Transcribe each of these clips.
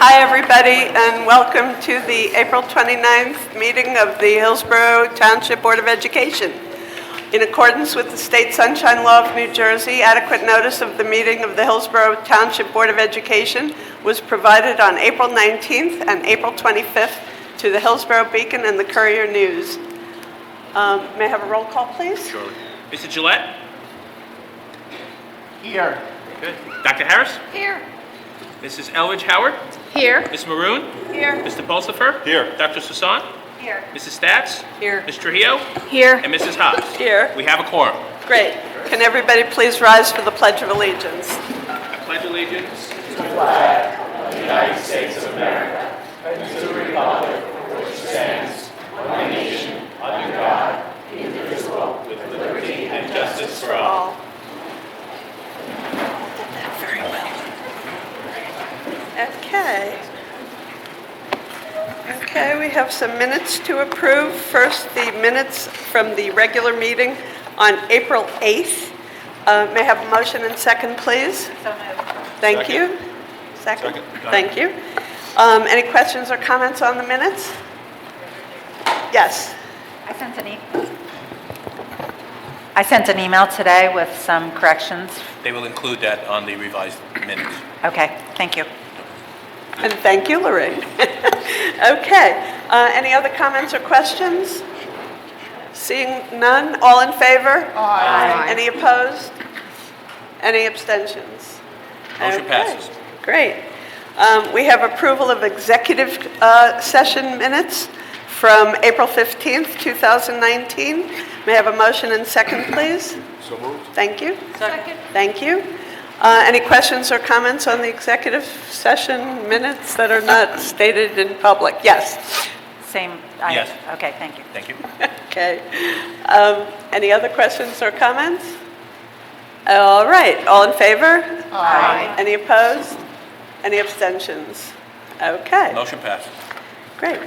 Hi, everybody, and welcome to the April 29th meeting of the Hillsborough Township Board of Education. In accordance with the State Sunshine Law of New Jersey, adequate notice of the meeting of the Hillsborough Township Board of Education was provided on April 19th and April 25th to the Hillsborough Beacon and the Courier News. May I have a roll call, please? Surely. Mr. Gillette? Here. Good. Dr. Harris? Here. Mrs. Elridge Howard? Here. Ms. Maroon? Here. Mr. Pulsifer? Here. Dr. Sasan? Here. Mrs. Stats? Here. Ms. Trujillo? Here. And Mrs. Hobbs? Here. We have a quorum. Great. Can everybody please rise for the Pledge of Allegiance? I pledge allegiance. United States of America, and to the republic for which it stands, one nation, under God, indivisible, with liberty and justice for all. Very well. Okay, we have some minutes to approve. First, the minutes from the regular meeting on April 8th. May I have a motion and second, please? So moved. Thank you. Second. Thank you. Any questions or comments on the minutes? Yes. I sent an email today with some corrections. They will include that on the revised minutes. Okay, thank you. And thank you, Lorraine. Okay. Any other comments or questions? Seeing none, all in favor? Aye. Any opposed? Any abstentions? Motion Okay. passes. Great. We have approval of executive session minutes from April 15th, 2019. May I have a motion and second, please? So moved. Thank you. Second. Thank you. Any questions or comments on the executive session minutes that are not stated in public? Yes. Same. Yes. Okay, thank you. Thank you. Okay. Any other questions or comments? All right. All in favor? Aye. Any opposed? Any abstentions? Okay. Motion passes. Great.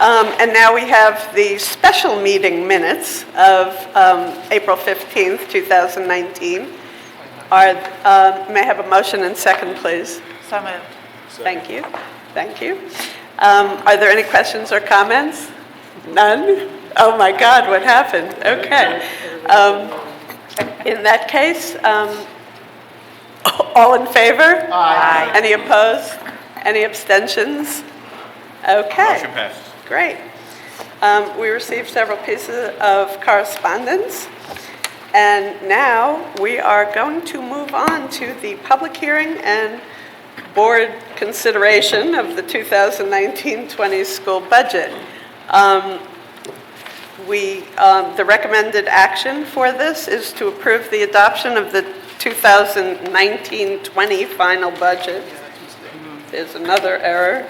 And now we have the special meeting minutes of April 15th, 2019. May I have a motion and second, please? So moved. Thank you. Thank you. Are there any questions or comments? None? Oh my God, what happened? Okay. In that case, all in favor? Aye. Any opposed? Any abstentions? Okay. Motion passes. Great. We received several pieces of correspondence, and now we are going to move on to the public hearing and board consideration of the 2019-20 school budget. The recommended action for this is to approve the adoption of the 2019-20 final budget. There's another error.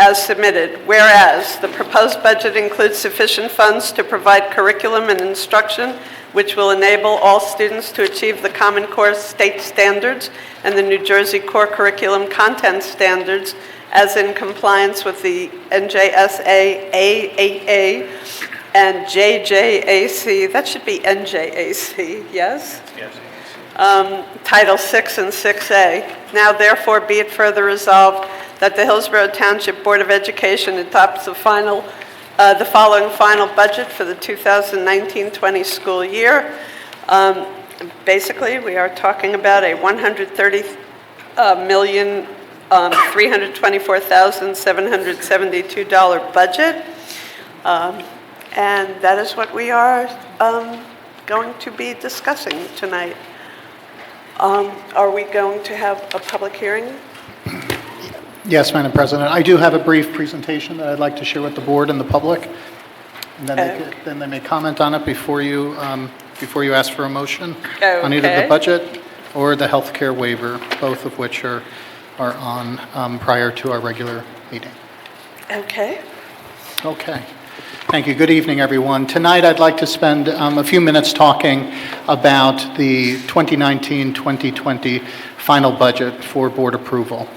As submitted, whereas the proposed budget includes sufficient funds to provide curriculum and instruction which will enable all students to achieve the Common Core state standards and the New Jersey Core Curriculum content standards as in compliance with the NJSA A8A and JJAC, that should be NJAC, yes? Yes. Title 6 and 6A. Now therefore be it further resolved that the Hillsborough Township Board of Education adopts the following final budget for the 2019-20 school year. Basically, we are talking about a $130,324,772 budget, and that is what we are going to be discussing tonight. Are we going to have a public hearing? Yes, Madam President. I do have a brief presentation that I'd like to share with the board and the public. And then they may comment on it before you ask for a motion on either the budget or the health care waiver, both of which are on prior to our regular meeting. Okay. Okay. Thank you. Good evening, everyone. Tonight, I'd like to spend a few minutes talking about the 2019-2020 final budget for board approval.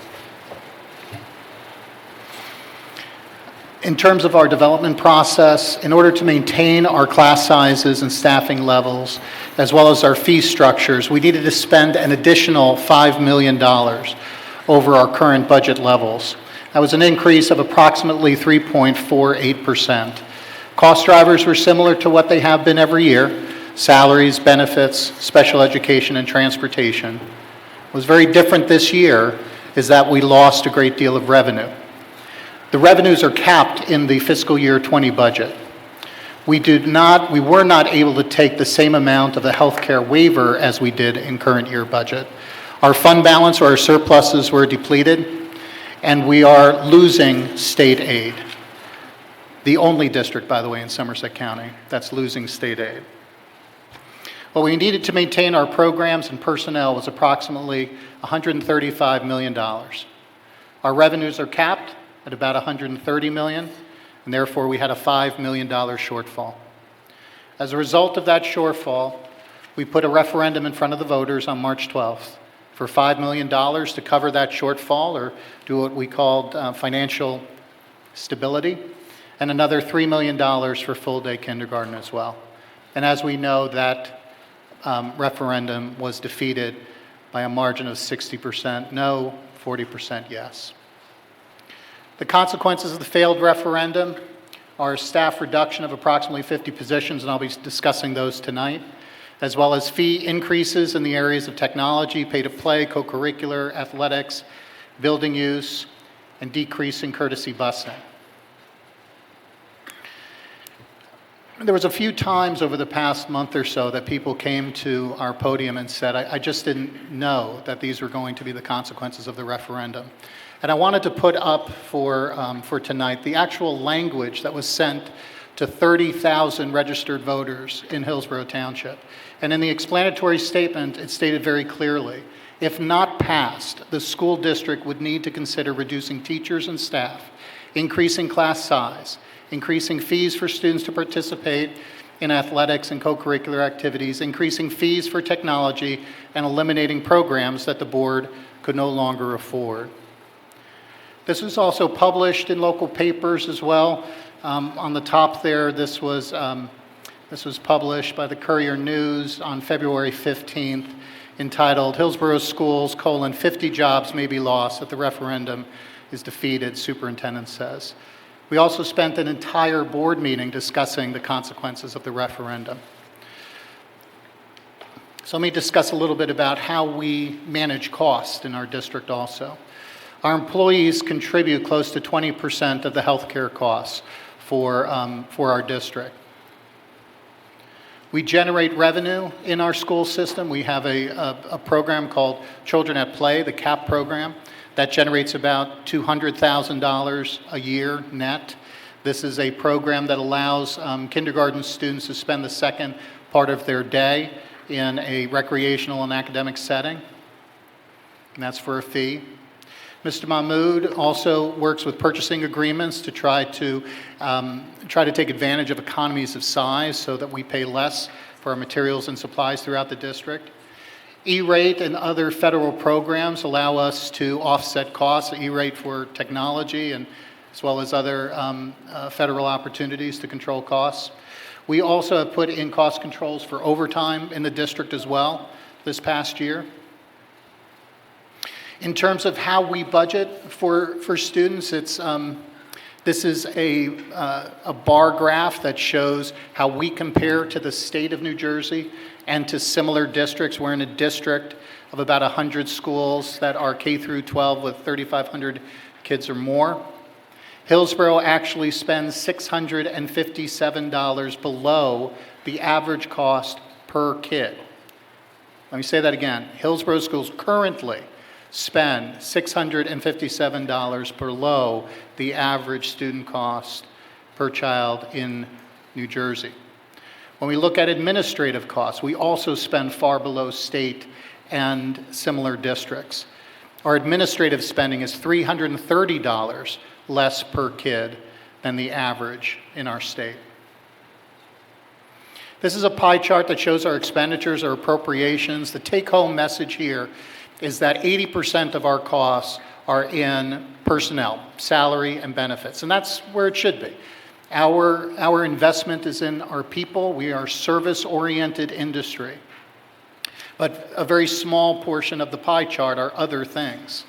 In terms of our development process, in order to maintain our class sizes and staffing levels, as well as our fee structures, we needed to spend an additional $5 million over our current budget levels. That was an increase of approximately 3.48%. Cost drivers were similar to what they have been every year: salaries, benefits, special education, and transportation. What was very different this year is that we lost a great deal of revenue. The revenues are capped in the fiscal year 20 budget. We were not able to take the same amount of the healthcare waiver as we did in current year budget. Our fund balance or our surpluses were depleted, and we are losing state aid. The only district, by the way, in Somerset County that's losing state aid. What we needed to maintain our programs and personnel was approximately $135 million. Our revenues are capped at about $130 million, and therefore we had a $5 million shortfall. As a result of that shortfall, we put a referendum in front of the voters on March 12th for $5 million to cover that shortfall, or do what we called financial stability, and another $3 million for full-day kindergarten as well. And as we know, that referendum was defeated by a margin of 60% no, 40% yes. The consequences of the failed referendum are staff reduction of approximately 50 positions, and I'll be discussing those tonight, as well as fee increases in the areas of technology, pay-to-play, co-curricular, athletics, building use, and decrease in courtesy busing. There was a few times over the past month or so that people came to our podium and said, I just didn't know that these were going to be the consequences of the referendum. And I wanted to put up for tonight the actual language that was sent to 30,000 registered voters in Hillsborough Township. And in the explanatory statement, it stated very clearly, if not passed, the school district would need to consider reducing teachers and staff, increasing class size, increasing fees for students to participate in athletics and co-curricular activities, increasing fees for technology, and eliminating programs that the board could no longer afford. This was also published in local papers as well. On the top there, this was published by the Courier News on February 15th, entitled, Hillsborough Schools, 50 jobs may be lost if the referendum is defeated, Superintendent says. We also spent an entire board meeting discussing the consequences of the referendum. So let me discuss a little bit about how we manage cost in our district also. Our employees contribute close to 20% of the healthcare costs for our district. We generate revenue in our school system. We have a program called Children at Play, the CAP program, that generates about $200,000 a year net. This is a program that allows kindergarten students to spend the second part of their day in a recreational and academic setting, and that's for a fee. Mr. Mahmood also works with purchasing agreements to try to take advantage of economies of size so that we pay less for our materials and supplies throughout the district. E-rate and other federal programs allow us to offset costs, E-rate for technology and as well as other federal opportunities to control costs. We also have put in cost controls for overtime in the district as well this past year. In terms of how we budget for students, this is a bar graph that shows how we compare to the state of New Jersey and to similar districts. We're in a district of about 100 schools that are K through 12 with 3,500 kids or more. Hillsborough actually spends $657 below the average cost per kid. Let me say that again. Hillsborough schools currently spend $657 below the average student cost per child in New Jersey. When we look at administrative costs, we also spend far below state and similar districts. Our administrative spending is $330 less per kid than the average in our state. This is a pie chart that shows our expenditures, our appropriations. The take-home message here is that 80% of our costs are in personnel, salary and benefits, and that's where it should be. Our investment is in our people. We are a service-oriented industry. But a very small portion of the pie chart are other things.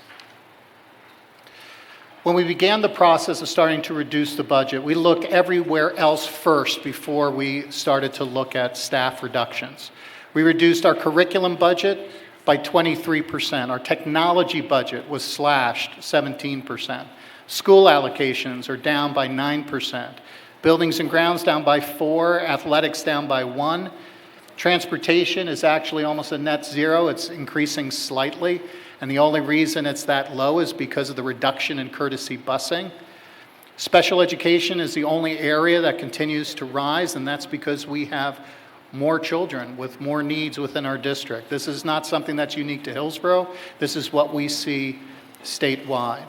When we began the process of starting to reduce the budget, we looked everywhere else first before we started to look at staff reductions. We reduced our curriculum budget by 23%. Our technology budget was slashed 17%. School allocations are down by 9%. Buildings and grounds down by 4%. Athletics down by 1%. Transportation is actually almost a net zero. It's increasing slightly. And the only reason it's that low is because of the reduction in courtesy busing. Special education is the only area that continues to rise, and that's because we have more children with more needs within our district. This is not something that's unique to Hillsborough. This is what we see statewide.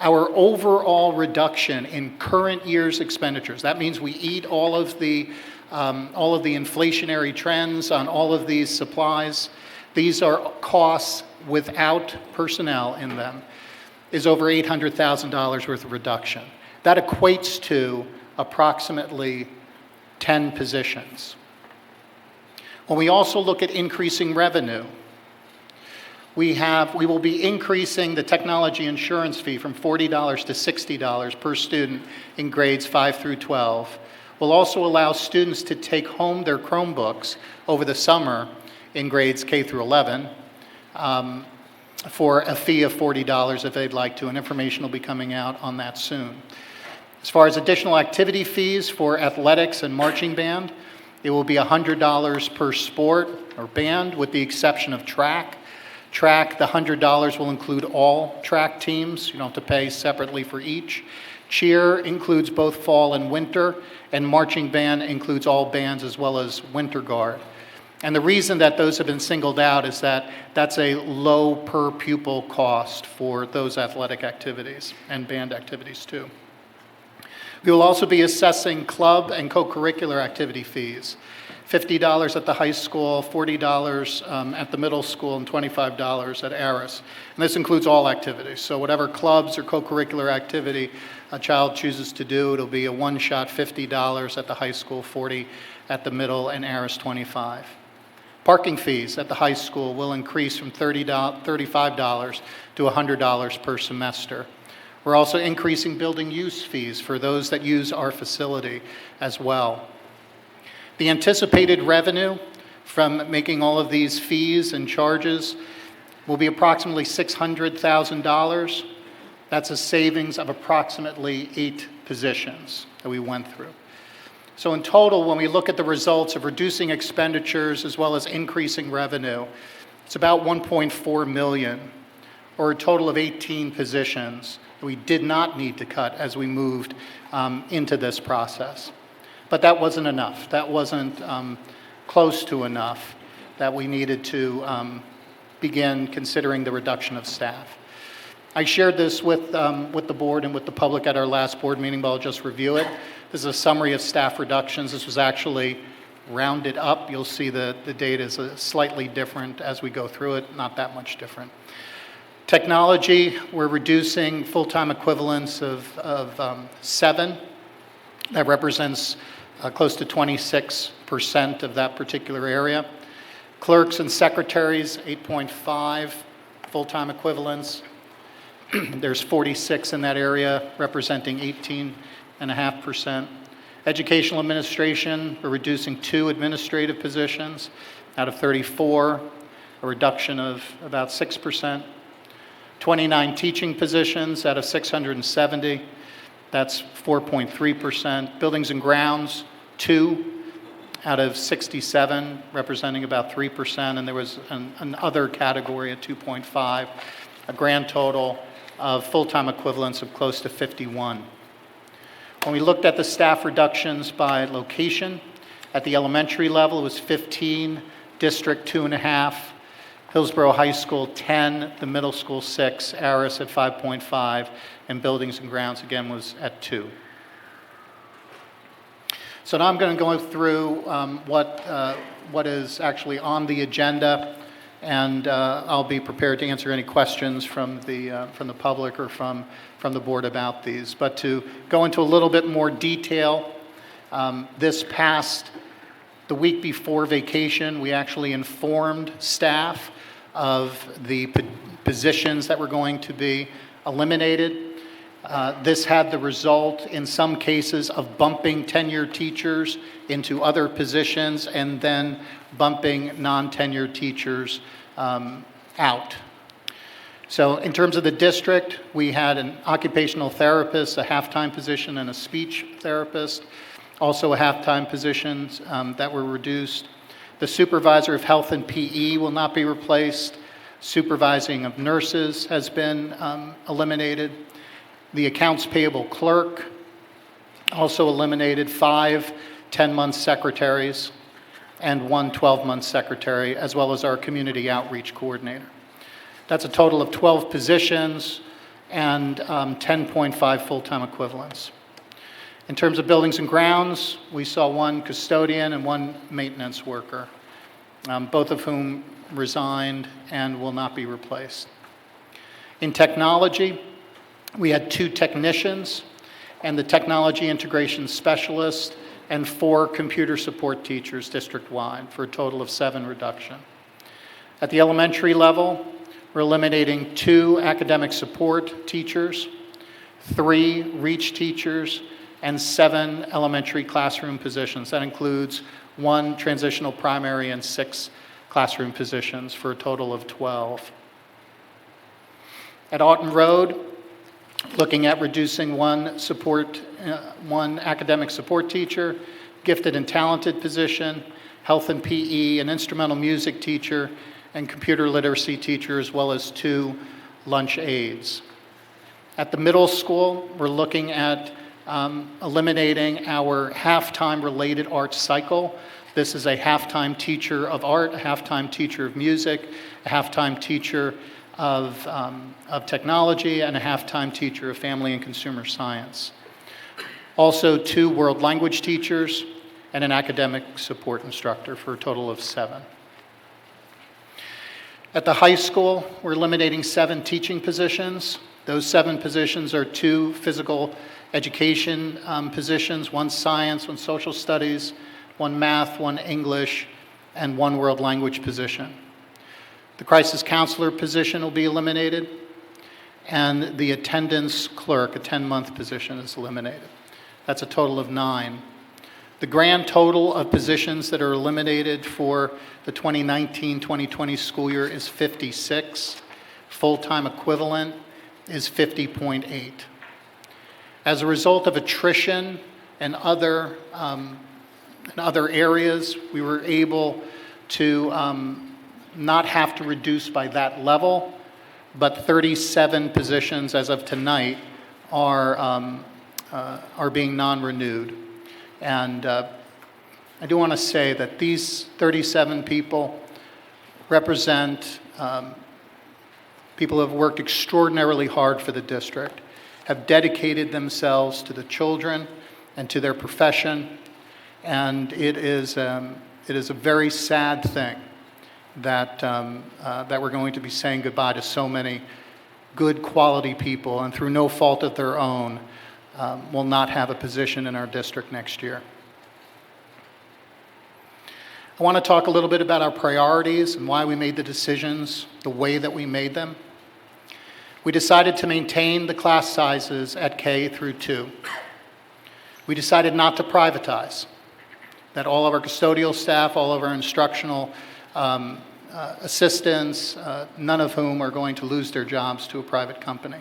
Our overall reduction in current year's expenditures, that means we eat all of the inflationary trends on all of these supplies. These are costs without personnel in them, is over $800,000 worth of reduction. That equates to approximately 10 positions. When we also look at increasing revenue, we will be increasing the technology insurance fee from $40 to $60 per student in grades 5 through 12. We'll also allow students to take home their Chromebooks over the summer in grades K through 11 for a fee of $40 if they'd like to, and information will be coming out on that soon. As far as additional activity fees for athletics and marching band, it will be $100 per sport or band with the exception of track. Track, the $100 will include all track teams. You don't have to pay separately for each. Cheer includes both fall and winter, and marching band includes all bands as well as winter guard. And the reason that those have been singled out is that that's a low per pupil cost for those athletic activities and band activities too. We will also be assessing club and co-curricular activity fees. $50 at the high school, $40 at the middle school, and $25 at Aris. And this includes all activities. So whatever clubs or co-curricular activity a child chooses to do, it'll be a one-shot $50 at the high school, $40 at the middle, and Aris $25. Parking fees at the high school will increase from $35 to $100 per semester. We're also increasing building use fees for those that use our facility as well. The anticipated revenue from making all of these fees and charges will be approximately $600,000. That's a savings of approximately 8 positions that we went through. So in total, when we look at the results of reducing expenditures as well as increasing revenue, it's about $1.4 million, or a total of 18 positions that we did not need to cut as we moved into this process. But that wasn't enough. That wasn't close to enough that we needed to begin considering the reduction of staff. I shared this with the board and with the public at our last board meeting, but I'll just review it. This is a summary of staff reductions. This was actually rounded up. You'll see the data is slightly different as we go through it, not that much different. Technology, we're reducing full-time equivalents of 7. That represents close to 26% of that particular area. Clerks and secretaries, 8.5 full-time equivalents. There's 46 in that area, representing 18.5%. Educational administration, we're reducing 2 administrative positions out of 34, a reduction of about 6%. 29 teaching positions out of 670. That's 4.3%. Buildings and grounds, 2 out of 67, representing about 3%. And there was an other category at 2.5, a grand total of full-time equivalents of close to 51. When we looked at the staff reductions by location, at the elementary level, it was 15, district 2.5, Hillsborough High School 10, the middle school 6, Aris at 5.5, and buildings and grounds again was at 2. So now I'm going to go through what is actually on the agenda, and I'll be prepared to answer any questions from the public or from the board about these. But to go into a little bit more detail, the week before vacation, we actually informed staff of the positions that were going to be eliminated. This had the result, in some cases, of bumping tenured teachers into other positions and then bumping non-tenured teachers out. So in terms of the district, we had an occupational therapist, a half-time position, and a speech therapist, also a half-time positions that were reduced. The supervisor of health and PE will not be replaced. Supervising of nurses has been eliminated. The accounts payable clerk also eliminated 5 10-month secretaries and 1 12-month secretary, as well as our community outreach coordinator. That's a total of 12 positions and 10.5 full-time equivalents. In terms of buildings and grounds, we saw 1 custodian and 1 maintenance worker, both of whom resigned and will not be replaced. In technology, we had 2 technicians and the technology integration specialist and 4 computer support teachers district-wide for a total of 7 reduction. At the elementary level, we're eliminating 2 academic support teachers, 3 reach teachers, and 7 elementary classroom positions. That includes 1 transitional primary and 6 classroom positions for a total of 12. At Aughton Road, looking at reducing 1 academic support teacher, gifted and talented position, health and PE, an instrumental music teacher, and computer literacy teacher, as well as 2 lunch aides. At the middle school, we're looking at eliminating our half-time related art cycle. This is a half-time teacher of art, a half-time teacher of music, a half-time teacher of technology, and a half-time teacher of family and consumer science. Also 2 world language teachers and an academic support instructor for a total of 7. At the high school, we're eliminating 7 teaching positions. Those 7 positions are 2 physical education positions, 1 science, 1 social studies, 1 math, 1 English, and 1 world language position. The crisis counselor position will be eliminated, and the attendance clerk, a 10-month position, is eliminated. That's a total of 9. The grand total of positions that are eliminated for the 2019-2020 school year is 56. Full-time equivalent is 50.8. As a result of attrition and other areas, we were able to not have to reduce by that level, but 37 positions as of tonight are being non-renewed. And I do want to say that these 37 people represent people who have worked extraordinarily hard for the district, have dedicated themselves to the children and to their profession, and it is a very sad thing that we're going to be saying goodbye to so many good quality people, and through no fault of their own, will not have a position in our district next year. I want to talk a little bit about our priorities and why we made the decisions the way that we made them. We decided to maintain the class sizes at K through 2. We decided not to privatize, that all of our custodial staff, all of our instructional assistants, none of whom are going to lose their jobs to a private company.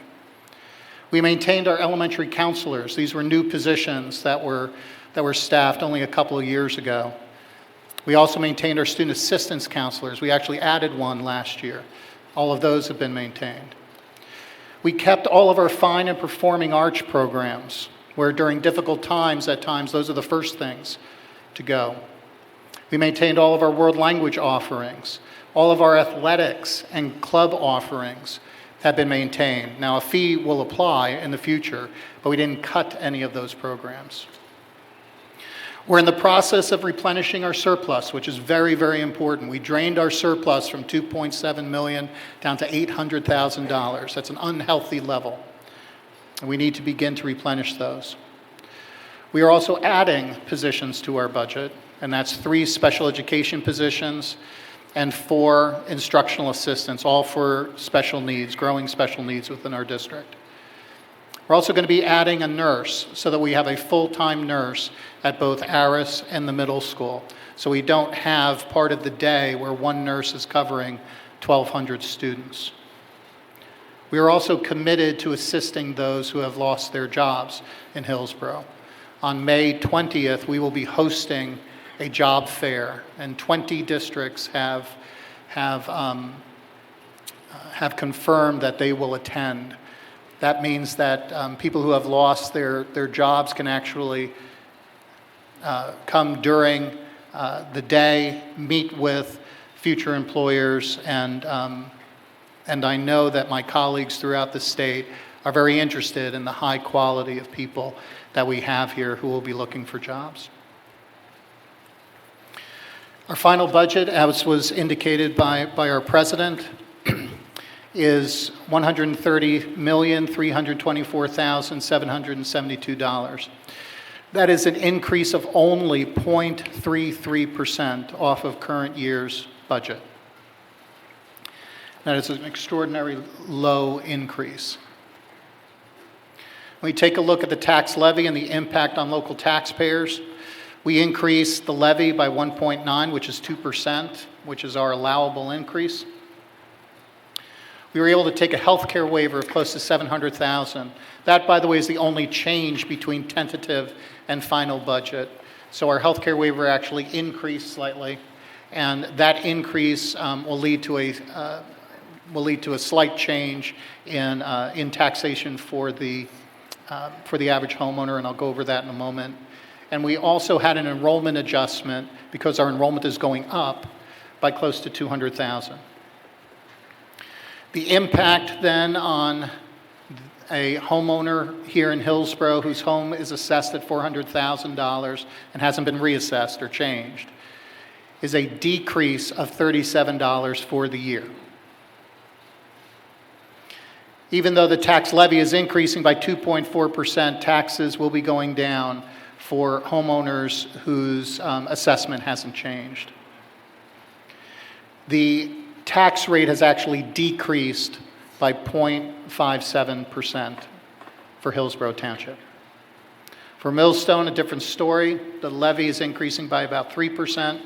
We maintained our elementary counselors. These were new positions that were staffed only a couple of years ago. We also maintained our student assistance counselors. We actually added 1 last year. All of those have been maintained. We kept all of our fine and performing arts programs, where during difficult times, at times, those are the first things to go. We maintained all of our world language offerings. All of our athletics and club offerings have been maintained. Now, a fee will apply in the future, but we didn't cut any of those programs. We're in the process of replenishing our surplus, which is very, very important. We drained our surplus from $2.7 million down to $800,000. That's an unhealthy level, and we need to begin to replenish those. We are also adding positions to our budget, and that's 3 special education positions and 4 instructional assistants, all for special needs, growing special needs within our district. We're also going to be adding a nurse so that we have a full-time nurse at both Aris and the middle school. So we don't have part of the day where one nurse is covering 1,200 students. We are also committed to assisting those who have lost their jobs in Hillsborough. On May 20th, we will be hosting a job fair, and 20 districts have confirmed that they will attend. That means that people who have lost their jobs can actually come during the day, meet with future employers, and I know that my colleagues throughout the state are very interested in the high quality of people that we have here who will be looking for jobs. Our final budget, as was indicated by our president, is $130,324,772. That is an increase of only 0.33% off of current year's budget. That is an extraordinary low increase. When we take a look at the tax levy and the impact on local taxpayers, we increased the levy by 1.9, which is 2%, which is our allowable increase. We were able to take a healthcare waiver of close to $700,000. That, by the way, is the only change between tentative and final budget. So our healthcare waiver actually increased slightly, and that increase will lead to a slight change in taxation for the average homeowner, and I'll go over that in a moment. And we also had an enrollment adjustment because our enrollment is going up by close to $200,000. The impact then on a homeowner here in Hillsborough whose home is assessed at $400,000 and hasn't been reassessed or changed is a decrease of $37 for the year. Even though the tax levy is increasing by 2.4%, taxes will be going down for homeowners whose assessment hasn't changed. The tax rate has actually decreased by 0.57% for Hillsborough Township. For Millstone, a different story. The levy is increasing by about 3%.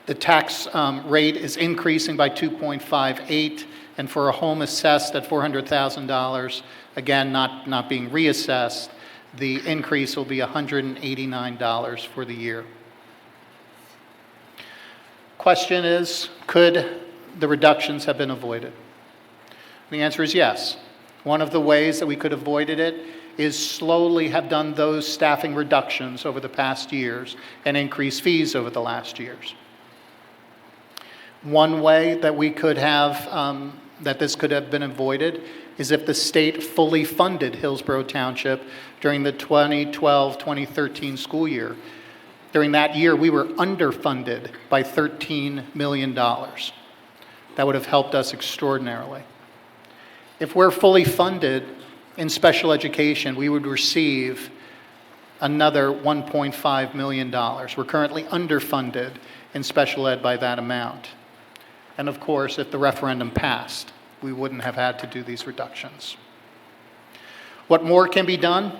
The tax rate is increasing by 2.58%, and for a home assessed at $400,000, again, not being reassessed, the increase will be $189 for the year. Question is, could the reductions have been avoided? The answer is yes. One of the ways that we could have avoided it is slowly have done those staffing reductions over the past years and increase fees over the last years. One way that we could have, that this could have been avoided is if the state fully funded Hillsborough Township during the 2012-2013 school year. During that year, we were underfunded by $13 million. That would have helped us extraordinarily. If we're fully funded in special education, we would receive another $1.5 million. We're currently underfunded in special ed by that amount. And of course, if the referendum passed, we wouldn't have had to do these reductions. What more can be done?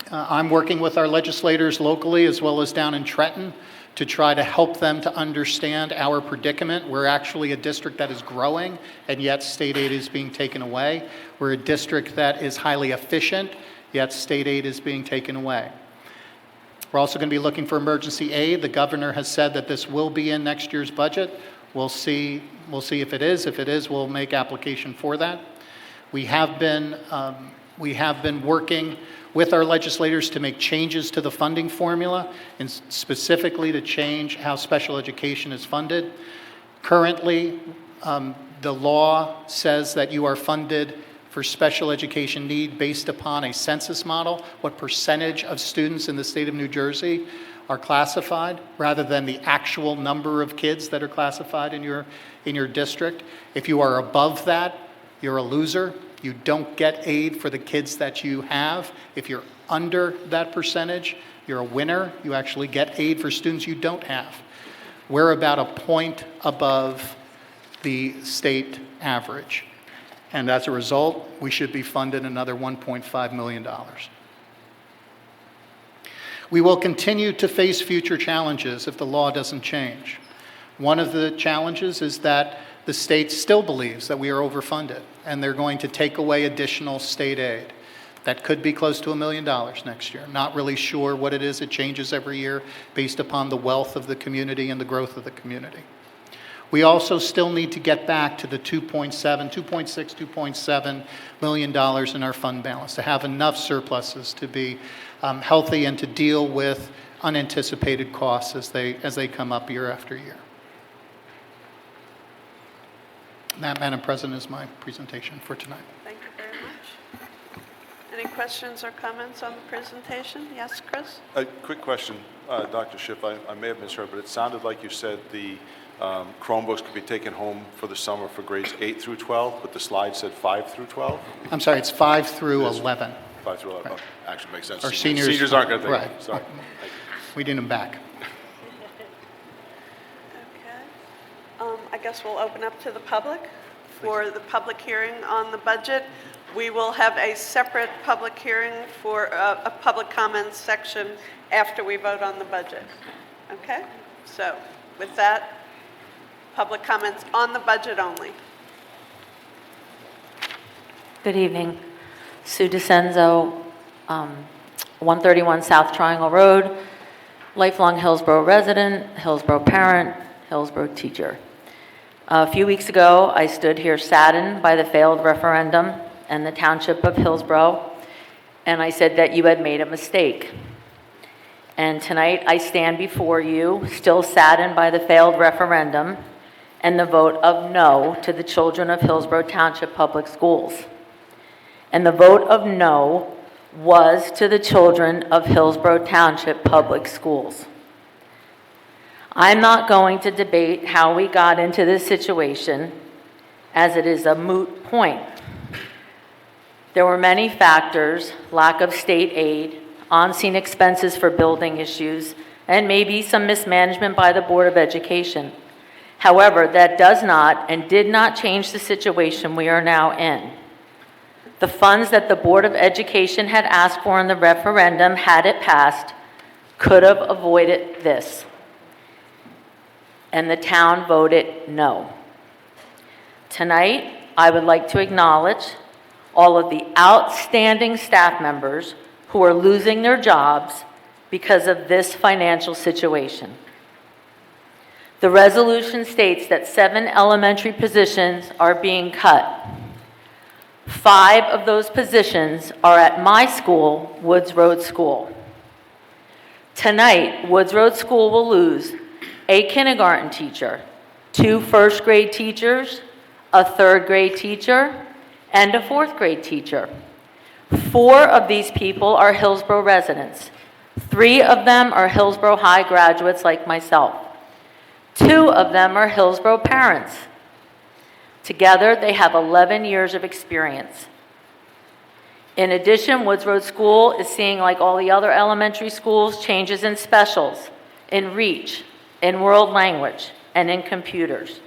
I'm working with our legislators locally as well as down in Trenton to try to help them to understand our predicament. We're actually a district that is growing, and yet state aid is being taken away. We're a district that is highly efficient, yet state aid is being taken away. We're also going to be looking for emergency aid. The governor has said that this will be in next year's budget. We'll see if it is. If it is, we'll make application for that. We have been working with our legislators to make changes to the funding formula and specifically to change how special education is funded. Currently, the law says that you are funded for special education need based upon a census model, what percentage of students in the state of New Jersey are classified, rather than the actual number of kids that are classified in your district. If you are above that, you're a loser. You don't get aid for the kids that you have. If you're under that percentage, you're a winner. You actually get aid for students you don't have. We're about a point above the state average. And as a result, we should be funded another $1.5 million. We will continue to face future challenges if the law doesn't change. One of the challenges is that the state still believes that we are overfunded, and they're going to take away additional state aid. That could be close to $1 million next year. Not really sure what it is. It changes every year based upon the wealth of the community and the growth of the community. We also still need to get back to the $2.7 million in our fund balance, to have enough surpluses to be healthy and to deal with unanticipated costs as they come up year after year. That, Madam President, is my presentation for tonight. Thank you very much. Any questions or comments on the presentation? Yes, Chris? A quick question, Dr. Schiff. I may have misheard, but it sounded like you said the Chromebooks could be taken home for the summer for grades 8 through 12, but the slide said 5 through 12? I'm sorry, it's 5 through 11. 5 through 11. Right. Oh, actually makes sense. Our seniors aren't going to take right. it. Sorry. Thank you. We need them back. Okay. I guess we'll open up to the public for the public hearing on the budget. We will have a separate public hearing for a public comments section after we vote on the budget. Okay? So with that, public comments on the budget only. Good evening. Sue DeCenzo, 131 South Triangle Road, lifelong Hillsborough resident, Hillsborough parent, Hillsborough teacher. A few weeks ago, I stood here saddened by the failed referendum and the Township of Hillsborough, and I said that you had made a mistake. And tonight, I stand before you, still saddened by the failed referendum and the vote of no to the children of Hillsborough Township Public Schools. And the vote of no was to the children of Hillsborough Township Public Schools. I'm not going to debate how we got into this situation, as it is a moot point. There were many factors: lack of state aid, on-scene expenses for building issues, and maybe some mismanagement by the Board of Education. However, that does not and did not change the situation we are now in. The funds that the Board of Education had asked for in the referendum, had it passed, could have avoided this. And the town voted no. Tonight, I would like to acknowledge all of the outstanding staff members who are losing their jobs because of this financial situation. The resolution states that 7 elementary positions are being cut. 5 of those positions are at my school, Woods Road School. Tonight, Woods Road School will lose a kindergarten teacher, 2 first grade teachers, a 3rd grade teacher, and a 4th grade teacher. 4 of these people are Hillsborough residents. 3 of them are Hillsborough High graduates like myself. 2 of them are Hillsborough parents. Together, they have 11 years of experience. In addition, Woods Road School is seeing, like all the other elementary schools, changes in specials, in reach, in world language, and in computers.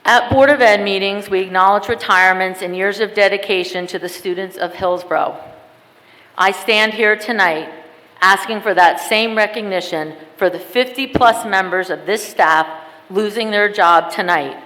At Board of Ed meetings, we acknowledge retirements and years of dedication to the students of Hillsborough. I stand here tonight asking for that same recognition for the 50-plus members of this staff losing their job tonight.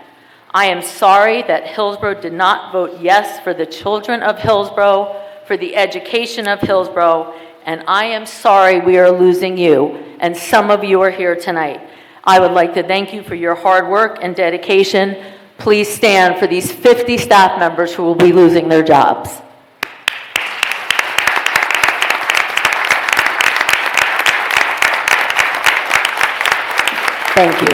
I am sorry that Hillsborough did not vote yes for the children of Hillsborough, for the education of Hillsborough, and I am sorry we are losing you, and some of you are here tonight. I would like to thank you for your hard work and dedication. Please stand for these 50 staff members who will be losing their jobs. Thank you.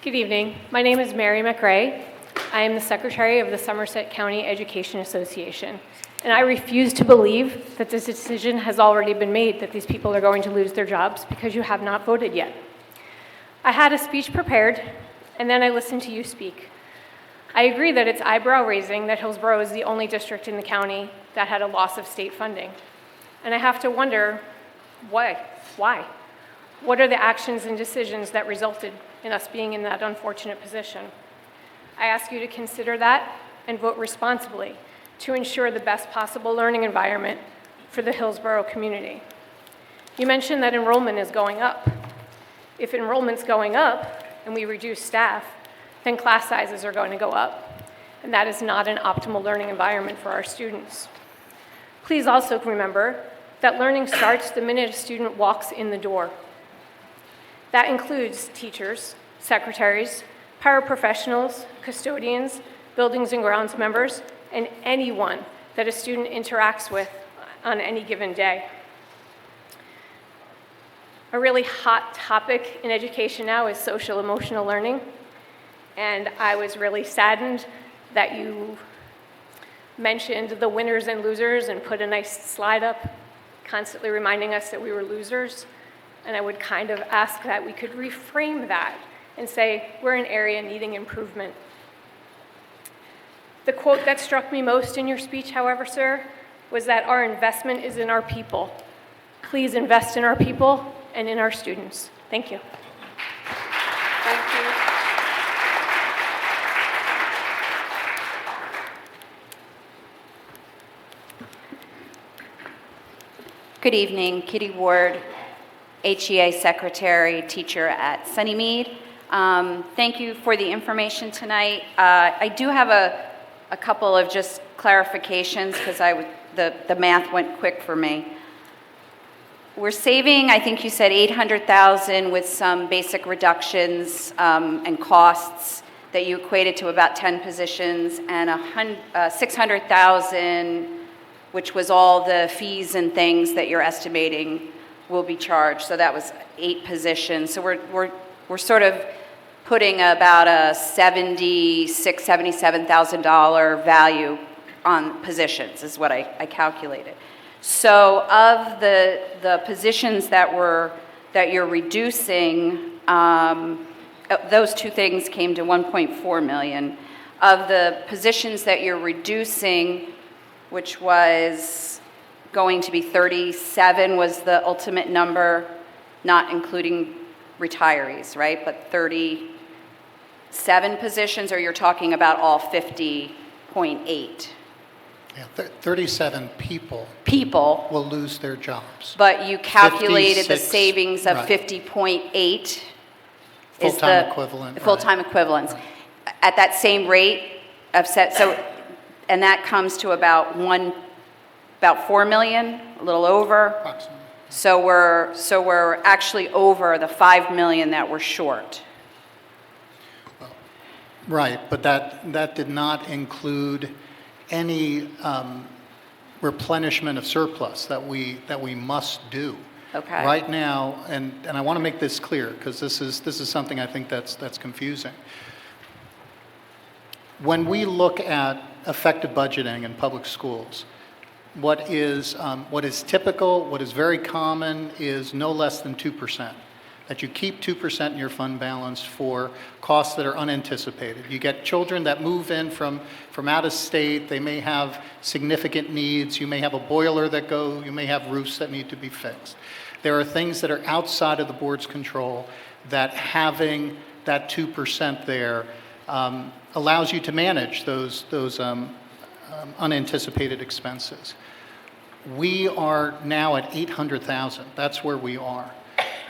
Good evening. My name is Mary McRae. I am the Secretary of the Somerset County Education Association, and I refuse to believe that this decision has already been made, that these people are going to lose their jobs, because you have not voted yet. I had a speech prepared, and then I listened to you speak. I agree that it's eyebrow-raising that Hillsborough is the only district in the county that had a loss of state funding. And I have to wonder, why? Why? What are the actions and decisions that resulted in us being in that unfortunate position? I ask you to consider that and vote responsibly to ensure the best possible learning environment for the Hillsborough community. You mentioned that enrollment is going up. If enrollment's going up and we reduce staff, then class sizes are going to go up. And that is not an optimal learning environment for our students. Please also remember that learning starts the minute a student walks in the door. That includes teachers, secretaries, paraprofessionals, custodians, buildings and grounds members, and anyone that a student interacts with on any given day. A really hot topic in education now is social emotional learning, and I was really saddened that you mentioned the winners and losers and put a nice slide up, constantly reminding us that we were losers. And I would kind of ask that we could reframe that and say, we're an area needing improvement. The quote that struck me most in your speech, however, sir, was that our investment is in our people. Please invest in our people and in our students. Thank you. Thank you. Good evening, Kitty Ward, HEA Secretary, teacher at Sunnymead. Thank you for the information tonight. I do have a couple of just clarifications because the math went quick for me. We're saving, I think you said 800,000 with some basic reductions and costs that you equated to about 10 positions, and 600,000, which was all the fees and things that you're estimating will be charged. So that was 8 positions. So we're sort of putting about a $77,000 value on positions is what I calculated. So of the positions that you're reducing, those two things came to 1.4 million. Of the positions that you're reducing, which was going to be 37 was the ultimate number, not including retirees, right? But 37 positions, or you're talking about all 50.8? Yeah, 37 people People, will lose their jobs. but you calculated the 56, savings of right. 50.8 Full-time equivalent, the full-time equivalents. Right. At that same rate of and that comes to about 4 million, a little over. Approximately. So we're actually over the 5 million that we're short. Right, but that did not include any replenishment of surplus that we must do. Okay. Right now, and I want to make this clear because this is something I think that's confusing. When we look at effective budgeting in public schools, what is typical, what is very common is no less than 2%. That you keep 2% in your fund balance for costs that are unanticipated. You get children that move in from out of state, they may have significant needs, you may have a boiler that you may have roofs that need to be fixed. There are things that are outside of the board's control that having that 2% there allows you to manage those unanticipated expenses. We are now at 800,000, that's where we are.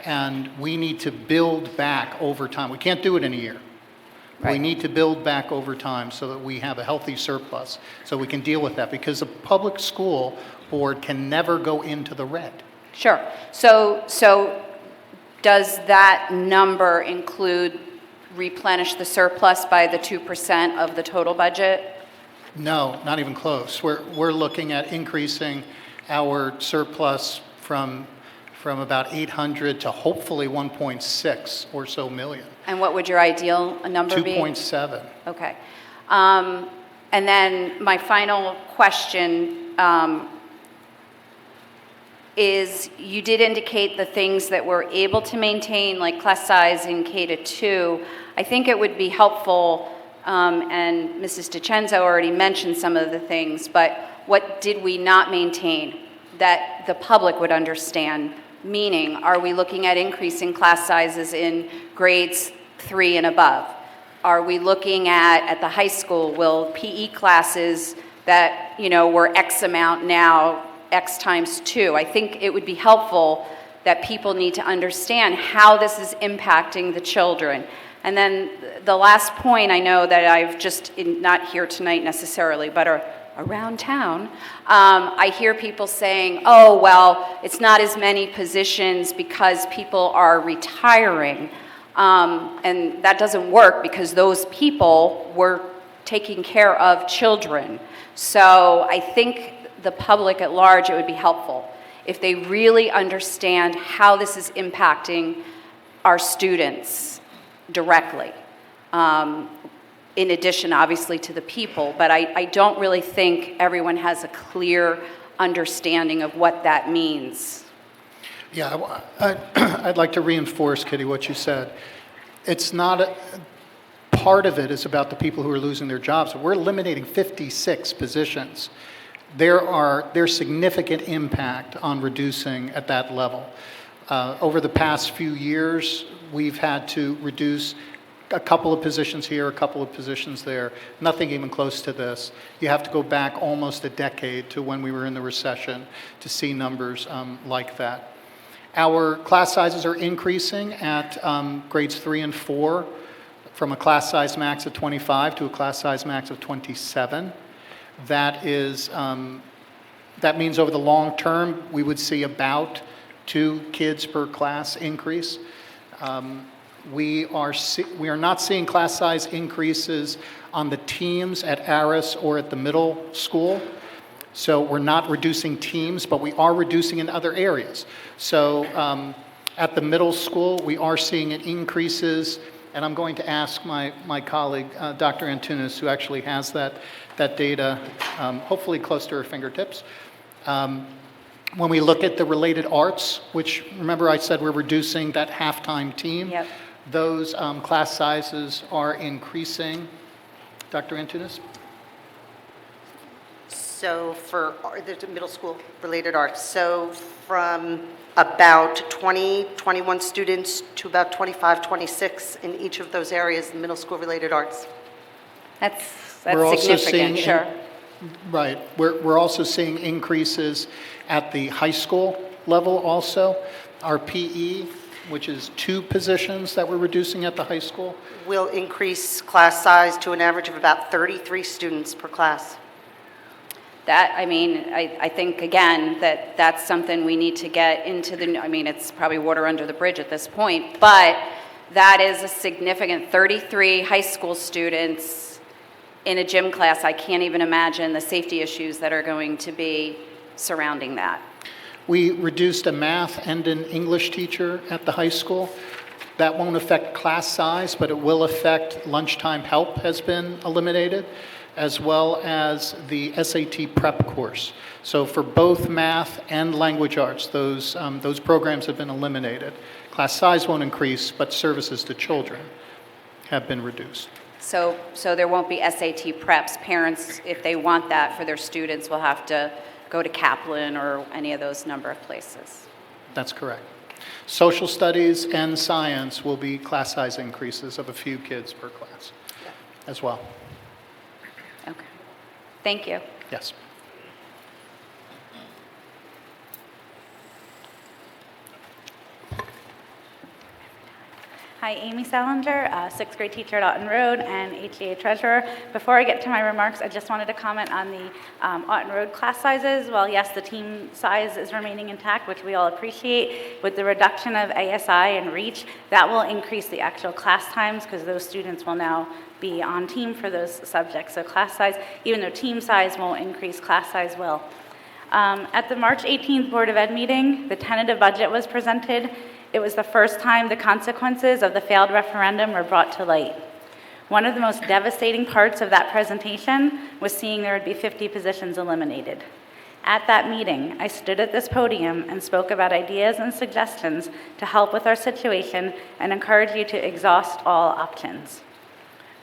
And we need to build back over time. We can't do it in a year. Right. We need to build back over time so that we have a healthy surplus, so we can deal with that, because the public school board can never go into the red. Sure. So does that number include replenish the surplus by the 2% of the total budget? No, not even close. We're looking at increasing our surplus from about 800 to hopefully 1.6 or so million. And what would your ideal number be? 2.7. Okay. And then my final question is, you did indicate the things that we're able to maintain, like class size in K-2. I think it would be helpful And Mrs. DiCenzo already mentioned some of the things, but what did we not maintain that the public would understand? Meaning, are we looking at increasing class sizes in grades 3 and above? Are we looking at the high school, will PE classes that, were X amount now, X times 2? I think it would be helpful that people need to understand how this is impacting the children. And then the last point, I know that I've just, not here tonight necessarily, but around town, I hear people saying, oh, well, it's not as many positions because people are retiring. And that doesn't work because those people were taking care of children. So I think the public at large, it would be helpful if they really understand how this is impacting our students directly. In addition, obviously, to the people, but I don't really think everyone has a clear understanding of what that means. Yeah, I'd like to reinforce, Kitty, what you said. It's not part of it is about the people who are losing their jobs. We're eliminating 56 positions. There's significant impact on reducing at that level. Over the past few years, we've had to reduce a couple of positions here, a couple of positions there, nothing even close to this. You have to go back almost a decade to when we were in the recession to see numbers like that. Our class sizes are increasing at grades 3 and 4 from a class size max of 25 to a class size max of 27. That means over the long term, we would see about 2 kids per class increase. We are not seeing class size increases on the teams at Aris or at the middle school. So we're not reducing teams, but we are reducing in other areas. So at the middle school, we are seeing increases, and I'm going to ask my colleague, Dr. Antunes, who actually has that data, hopefully close to her fingertips. When we look at the related arts, which remember I said we're reducing that halftime team, Yep. Those class sizes are increasing. Dr. Antunes? So for the middle school related arts, so from about 20, 21 students to about 25, 26 in each of those areas in middle school related arts. That's We're also significant, seeing sure. Right. We're also seeing increases at the high school level also. Our PE, which is 2 positions that we're reducing at the high school. Will increase class size to an average of about 33 students per class. I think, again, that's something we need to get into it's probably water under the bridge at this point, but that is a significant 33 high school students in a gym class. I can't even imagine the safety issues that are going to be surrounding that. We reduced a math and an English teacher at the high school. That won't affect class size, but it will affect lunchtime help has been eliminated, as well as the SAT prep course. So for both math and language arts, those programs have been eliminated. Class size won't increase, but services to children have been reduced. So there won't be SAT preps. Parents, if they want that for their students, will have to go to Kaplan or any of those number of places. That's correct. Social studies and science will be class size increases of a few kids per class as well. Okay. Thank you. Yes. Hi, Amy Salinger, 6th grade teacher at Auten Road and HEA treasurer. Before I get to my remarks, I just wanted to comment on the Auten Road class sizes. While yes, the team size is remaining intact, which we all appreciate, with the reduction of ASI and REACH, that will increase the actual class times because those students will now be on team for those subjects. So class size, even though team size won't increase, class size will. At the March 18th Board of Ed meeting, the tentative budget was presented. It was the first time the consequences of the failed referendum were brought to light. One of the most devastating parts of that presentation was seeing there would be 50 positions eliminated. At that meeting, I stood at this podium and spoke about ideas and suggestions to help with our situation and encourage you to exhaust all options.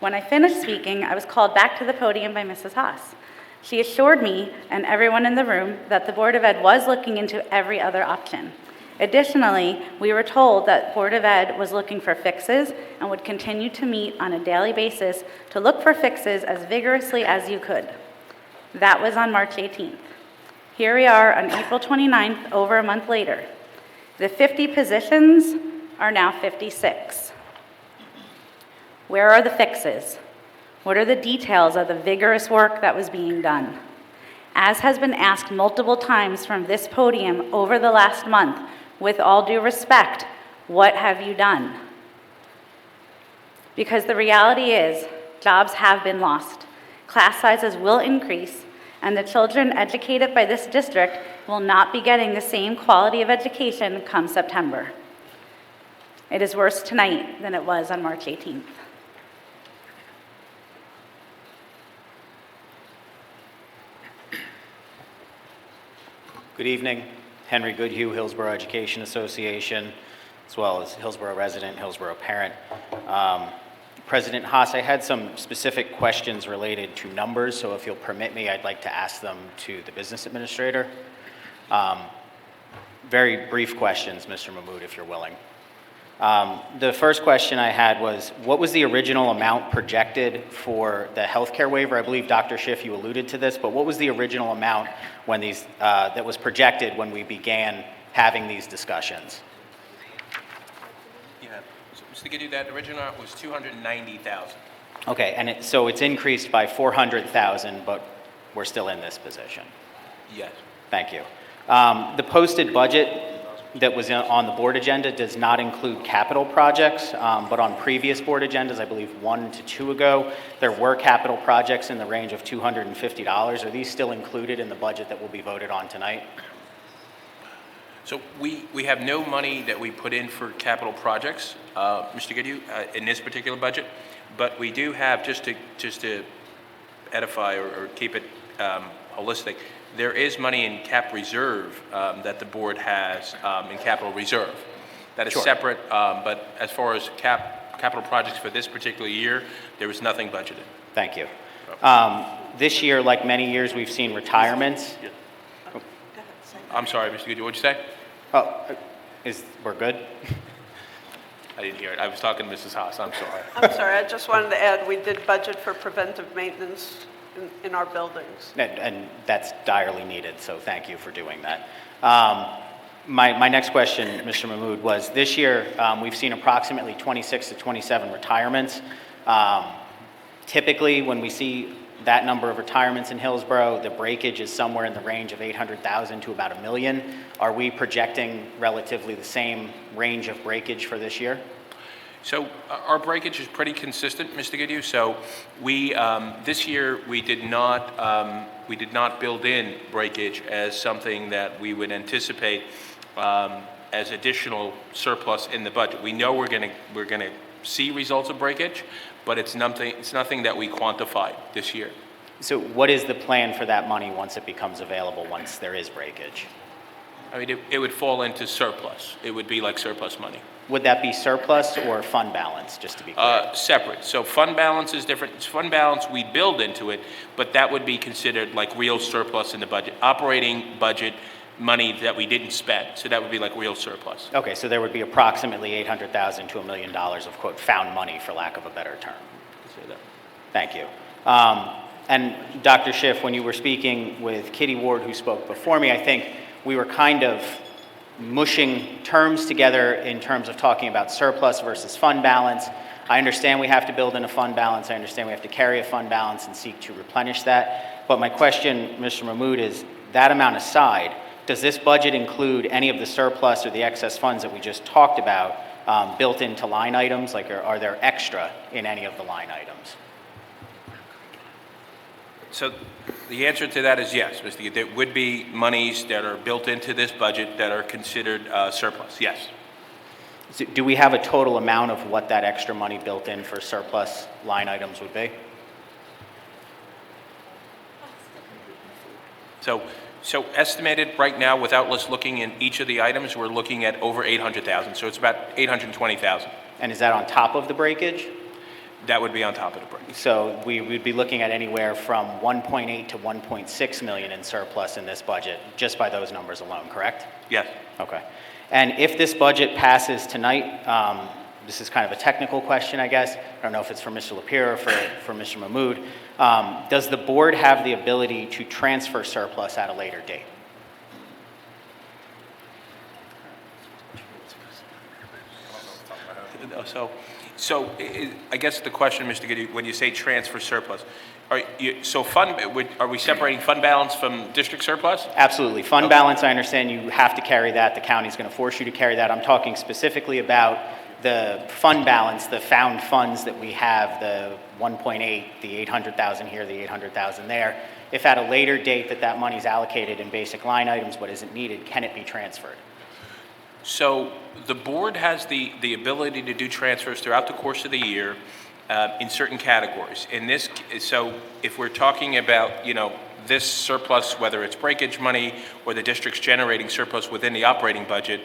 When I finished speaking, I was called back to the podium by Mrs. Haas. She assured me and everyone in the room that the Board of Ed was looking into every other option. Additionally, we were told that Board of Ed was looking for fixes and would continue to meet on a daily basis to look for fixes as vigorously as you could. That was on March 18th. Here we are on April 29th, over a month later. The 50 positions are now 56. Where are the fixes? What are the details of the vigorous work that was being done? As has been asked multiple times from this podium over the last month, with all due respect, what have you done? Because the reality is, jobs have been lost. Class sizes will increase, and the children educated by this district will not be getting the same quality of education come September. It is worse tonight than it was on March 18th. Good evening. Henry Goodhue, Hillsborough Education Association, as well as Hillsborough resident, Hillsborough parent. President Haas, I had some specific questions related to numbers, so if you'll permit me, I'd like to ask them to the business administrator. Very brief questions, Mr. Mahmood, if you're willing. The first question I had was, what was the original amount projected for the healthcare waiver? I believe, Dr. Schiff, you alluded to this, but what was the original amount when these, that was projected when we began having these discussions? Yeah, so Mr. Giddy, that original was $290,000. Okay, and so it's increased by $400,000, but we're still in this position. Yes. Thank you. The posted budget that was on the board agenda does not include capital projects, but on previous board agendas, I believe 1 to 2 ago, there were capital projects in the range of $250. Are these still included in the budget that will be voted on tonight? So we have no money that we put in for capital projects, Mr. Goodhue, in this particular budget, but we do have, just to edify or keep it holistic, there is money in cap reserve that the board has in capital reserve. That is separate, but as far as capital projects for this particular year, there was nothing budgeted. Thank you. This year, like many years, we've seen retirements. I'm sorry, Mr. Goodhue, what'd you say? Oh, we're good? I didn't hear it. I was talking to Mrs. Haas. I'm sorry. I'm sorry, I just wanted to add, we did budget for preventive maintenance in our buildings. And that's direly needed, so thank you for doing that. My next question, Mr. Mahmood, was this year we've seen approximately 26 to 27 retirements. Typically, when we see that number of retirements in Hillsborough, the breakage is somewhere in the range of $800,000 to about $1 million. Are we projecting relatively the same range of breakage for this year? So our breakage is pretty consistent, Mr. Goodhue. So we this year we did not build in breakage as something that we would anticipate as additional surplus in the budget. We know we're gonna see results of breakage, but it's nothing that we quantified this year. So what is the plan for that money once it becomes available, once there is breakage? I mean, it would fall into surplus. It would be like surplus money. Would that be surplus or fund balance, just to be clear? Separate. So fund balance is different. Fund balance, we build into it, but that would be considered like real surplus in the budget. Operating budget money that we didn't spend. So that would be like real surplus. Okay, so there would be approximately $800,000 to $1 million of, quote, found money, for lack of a better term. Say that. Thank you. And Dr. Schiff, when you were speaking with Kitty Ward, who spoke before me, I think we were kind of mushing terms together in terms of talking about surplus versus fund balance. I understand we have to build in a fund balance. I understand we have to carry a fund balance and seek to replenish that. But my question, Mr. Mahmood, is that amount aside, does this budget include any of the surplus or the excess funds that we just talked about built into line items? Like, are there extra in any of the line items? So the answer to that is yes, Mr. Gibb. There would be monies that are built into this budget that are considered surplus, yes. So do we have a total amount of what that extra money built in for surplus line items would be? So estimated right now, without us looking in each of the items, we're looking at over $800,000. So it's about $820,000. And is that on top of the breakage? That would be on top of the break. So we would be looking at anywhere from 1.8 to 1.6 million in surplus in this budget, just by those numbers alone, correct? Yes. Okay. And if this budget passes tonight, this is kind of a technical question, I guess. I don't know if it's for Mr. Lapierre or for Mr. Mahmood. Does the board have the ability to transfer surplus at a later date? I guess the question, Mr. Giddy, when you say transfer surplus, are we separating fund balance from district surplus? Absolutely. Fund balance, I understand you have to carry that. The county's going to force you to carry that. I'm talking specifically about the fund balance, the found funds that we have, the 1.8, the 800,000 here, the 800,000 there. If at a later date that money's allocated in basic line items, what isn't needed, can it be transferred? So the board has the ability to do transfers throughout the course of the year in certain categories. So if we're talking about, this surplus, whether it's breakage money or the district's generating surplus within the operating budget,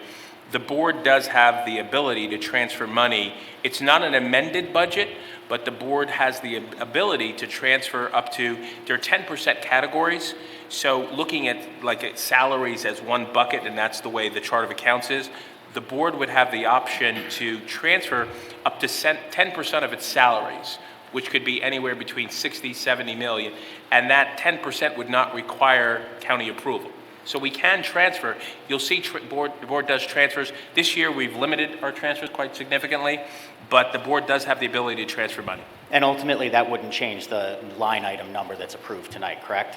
the board does have the ability to transfer money. It's not an amended budget, but the board has the ability to transfer up to, there are 10% categories. So looking at salaries as one bucket, and that's the way the chart of accounts is, the board would have the option to transfer up to 10% of its salaries, which could be anywhere between 60, 70 million, and that 10% would not require county approval. So we can transfer. You'll see the board does transfers. This year we've limited our transfers quite significantly, but the board does have the ability to transfer money. And ultimately that wouldn't change the line item number that's approved tonight, correct?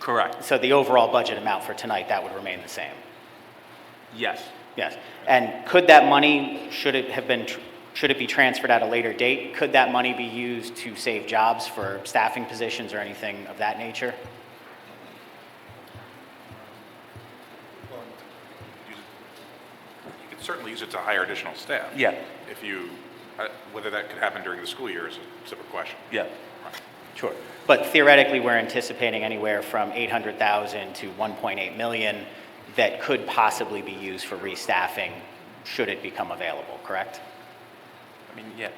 Correct. So the overall budget amount for tonight, that would remain the same? Yes. Yes. And could that money, should it be transferred at a later date, could that money be used to save jobs for staffing positions or anything of that nature? You could certainly use it to hire additional staff. Yeah. If you, whether that could happen during the school year is a separate question. Yeah. Sure. But theoretically, we're anticipating anywhere from 800,000 to 1.8 million that could possibly be used for restaffing should it become available, correct? I mean, yeah.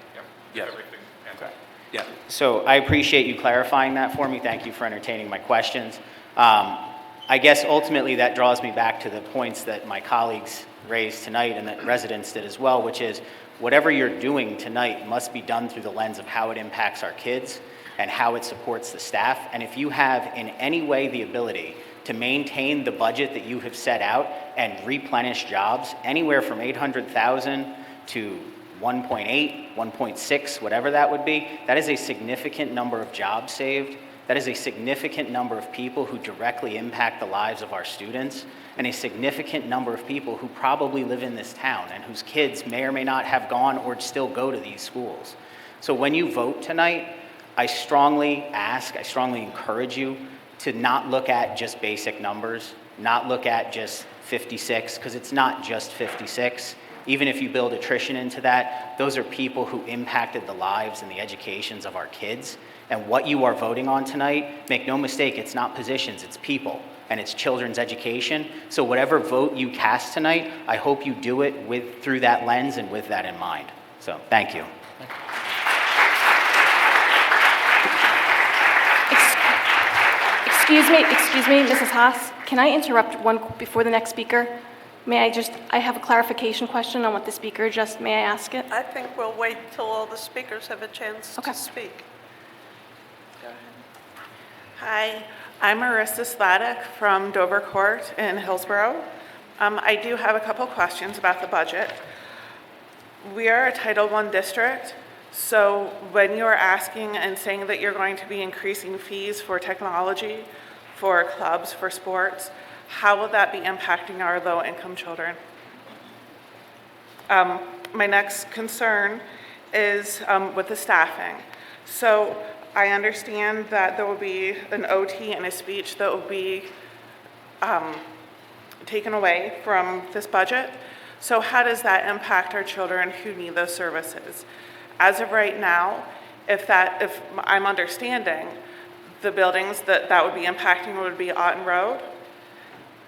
Yeah. Everything. Okay. Yeah. So I appreciate you clarifying that for me. Thank you for entertaining my questions. I guess ultimately that draws me back to the points that my colleagues raised tonight and that residents did as well, which is whatever you're doing tonight must be done through the lens of how it impacts our kids and how it supports the staff. And if you have in any way the ability to maintain the budget that you have set out and replenish jobs anywhere from 800,000 to 1.8, 1.6, whatever that would be, that is a significant number of jobs saved. That is a significant number of people who directly impact the lives of our students, and a significant number of people who probably live in this town and whose kids may or may not have gone or still go to these schools. So when you vote tonight, I strongly encourage you to not look at just basic numbers, not look at just 56, because it's not just 56. Even if you build attrition into that, those are people who impacted the lives and the educations of our kids. And what you are voting on tonight, make no mistake, it's not positions, it's people, and it's children's education. So whatever vote you cast tonight, I hope you do it through that lens and with that in mind. So, thank you. Excuse me, Mrs. Haas. Can I interrupt one before the next speaker? I have a clarification question on what the speaker just, may I ask it? I think we'll wait till all the speakers have a chance to speak. Go ahead. Hi, I'm Marissa Sladek from Dover Court in Hillsborough. I do have a couple questions about the budget. We are a Title I district, so when you're asking and saying that you're going to be increasing fees for technology, for clubs, for sports, how will that be impacting our low-income children? My next concern is with the staffing. So I understand that there will be an OT and a speech that will be taken away from this budget. So how does that impact our children who need those services? As of right now, if I'm understanding, the buildings that would be impacting would be Otten Road.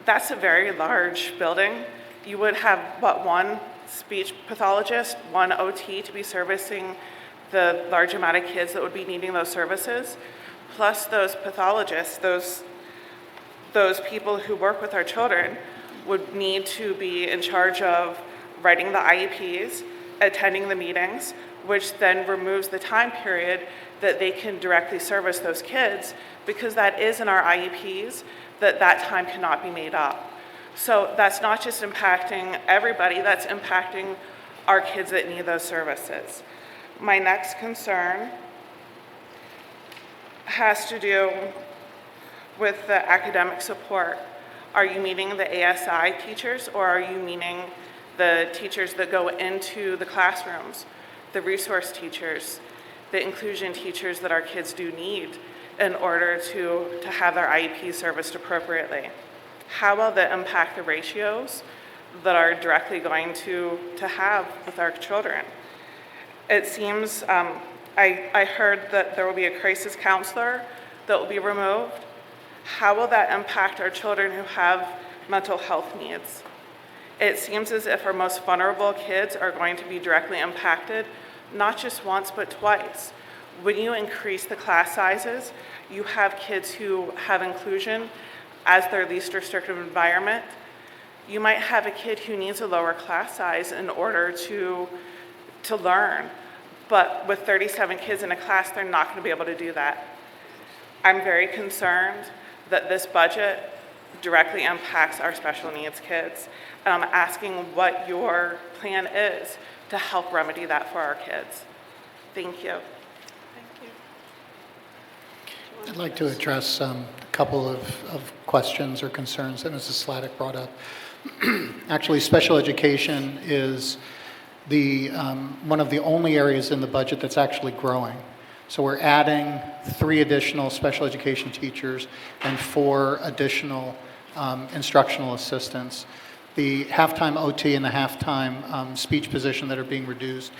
That's a very large building. You would have, one speech pathologist, one OT to be servicing the large amount of kids that would be needing those services, plus those pathologists, those people who work with our children would need to be in charge of writing the IEPs, attending the meetings, which then removes the time period that they can directly service those kids, because that is in our IEPs, that time cannot be made up. So that's not just impacting everybody, that's impacting our kids that need those services. My next concern has to do with the academic support. Are you meaning the ASI teachers, or are you meaning the teachers that go into the classrooms, the resource teachers, the inclusion teachers that our kids do need in order to have their IEP serviced appropriately? How will that impact the ratios that are directly going to have with our children? It seems, I heard that there will be a crisis counselor that will be removed. How will that impact our children who have mental health needs? It seems as if our most vulnerable kids are going to be directly impacted, not just once, but twice. When you increase the class sizes, you have kids who have inclusion as their least restrictive environment. You might have a kid who needs a lower class size in order to learn, but with 37 kids in a class, they're not going to be able to do that. I'm very concerned that this budget directly impacts our special needs kids. And I'm asking what your plan is to help remedy that for our kids. Thank you. I'd like to address a couple of questions or concerns that Mrs. Sladek brought up. Actually, special education is one of the only areas in the budget that's actually growing. So we're adding 3 additional special education teachers and 4 additional instructional assistants. The halftime OT and the halftime speech position that are being reduced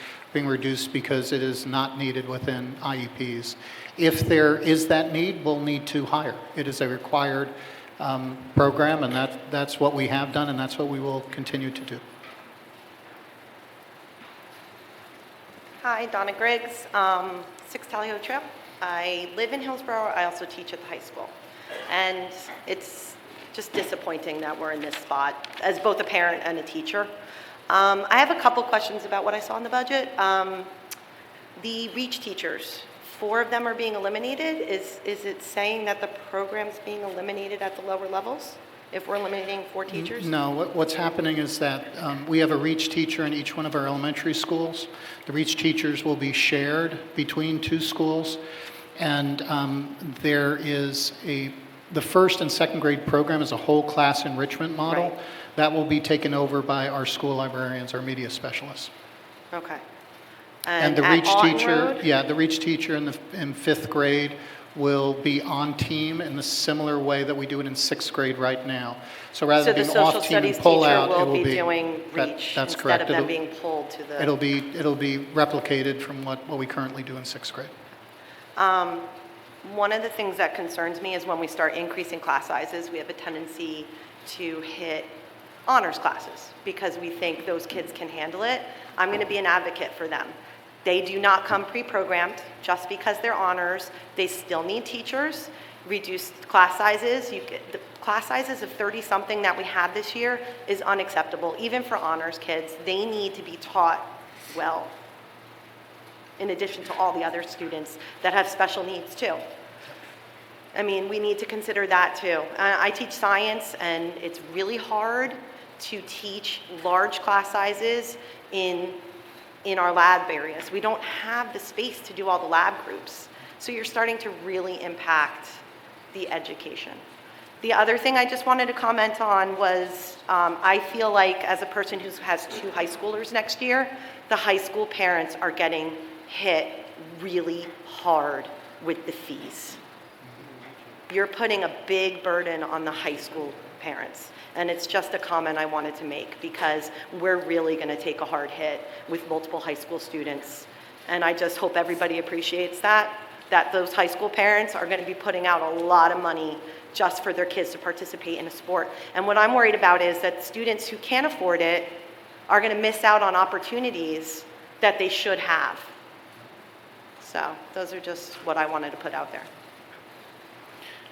because it is not needed within IEPs. If there is that need, we'll need to hire. It is a required program, and that's what we have done, and that's what we will continue to do. Hi, Donna Griggs, 6 Tally Ho Trail. I live in Hillsborough. I also teach at the high school. And it's just disappointing that we're in this spot as both a parent and a teacher. I have a couple questions about what I saw in the budget. The REACH teachers, 4 of them are being eliminated. Is it saying that the program's being eliminated at the lower levels if we're eliminating 4 teachers? No, what's happening is that we have a REACH teacher in each one of our elementary schools. The REACH teachers will be shared between 2 schools, and there is the first and second grade program is a whole class enrichment model. Right. That will be taken over by our school librarians, our media specialists. Okay. And the at REACH Alton teacher, Road? the REACH teacher in 5th grade will be on team in the similar way that we do it in 6th grade right now. So rather So than the being social off team studies and pull teacher out, it will will be doing REACH that's instead correct. of them being pulled to the... It'll be replicated from what we currently do in 6th grade. One of the things that concerns me is when we start increasing class sizes, we have a tendency to hit honors classes because we think those kids can handle it. I'm going to be an advocate for them. They do not come pre-programmed just because they're honors. They still need teachers. Reduced class sizes. The class sizes of 30-something that we had this year is unacceptable, even for honors kids. They need to be taught well, in addition to all the other students that have special needs too. I mean, we need to consider that too. I teach science, and it's really hard to teach large class sizes in our lab areas. We don't have the space to do all the lab groups. So you're starting to really impact the education. The other thing I just wanted to comment on was I feel like as a person who has 2 high schoolers next year, the high school parents are getting hit really hard with the fees. You're putting a big burden on the high school parents. And it's just a comment I wanted to make because we're really going to take a hard hit with multiple high school students. And I just hope everybody appreciates that those high school parents are going to be putting out a lot of money just for their kids to participate in a sport. And what I'm worried about is that students who can't afford it are going to miss out on opportunities that they should have. So those are just what I wanted to put out there.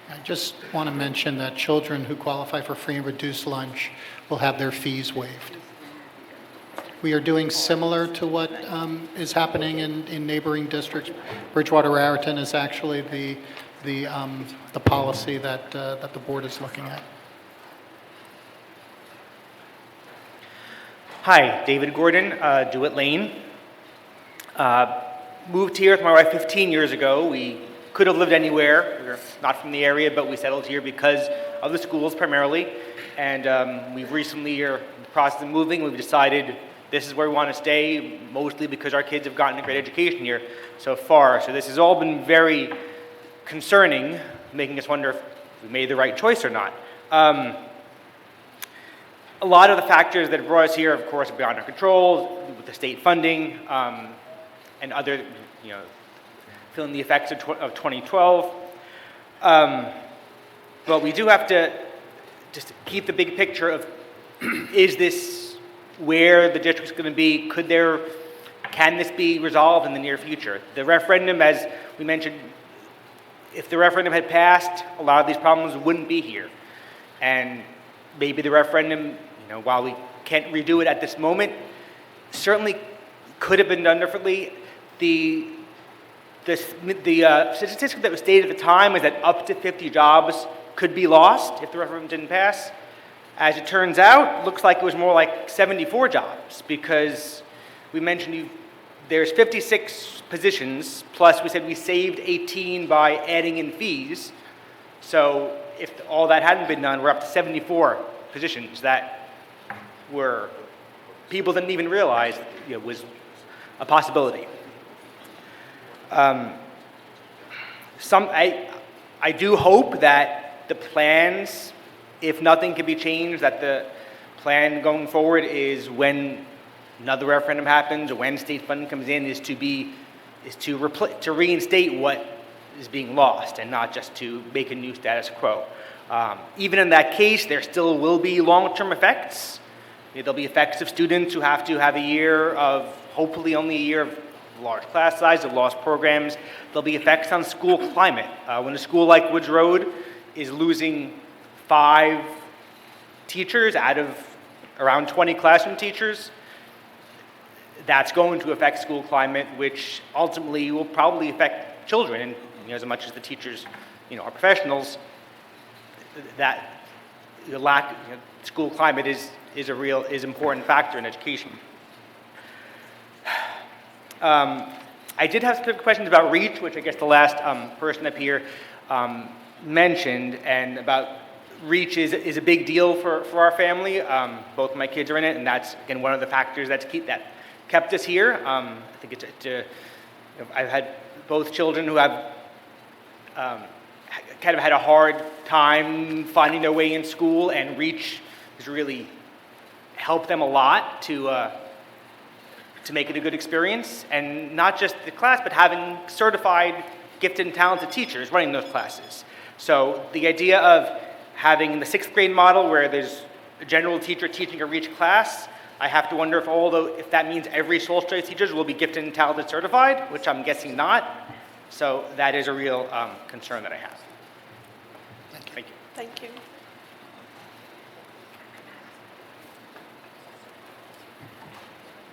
I just want to mention that children who qualify for free and reduced lunch will have their fees waived. We are doing similar to what is happening in neighboring districts. Bridgewater Raritan is actually the policy that the board is looking at. Hi, David Gordon, DeWitt Lane. Moved here with my wife 15 years ago. We could have lived anywhere. We're not from the area, but we settled here because of the schools primarily. And we've recently, in the process of moving, we've decided this is where we want to stay, mostly because our kids have gotten a great education here so far. So this has all been very concerning, making us wonder if we made the right choice or not. A lot of the factors that brought us here, of course, are beyond our control, with the state funding and other, feeling the effects of 2012. But we do have to just keep the big picture of, is this where the district's going to be? Can this be resolved in the near future? The referendum, as we mentioned, if the referendum had passed, a lot of these problems wouldn't be here. And maybe the referendum, while we can't redo it at this moment, certainly could have been done differently. The statistic that was stated at the time is that up to 50 jobs could be lost if the referendum didn't pass. As it turns out, looks like it was more like 74 jobs, because we mentioned there's 56 positions, plus we said we saved 18 by adding in fees. So if all that hadn't been done, we're up to 74 positions that were, people didn't even realize was a possibility. I do hope that the plans, if nothing can be changed, that the plan going forward is when another referendum happens or when state funding comes in is to reinstate what is being lost and not just to make a new status quo. Even in that case, there still will be long-term effects. There'll be effects of students who have to have a year of, hopefully only a year of large class size, of lost programs. There'll be effects on school climate. When a school like Woods Road is losing 5 teachers out of around 20 classroom teachers, that's going to affect school climate, which ultimately will probably affect children. And as much as the teachers, are professionals, that the lack, school climate is an important factor in education. I did have specific questions about REACH, which I guess the last person up here mentioned, and about REACH is a big deal for our family. Both my kids are in it, and that's, again, one of the factors that kept us here. I think I've had both children who have kind of had a hard time finding their way in school, and REACH has really helped them a lot to make it a good experience, and not just the class, but having certified gifted and talented teachers running those classes. So the idea of having the 6th grade model where there's a general teacher teaching a REACH class, I have to wonder if that means every sole choice teachers will be gifted and talented certified, which I'm guessing not. So that is a real concern that I have. Thank you. Thank you.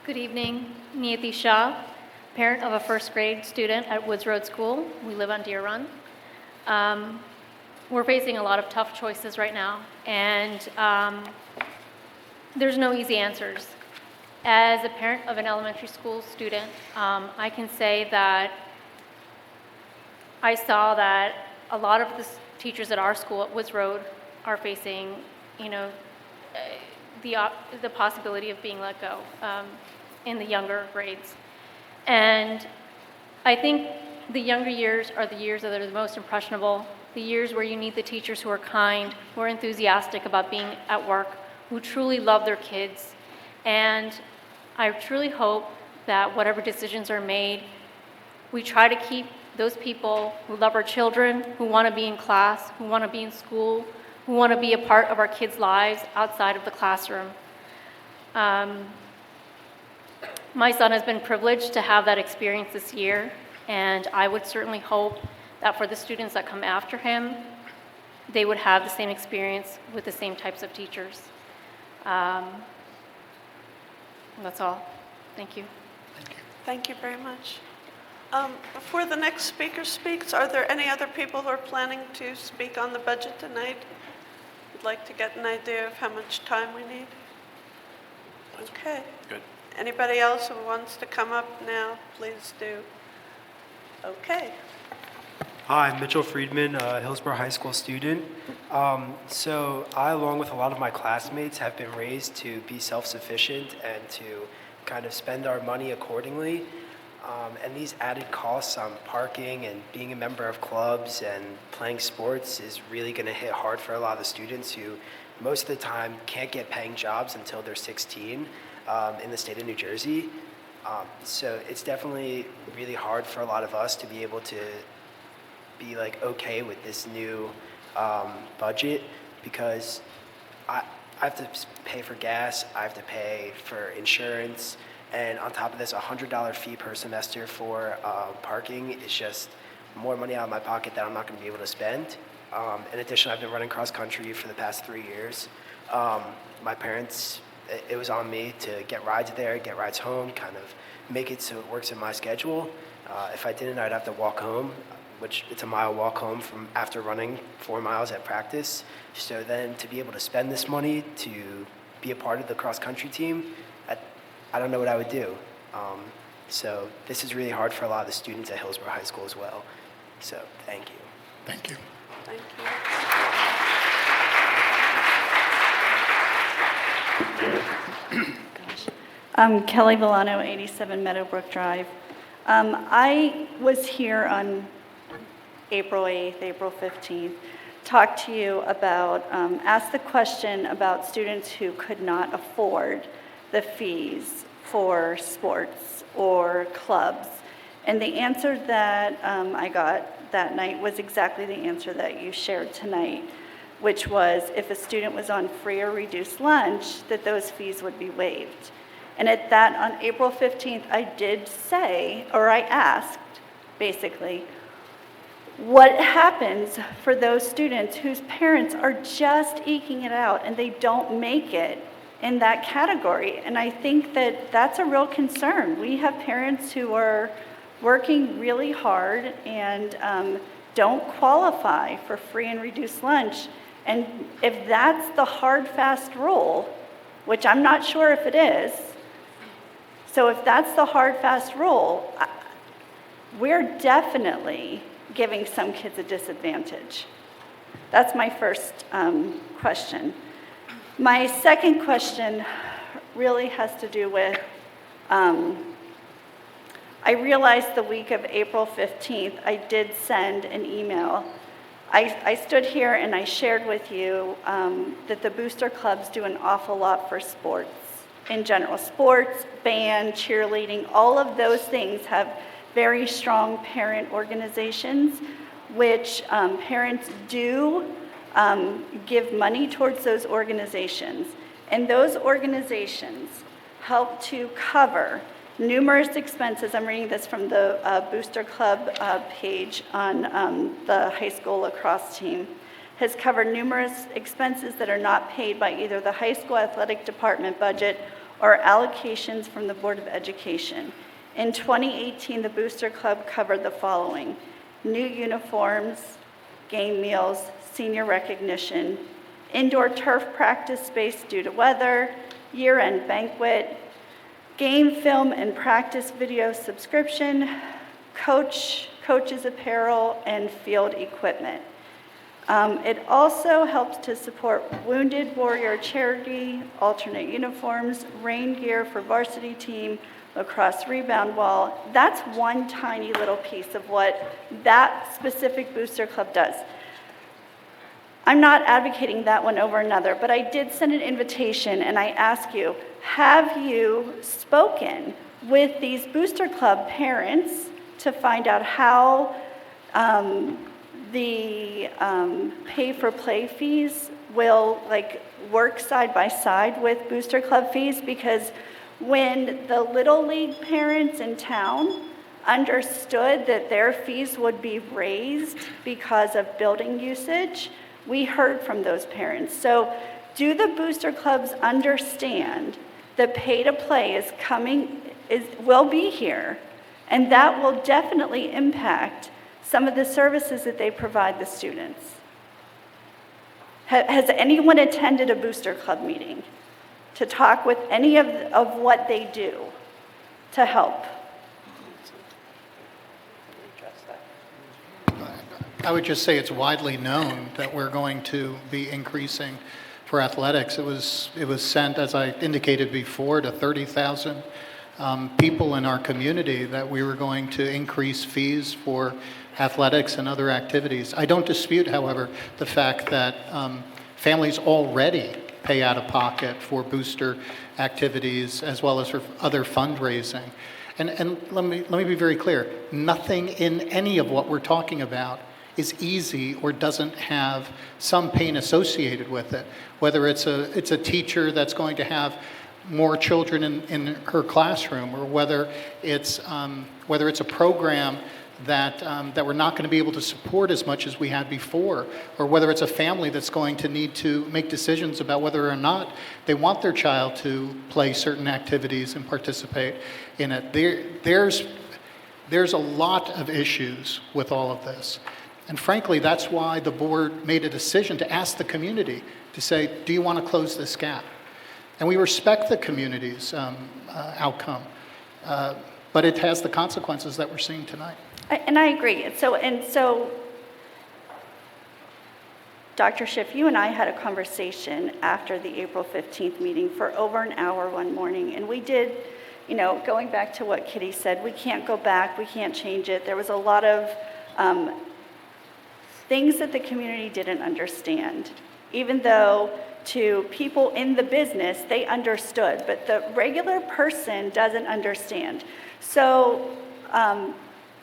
Good evening, Niyati Shah, parent of a 1st grade student at Woods Road School. We live on Deer Run. We're facing a lot of tough choices right now, and there's no easy answers. As a parent of an elementary school student, I can say that I saw that a lot of the teachers at our school at Woods Road are facing, the possibility of being let go in the younger grades. And I think the younger years are the years that are the most impressionable, the years where you need the teachers who are kind, who are enthusiastic about being at work, who truly love their kids. And I truly hope that whatever decisions are made, we try to keep those people who love our children, who want to be in class, who want to be in school, who want to be a part of our kids' lives outside of the classroom. My son has been privileged to have that experience this year. And I would certainly hope that for the students that come after him, they would have the same experience with the same types of teachers. That's all. Thank you. Thank you very much. Before the next speaker speaks, are there any other people who are planning to speak on the budget tonight? Would like to get an idea of how much time we need? Okay. Good. Anybody else who wants to come up now, please do. Okay. Hi, I'm Mitchell Friedman, Hillsborough High School student. So I, along with a lot of my classmates, have been raised to be self-sufficient and to kind of spend our money accordingly. And these added costs on parking and being a member of clubs and playing sports is really going to hit hard for a lot of the students who most of the time can't get paying jobs until they're 16 in the state of New Jersey. So it's definitely really hard for a lot of us to be able to be like okay with this new budget, because I have to pay for gas, I have to pay for insurance, and on top of this, $100 fee per semester for parking is just more money out of my pocket that I'm not going to be able to spend. In addition, I've been running cross country for the past 3 years. My parents, it was on me to get rides there, get rides home, kind of make it so it works in my schedule. If I didn't, I'd have to walk home, which it's a mile walk home from after running 4 miles at practice. So then to be able to spend this money to be a part of the cross country team, I don't know what I would do. So this is really hard for a lot of the students at Hillsborough High School as well. So thank you. Thank you. Thank I'm Kelly Villano, 87 Meadowbrook Drive. I was here on April 8th, April 15th, talked to you about, asked the question about students who could not afford the fees for sports or clubs. And the answer that I got that night was exactly the answer that you shared tonight, which was if a student was on free or reduced lunch, that those fees would be waived. And at that, on April 15th, I did say, or I asked, basically, what happens for those students whose parents are just eking it out and they don't make it in that category? And I think that that's a real concern. We have parents who are working really hard and don't qualify for free and reduced lunch. And if that's the hard, fast rule, which I'm not sure if it is, so if that's the hard, fast rule, we're definitely giving some kids a disadvantage. That's my first question. My second question really has to do with, I realized the week of April 15th, I did send an email. I stood here and I shared with you that the booster clubs do an awful lot for sports in general. Sports, band, cheerleading, all of those things have very strong parent organizations, which parents do give money towards those organizations. And those organizations help to cover numerous expenses. I'm reading this from the Booster Club page on the high school lacrosse team. Has covered numerous expenses that are not paid by either the high school athletic department budget or allocations from the Board of Education. In 2018, the Booster Club covered the following: new uniforms, game meals, senior recognition, indoor turf practice space due to weather, year-end banquet, game film and practice video subscription, coaches apparel, and field equipment. It also helps to support Wounded Warrior Charity, alternate uniforms, rain gear for varsity team, lacrosse rebound wall. That's one tiny little piece of what that specific booster club does. I'm not advocating that one over another, but I did send an invitation and I ask you, have you spoken with these booster club parents to find out how the pay-for-play fees will work side by side with booster club fees? Because when the Little League parents in town understood that their fees would be raised because of building usage. We heard from those parents. So do the booster clubs understand that pay to play will be here, and that will definitely impact some of the services that they provide the students? Has anyone attended a booster club meeting to talk with any of what they do to help? I would just say it's widely known that we're going to be increasing for athletics. It was sent, as I indicated before, to 30,000 people in our community that we were going to increase fees for athletics and other activities. I don't dispute, however, the fact that families already pay out of pocket for booster activities as well as for other fundraising. And let me be very clear, nothing in any of what we're talking about is easy or doesn't have some pain associated with it. Whether it's a teacher that's going to have more children in her classroom, or whether it's a program that we're not going to be able to support as much as we had before, or whether it's a family that's going to need to make decisions about whether or not they want their child to play certain activities and participate in it. There's a lot of issues with all of this. And frankly, that's why the board made a decision to ask the community to say, do you want to close this gap? And we respect the community's outcome, but it has the consequences that we're seeing tonight. And I agree. So, Dr. Schiff, you and I had a conversation after the April 15th meeting for over an hour one morning, and we did, going back to what Kitty said, we can't go back, we can't change it. There was a lot of things that the community didn't understand, even though to people in the business, they understood, but the regular person doesn't understand. So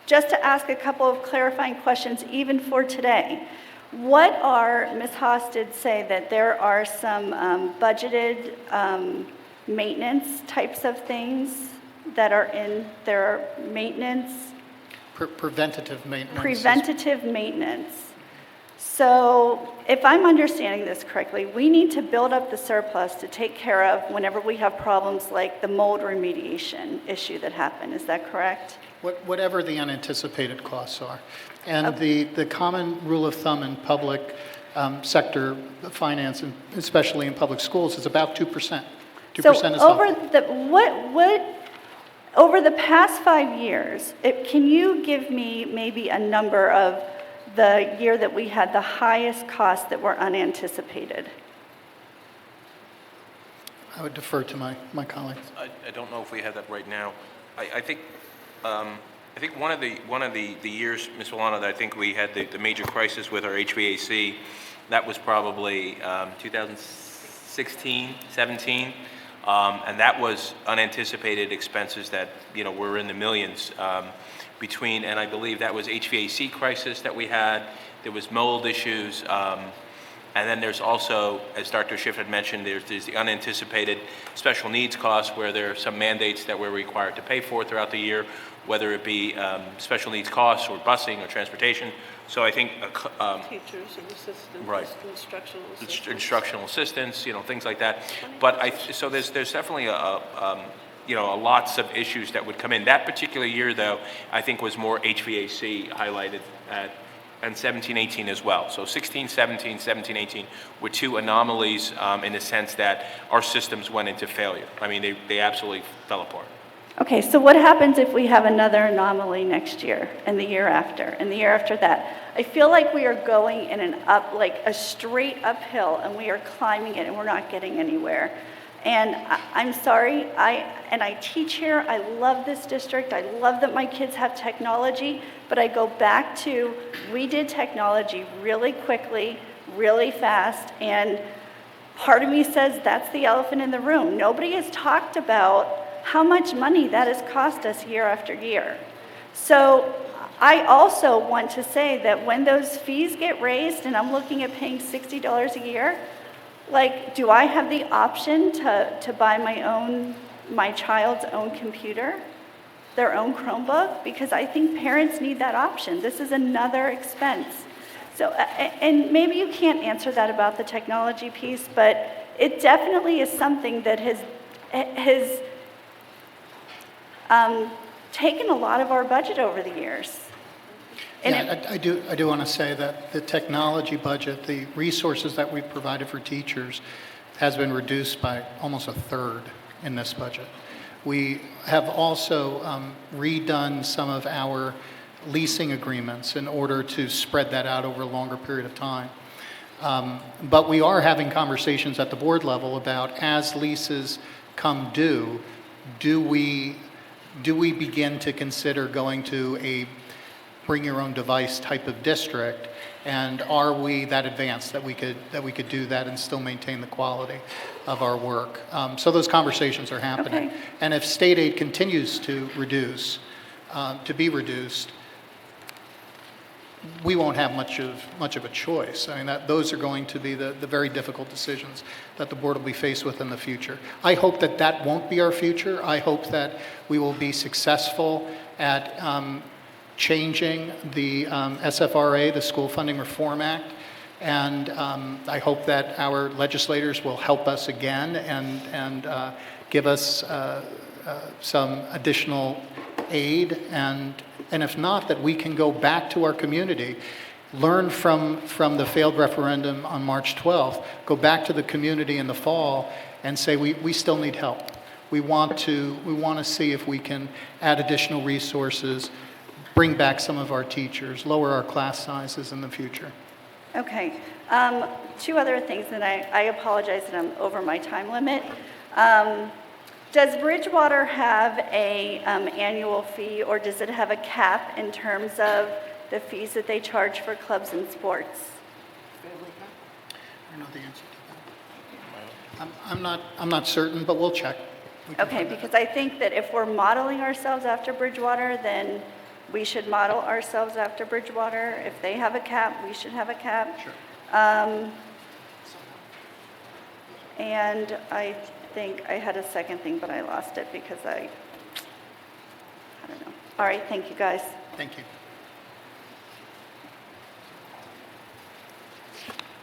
just to ask a couple of clarifying questions, even for today, Ms. Haas did say that there are some budgeted maintenance types of things that are in their maintenance. Preventative maintenance. Preventative maintenance. So if I'm understanding this correctly, we need to build up the surplus to take care of whenever we have problems like the mold remediation issue that happened. Is that correct? Whatever the unanticipated costs are. And the common rule of thumb in public sector finance, and especially in public schools, is about 2%. 2% is over the past 5 years, can you give me maybe a number of the year that we had the highest costs that were unanticipated? I would defer to my colleagues. I don't know if we have that right now. I think one of the years, Ms. Milano, that I think we had the major crisis with our HVAC, that was probably 2016, 17. And that was unanticipated expenses that, were in the millions between, and I believe that was HVAC crisis that we had. There was mold issues. And then there's also, as Dr. Schiff had mentioned, there's the unanticipated special needs costs where there are some mandates that we're required to pay for throughout the year, whether it be special needs costs or busing or transportation. So I think teachers and assistants, right, instructional assistants, things like that. But so there's definitely lots of issues that would come in. That particular year, though, I think was more HVAC highlighted and 17-18 as well. So 16-17, 17-18 were two anomalies in the sense that our systems went into failure. I mean, they absolutely fell apart. Okay, so what happens if we have another anomaly next year and the year after and the year after that? I feel like we are going in a straight uphill, and we are climbing it and we're not getting anywhere. And I'm sorry, I teach here, I love this district, I love that my kids have technology, but I go back to, we did technology really quickly, really fast, and part of me says that's the elephant in the room. Nobody has talked about how much money that has cost us year after year. So I also want to say that when those fees get raised, and I'm looking at paying $60 a year, do I have the option to buy my child's own computer? their own Chromebook, because I think parents need that option. This is another expense. So, and maybe you can't answer that about the technology piece, but it definitely is something that has taken a lot of our budget over the years. And Yeah, I do want to say that the technology budget, the resources that we've provided for teachers has been reduced by almost a third in this budget. We have also redone some of our leasing agreements in order to spread that out over a longer period of time. But we are having conversations at the board level about, as leases come due, do we begin to consider going to a bring your own device type of district, and are we that advanced that we could do that and still maintain the quality of our work? So those conversations are happening. Okay. And if state aid continues to be reduced, we won't have much of a choice. I mean, those are going to be the very difficult decisions that the board will be faced with in the future. I hope that won't be our future. I hope that we will be successful at changing the SFRA, the School Funding Reform Act, and I hope that our legislators will help us again and give us some additional aid, and if not, that we can go back to our community, learn from the failed referendum on March 12th, go back to the community in the fall and say we still need help. We want to see if we can add additional resources, bring back some of our teachers, lower our class sizes in the future. Okay. Two other things, and I apologize that I'm over my time limit. Does Bridgewater have a annual fee, or does it have a cap in terms of the fees that they charge for clubs and sports? I don't know the answer to that. I'm not certain, but we'll check. Okay, because I think that if we're modeling ourselves after Bridgewater, then we should model ourselves after Bridgewater. If they have a cap, we should have a cap. Sure. And I think I had a second thing, but I lost it because I don't know. All right, thank you, guys. Thank you.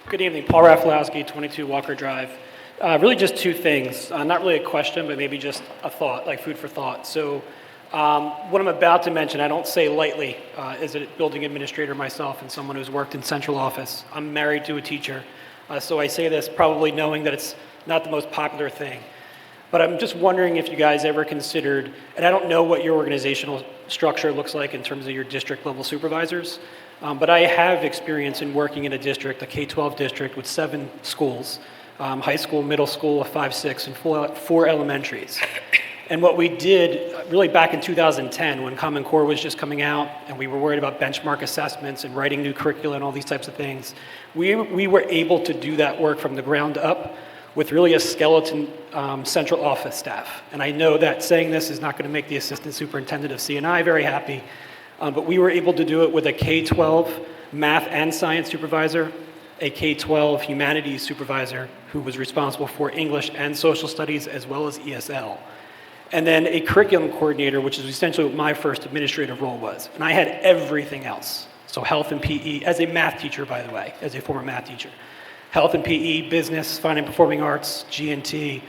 Good evening, Paul Rafalowski, 22 Walker Drive. Really just two things, not really a question, but maybe just a thought, like food for thought. So what I'm about to mention, I don't say lightly, as a building administrator myself and someone who's worked in central office. I'm married to a teacher, so I say this probably knowing that it's not the most popular thing. But I'm just wondering if you guys ever considered, and I don't know what your organizational structure looks like in terms of your district level supervisors, but I have experience in working in a district, a K-12 district with 7 schools, high school, middle school, a 5, 6, and 4 elementaries. And what we did really back in 2010 when Common Core was just coming out and we were worried about benchmark assessments and writing new curricula and all these types of things, we were able to do that work from the ground up with really a skeleton central office staff. And I know that saying this is not going to make the assistant superintendent of C&I very happy, but we were able to do it with a K-12 math and science supervisor, a K-12 humanities supervisor who was responsible for English and social studies as well as ESL. And then a curriculum coordinator, which is essentially what my first administrative role was. And I had everything else. So health and PE, as a math teacher, by the way, as a former math teacher. Health and PE, business, fine and performing arts, G&T,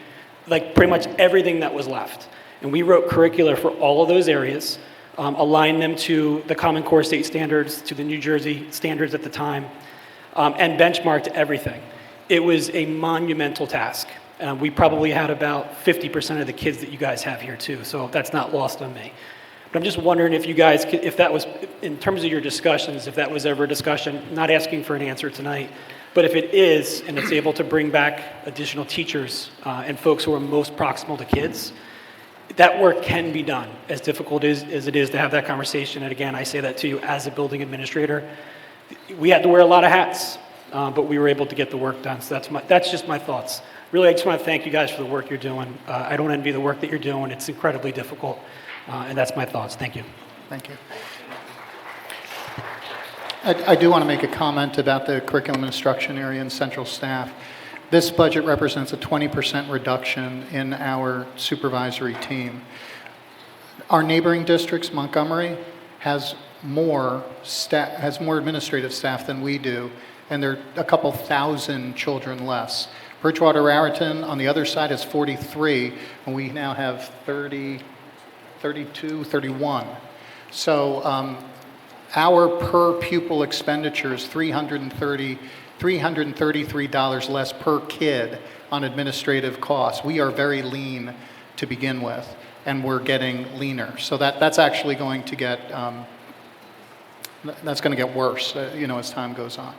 like pretty much everything that was left. And we wrote curricula for all of those areas, aligned them to the Common Core state standards, to the New Jersey standards at the time, and benchmarked everything. It was a monumental task. We probably had about 50% of the kids that you guys have here too, so that's not lost on me. But I'm just wondering if you guys, if that was, in terms of your discussions, if that was ever a discussion, not asking for an answer tonight, but if it is, and it's able to bring back additional teachers and folks who are most proximal to kids, that work can be done, as difficult as it is to have that conversation. And again, I say that to you as a building administrator. We had to wear a lot of hats, but we were able to get the work done. So that's just my thoughts. Really, I just want to thank you guys for the work you're doing. I don't envy the work that you're doing. It's incredibly difficult, and that's my thoughts. Thank you. Thank you. I do want to make a comment about the curriculum instruction area and central staff. This budget represents a 20% reduction in our supervisory team. Our neighboring districts, Montgomery, has more administrative staff than we do, and there are a couple thousand children less. Bridgewater Raritan, on the other side, has 43, and we now have 30, 32, 31. So our per pupil expenditure is $333 less per kid on administrative costs. We are very lean to begin with, and we're getting leaner. So that's actually going to get worse, as time goes on.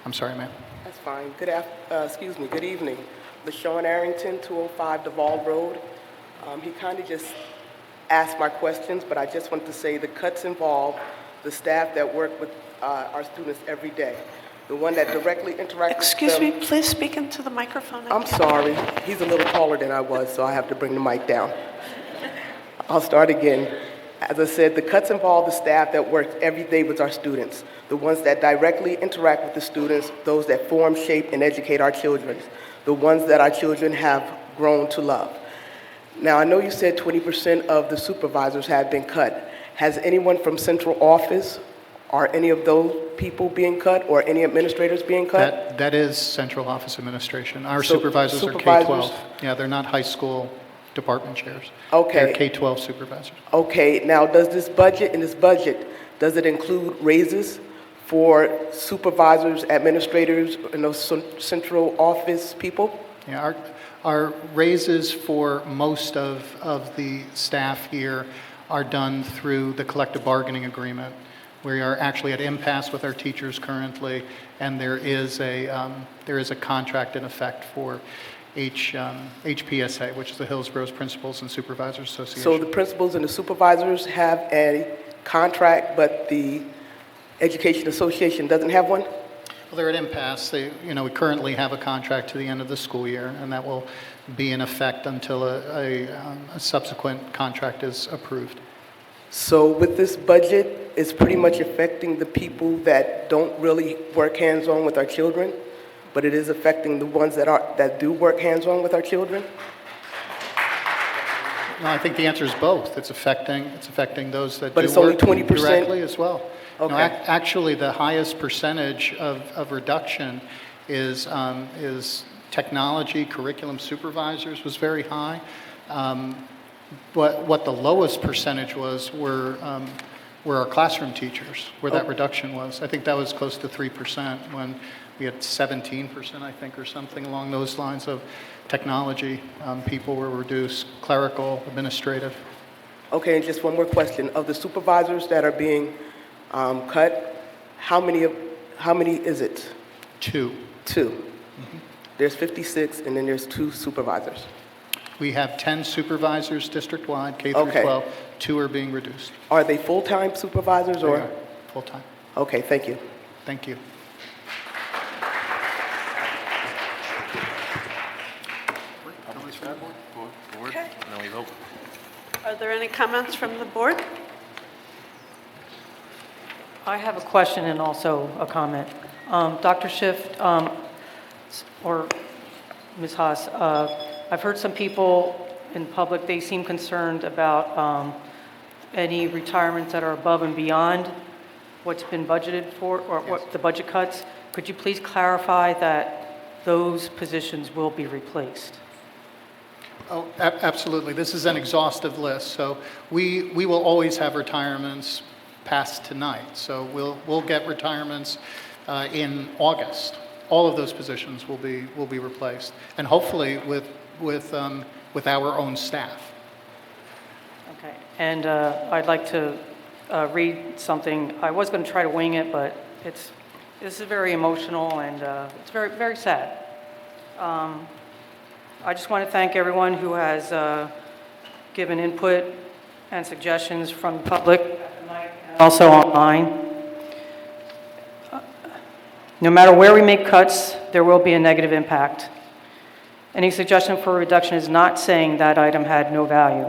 I'm sorry, ma'am. That's fine. Good evening. LaShawn Arrington, 205 Duval Road. He kind of just asked my questions, but I just want to say the cuts involve the staff that work with our students every day. The one that directly interacts Excuse with them. me, please speak into the microphone. I'm sorry. He's a little taller than I was, so I have to bring the mic down. I'll start again. As I said, the cuts involve the staff that works every day with our students, the ones that directly interact with the students, those that form, shape, and educate our children, the ones that our children have grown to love. Now, I know you said 20% of the supervisors have been cut. Has anyone from central office, are any of those people being cut, or any administrators being cut? That is central office administration. Our So supervisors are K-12. Yeah, they're not high school department chairs. Okay. They're K-12 supervisors. Okay, now does this budget, does it include raises for supervisors, administrators, and those central office people? Yeah, our raises for most of the staff here are done through the collective bargaining agreement. We are actually at impasse with our teachers currently, and there is a contract in effect for HPSA, which is the Hillsborough's Principals and Supervisors Association. So the principals and the supervisors have a contract, but the Education Association doesn't have one? Well, they're at impasse. We currently have a contract to the end of the school year, and that will be in effect until a subsequent contract is approved. So with this budget, it's pretty much affecting the people that don't really work hands-on with our children, but it is affecting the ones that do work hands-on with our children? No, I think the answer is both. It's affecting those that But do it's only work 20%? directly as well. Okay. No, actually, the highest percentage of reduction is technology curriculum supervisors was very high. But what the lowest percentage were our classroom teachers, where that reduction was. I think that was close to 3% when we had 17%, I think, or something along those lines of technology. People were reduced, clerical, administrative. Okay, and just one more question. Of the supervisors that are being cut, how many is it? Two. There's 56, and then there's 2 supervisors. We have 10 supervisors district-wide, K through 12. 2 are being reduced. Are they full-time supervisors They or? are full-time. Okay, thank you. Thank you. Okay. Now we vote. Are there any comments from the board? I have a question and also a comment. Dr. Schiff, or Ms. Haas, I've heard some people in public, they seem concerned about any retirements that are above and beyond what's been budgeted for, or what the budget cuts. Could you please clarify that those positions will be replaced? Oh, absolutely. This is an exhaustive list. So we will always have retirements past tonight. So we'll get retirements in August. All of those positions will be replaced, and hopefully with our own staff. Okay. And I'd like to read something. I was going to try to wing it, but this is very emotional and it's very, very sad. I just want to thank everyone who has given input and suggestions from the public tonight and also online. No matter where we make cuts, there will be a negative impact. Any suggestion for a reduction is not saying that item had no value,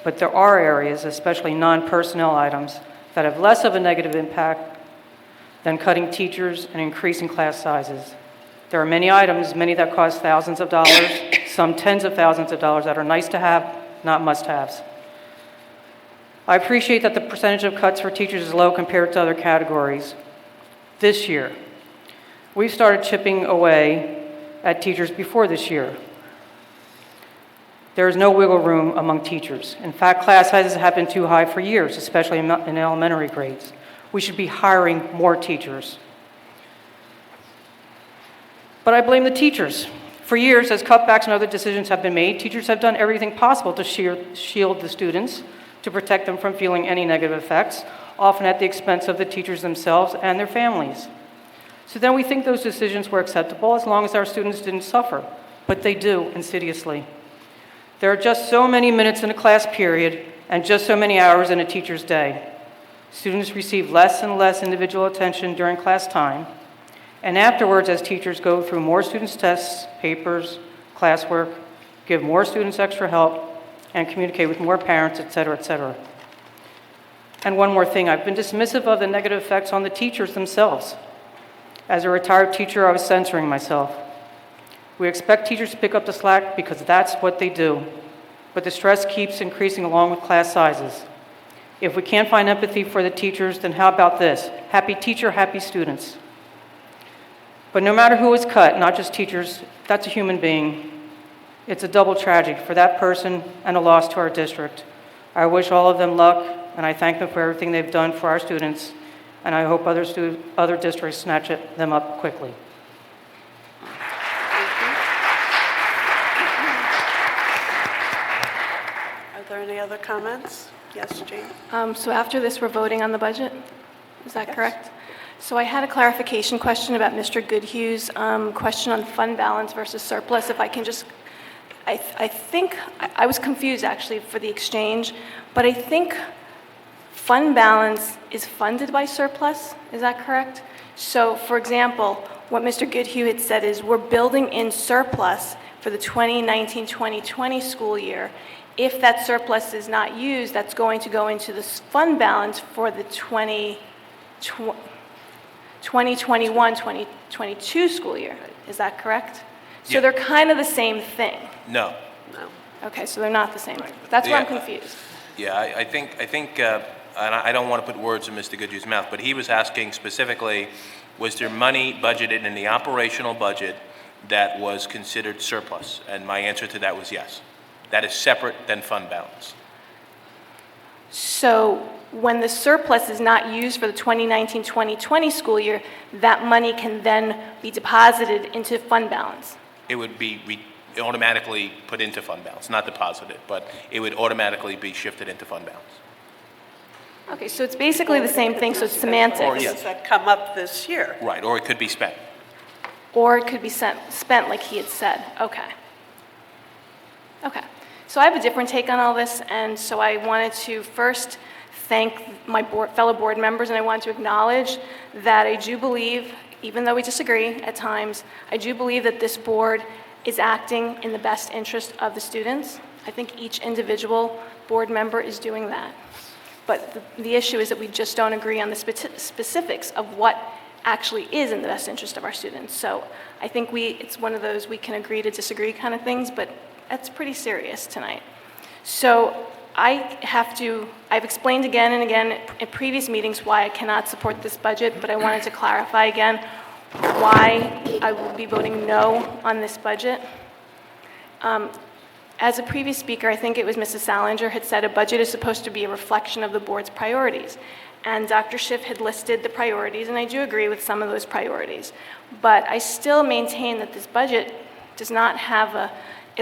but there are areas, especially non-personnel items, that have less of a negative impact than cutting teachers and increasing class sizes. There are many items, many that cost thousands of dollars, some tens of thousands of dollars that are nice to have, not must-haves. I appreciate that the percentage of cuts for teachers is low compared to other categories. This year, we've started chipping away at teachers before this year. There is no wiggle room among teachers. In fact, class sizes have been too high for years, especially in elementary grades. We should be hiring more teachers. But I blame the teachers. For years, as cutbacks and other decisions have been made, teachers have done everything possible to shield the students, to protect them from feeling any negative effects, often at the expense of the teachers themselves and their families. So then we think those decisions were acceptable as long as our students didn't suffer, but they do insidiously. There are just so many minutes in a class period and just so many hours in a teacher's day. Students receive less and less individual attention during class time, and afterwards as teachers go through more students' tests, papers, classwork, give more students extra help, and communicate with more parents, et cetera, et cetera. And one more thing, I've been dismissive of the negative effects on the teachers themselves. As a retired teacher, I was censoring myself. We expect teachers to pick up the slack because that's what they do. But the stress keeps increasing along with class sizes. If we can't find empathy for the teachers, then how about this? Happy teacher, happy students. But no matter who is cut, not just teachers, that's a human being. It's a double tragedy for that person and a loss to our district. I wish all of them luck, and I thank them for everything they've done for our students, and I hope other districts snatch them up quickly. Are there any other comments? Yes, Jane? So after this, we're voting on the budget? Is that correct? So I had a clarification question about Mr. Goodhue's question on fund balance versus surplus. If I can just, I think, I was confused actually for the exchange, but I think fund balance is funded by surplus. Is that correct? So for example, what Mr. Goodhue had said is we're building in surplus for the 2019-2020 school year. If that surplus is not used, that's going to go into this fund balance for the 2021-2022 school year. Is that correct? So Yeah. they're kind of the same thing. No. Okay, so they're not the same. That's where I'm confused. Yeah, I think, and I don't want to put words in Mr. Goodhue's mouth, but he was asking specifically, was there money budgeted in the operational budget that was considered surplus? And my answer to that was yes. That is separate than fund balance. So when the surplus is not used for the 2019-2020 school year, that money can then be deposited into fund balance. It would be automatically put into fund balance, not deposited, but it would automatically be shifted into fund balance. Okay, so it's basically the same thing, so it's semantics. Or, yes. That come up this year. Right, or it could be spent. Or it could be spent like he had said. Okay. Okay. So I have a different take on all this, and so I wanted to first thank my fellow board members, and I want to acknowledge that I do believe, even though we disagree at times, I do believe that this board is acting in the best interest of the students. I think each individual board member is doing that. But the issue is that we just don't agree on the specifics of what actually is in the best interest of our students. So I think it's one of those we can agree to disagree kind of things, but that's pretty serious tonight. So I've explained again and again in previous meetings why I cannot support this budget, but I wanted to clarify again why I will be voting no on this budget. As a previous speaker, I think it was Mrs. Salinger, had said a budget is supposed to be a reflection of the board's priorities. And Dr. Schiff had listed the priorities, and I do agree with some of those priorities. But I still maintain that this budget does not have a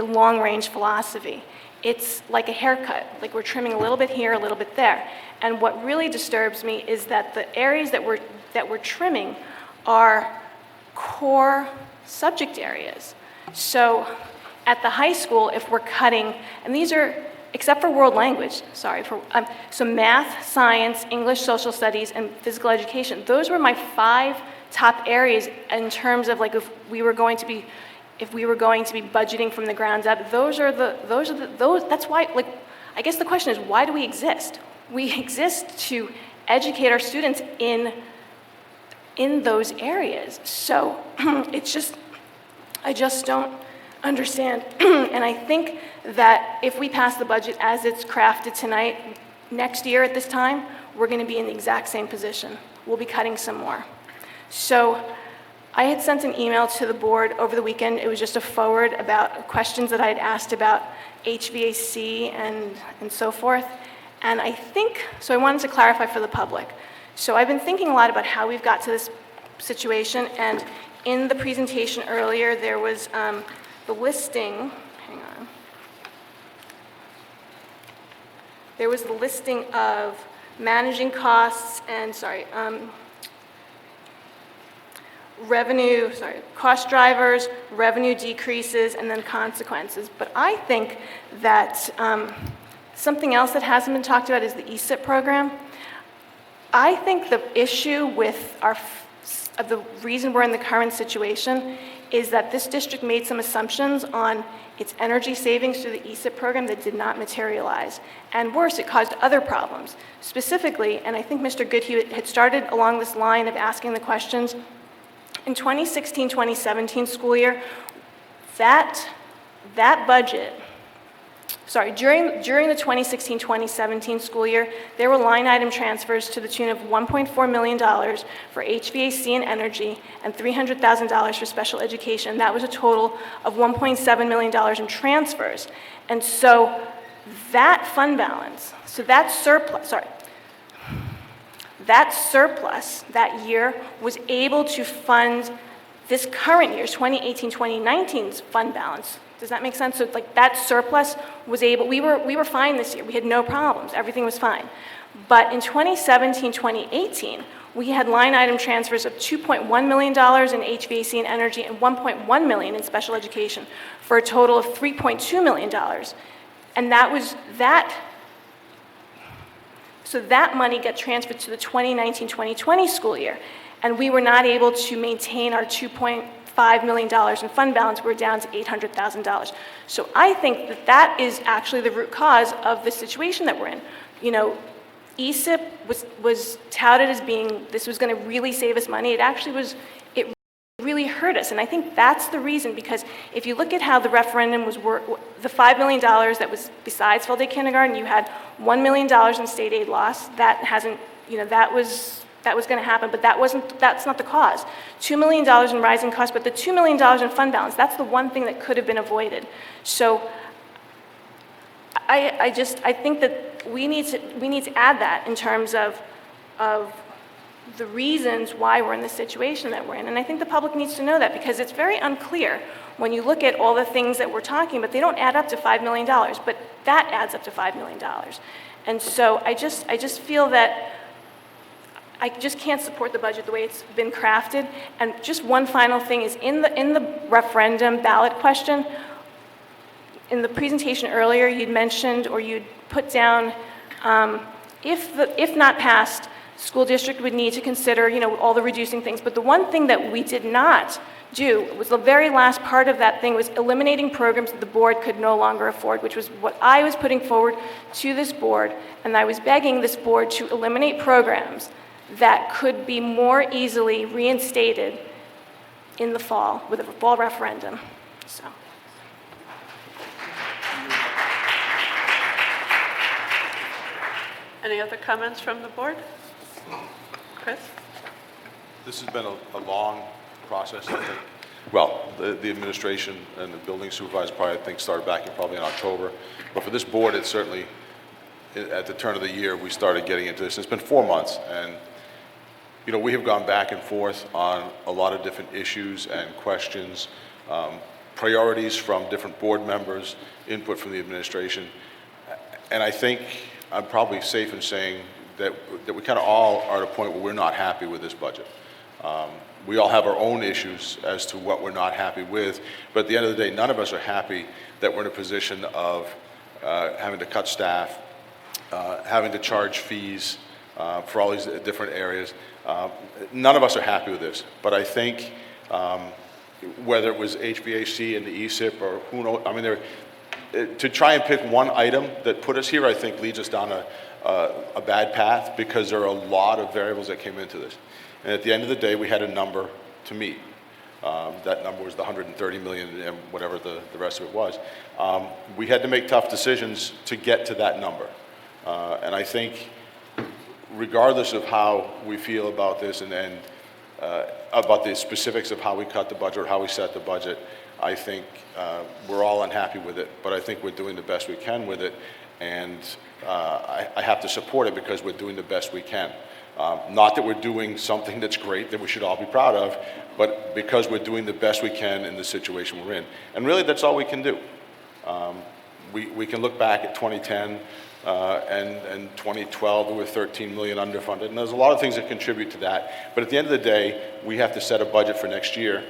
long-range philosophy. It's like a haircut, like we're trimming a little bit here, a little bit there. And what really disturbs me is that the areas that we're trimming are core subject areas. So at the high school, if we're cutting, and these are, except for world language, so math, science, English, social studies, and physical education, those were my 5 top areas in terms of like if we were going to be budgeting from the ground up. That's why, like, I guess the question is, why do we exist? We exist to educate our students in those areas. So I just don't understand. And I think that if we pass the budget as it's crafted tonight, next year at this time, we're going to be in the exact same position. We'll be cutting some more. So I had sent an email to the board over the weekend. It was just a forward about questions that I had asked about HVAC and so forth. And I think, so I wanted to clarify for the public. So I've been thinking a lot about how we've got to this situation, and in the presentation earlier, there was the listing, hang on. There was the listing of managing costs and, cost drivers, revenue decreases, and then consequences. But I think that something else that hasn't been talked about is the ESIP program. I think the issue with the reason we're in the current situation is that this district made some assumptions on its energy savings through the ESIP program that did not materialize. And worse, it caused other problems. Specifically, and I think Mr. Goodhue had started along this line of asking the questions, in 2016-2017 school year, that budget, during the 2016-2017 school year, there were line item transfers to the tune of $1.4 million for HVAC and energy and $300,000 for special education. That was a total of $1.7 million in transfers. And so that fund balance, that surplus that year was able to fund this current year's 2018-2019's fund balance. Does that make sense? So like that surplus was able, we were fine this year. We had no problems. Everything was fine. But in 2017-2018, we had line item transfers of $2.1 million in HVAC and energy and $1.1 million in special education for a total of $3.2 million. And that was that. So that money got transferred to the 2019-2020 school year. And we were not able to maintain our $2.5 million in fund balance. We're down to $800,000. So I think that that is actually the root cause of the situation that we're in. You know, ESIP was touted as being, this was going to really save us money. It actually was, it really hurt us. And I think that's the reason, because if you look at how the referendum was, the $5 million that was besides full-day kindergarten, you had $1 million in state aid loss. That hasn't, you know, that was going to happen, but that's not the cause. $2 million in rising costs, but the $2 million in fund balance, that's the one thing that could have been avoided. So I think that we need to add that in terms of the reasons why we're in the situation that we're in. And I think the public needs to know that, because it's very unclear when you look at all the things that we're talking about. They don't add up to $5 million, but that adds up to $5 million. And so I just feel that I just can't support the budget the way it's been crafted. And just one final thing is in the referendum ballot question, in the presentation earlier, you'd mentioned, or you'd put down, if not passed, school district would need to consider, you know, all the reducing things. But the one thing that we did not do was the very last part of that thing was eliminating programs that the board could no longer afford, which was what I was putting forward to this board. And I was begging this board to eliminate programs that could be more easily reinstated in the fall with a fall referendum. So. Any other comments from the board? Chris? This has been a long process, I think. Well, the administration and the building supervisor probably, I think, started back in October. But for this board, it's certainly, at the turn of the year, we started getting into this. It's been 4 months, and you know, we have gone back and forth on a lot of different issues and questions, priorities from different board members, input from the administration. And I think I'm probably safe in saying that we kind of all are at a point where we're not happy with this budget. We all have our own issues as to what we're not happy with, but at the end of the day, none of us are happy that we're in a position of having to cut staff, having to charge fees for all these different areas. None of us are happy with this, but I think whether it was HVAC and the ESIP or who knows, I mean, to try and pick one item that put us here, I think leads us down a bad path, because there are a lot of variables that came into this. And at the end of the day, we had a number to meet. That number was the $130 million and whatever the rest of it was. We had to make tough decisions to get to that number. And I think regardless of how we feel about this and about the specifics of how we cut the budget or how we set the budget, I think we're all unhappy with it, but I think we're doing the best we can with it, and I have to support it because we're doing the best we can. Not that we're doing something that's great that we should all be proud of, but because we're doing the best we can in the situation we're in. And really, that's all we can do. We can look back at 2010 and 2012, we were 13 million underfunded, and there's a lot of things that contribute to that. But at the end of the day, we have to set a budget for next year,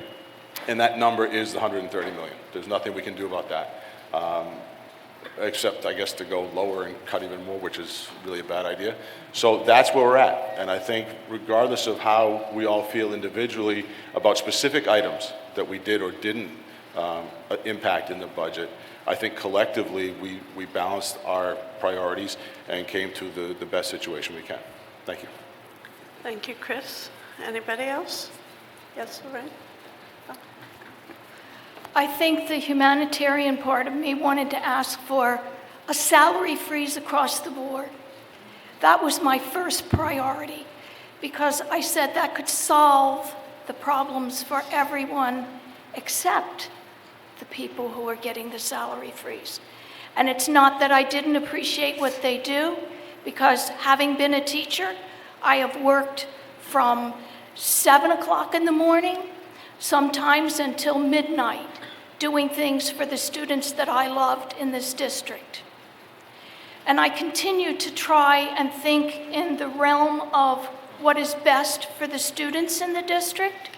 and that number is the 130 million. There's nothing we can do about that, except, I guess, to go lower and cut even more, which is really a bad idea. So that's where we're at, and I think regardless of how we all feel individually about specific items that we did or didn't impact in the budget, I think collectively we balanced our priorities and came to the best situation we can. Thank you. Thank you, Chris. Anybody else? Yes, Lorraine? I think the humanitarian part of me wanted to ask for a salary freeze across the board. That was my first priority because I said that could solve the problems for everyone except the people who are getting the salary freeze. And it's not that I didn't appreciate what they do, because having been a teacher, I have worked from 7 o'clock in the morning, sometimes until midnight, doing things for the students that I loved in this district. And I continue to try and think in the realm of what is best for the students in the district.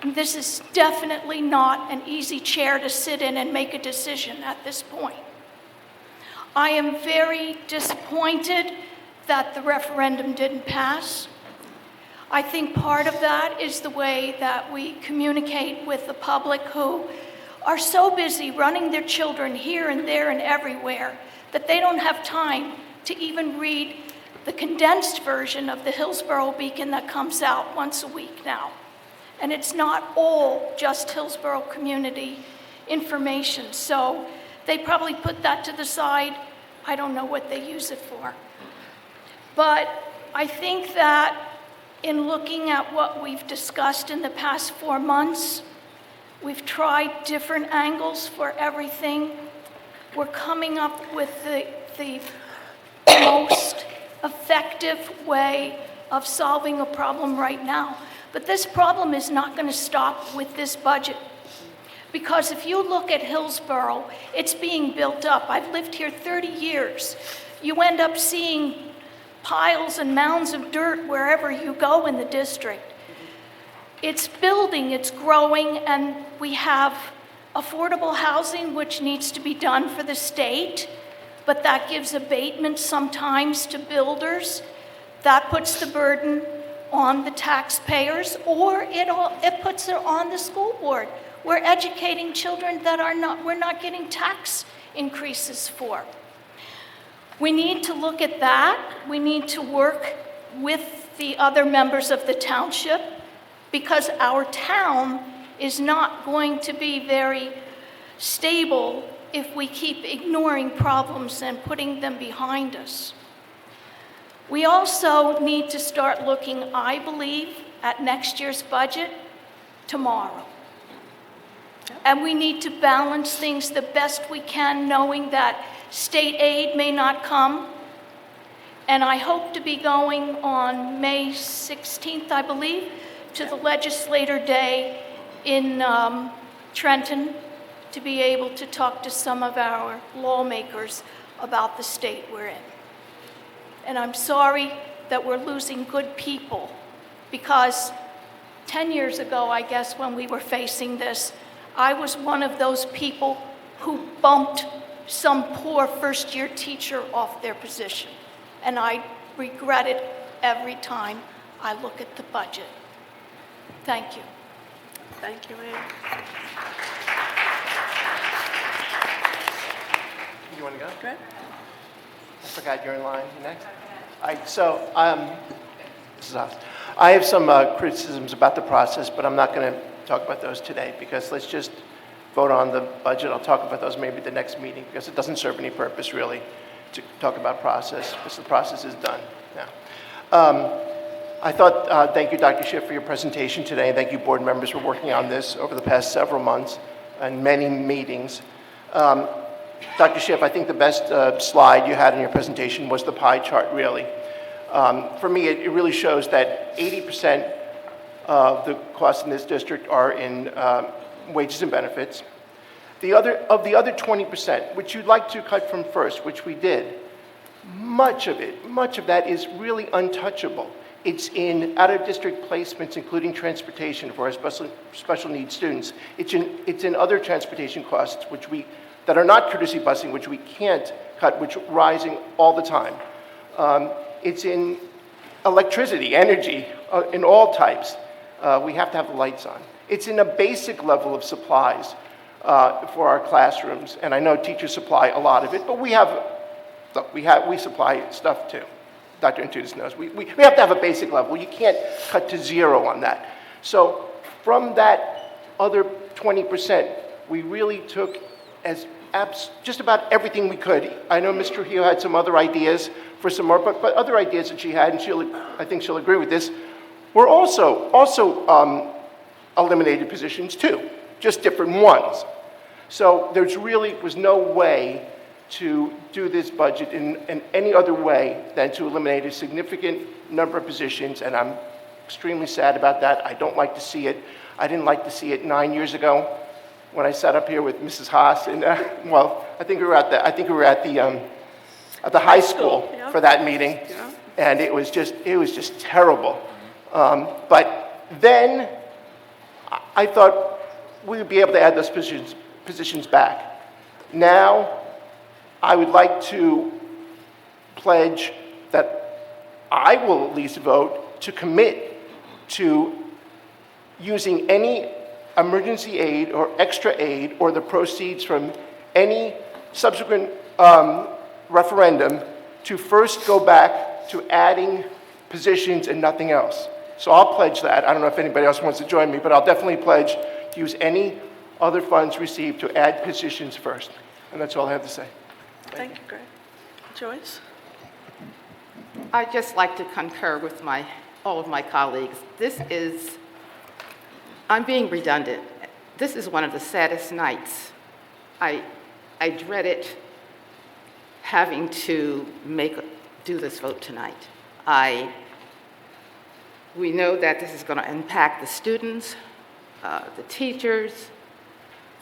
And this is definitely not an easy chair to sit in and make a decision at this point. I am very disappointed that the referendum didn't pass. I think part of that is the way that we communicate with the public who are so busy running their children here and there and everywhere that they don't have time to even read the condensed version of the Hillsborough Beacon that comes out once a week now. And it's not all just Hillsborough community information. So they probably put that to the side. I don't know what they use it for. But I think that in looking at what we've discussed in the past 4 months, we've tried different angles for everything. We're coming up with the most effective way of solving a problem right now. But this problem is not going to stop with this budget. Because if you look at Hillsborough, it's being built up. I've lived here 30 years. You end up seeing piles and mounds of dirt wherever you go in the district. It's building, it's growing, and we have affordable housing, which needs to be done for the state, but that gives abatement sometimes to builders. That puts the burden on the taxpayers, or it puts it on the school board. We're educating children that we're not getting tax increases for. We need to look at that. We need to work with the other members of the township, because our town is not going to be very stable if we keep ignoring problems and putting them behind us. We also need to start looking, I believe, at next year's budget tomorrow. And we need to balance things the best we can, knowing that state aid may not come. And I hope to be going on May 16th, I believe, to the Legislator Day in Trenton to be able to talk to some of our lawmakers about the state we're in. And I'm sorry that we're losing good people, because 10 years ago, I guess, when we were facing this, I was one of those people who bumped some poor first-year teacher off their position. And I regret it every time I look at the budget. Thank you. Thank you, Ann. You want to go? Go ahead. I forgot you're in line. You next? This is us. I have some criticisms about the process, but I'm not going to talk about those today, because let's just vote on the budget. I'll talk about those maybe the next meeting, because it doesn't serve any purpose, really. to talk about process, because the process is done now. I thought, thank you, Dr. Schiff, for your presentation today. Thank you, board members, for working on this over the past several months and many meetings. Dr. Schiff, I think the best slide you had in your presentation was the pie chart, really. For me, it really shows that 80% of the costs in this district are in wages and benefits. Of the other 20%, which you'd like to cut from first, which we did, much of that is really untouchable. It's in out-of-district placements, including transportation for our special needs students. It's in other transportation costs, that are not courtesy busing, which we can't cut, which are rising all the time. It's in electricity, energy, in all types. We have to have the lights on. It's in a basic level of supplies for our classrooms, and I know teachers supply a lot of it, but we supply stuff too. Dr. Antunes knows. We have to have a basic level. You can't cut to zero on that. So from that other 20%, we really took just about everything we could. I know Ms. Trujillo had some other ideas for some more, but other ideas that she had, and I think she'll agree with this, were also eliminated positions too, just different ones. So there's really was no way to do this budget in any other way than to eliminate a significant number of positions, and I'm extremely sad about that. I don't like to see it. I didn't like to see it 9 years ago when I sat up here with Mrs. Haas, and I think we were at the high school for that meeting, and it was just terrible. But then I thought we would be able to add those positions back. Now, I would like to pledge that I will at least vote to commit to using any emergency aid or extra aid or the proceeds from any subsequent referendum to first go back to adding positions and nothing else. So I'll pledge that. I don't know if anybody else wants to join me, but I'll definitely pledge to use any other funds received to add positions first. And that's all I have to say. Thank you, Greg. Joyce? I'd just like to concur with all of my colleagues. I'm being redundant. This is one of the saddest nights. I dreaded having to do this vote tonight. We know that this is going to impact the students, the teachers,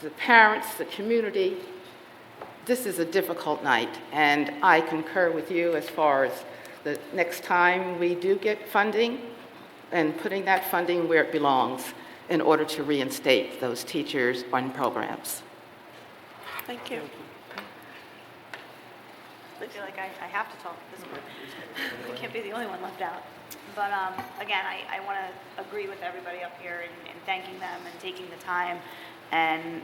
the parents, the community. This is a difficult night, and I concur with you as far as the next time we do get funding and putting that funding where it belongs in order to reinstate those teachers on programs. Thank you. I feel like I have to talk at this point. I can't be the only one left out. But again, I want to agree with everybody up here in thanking them and taking the time and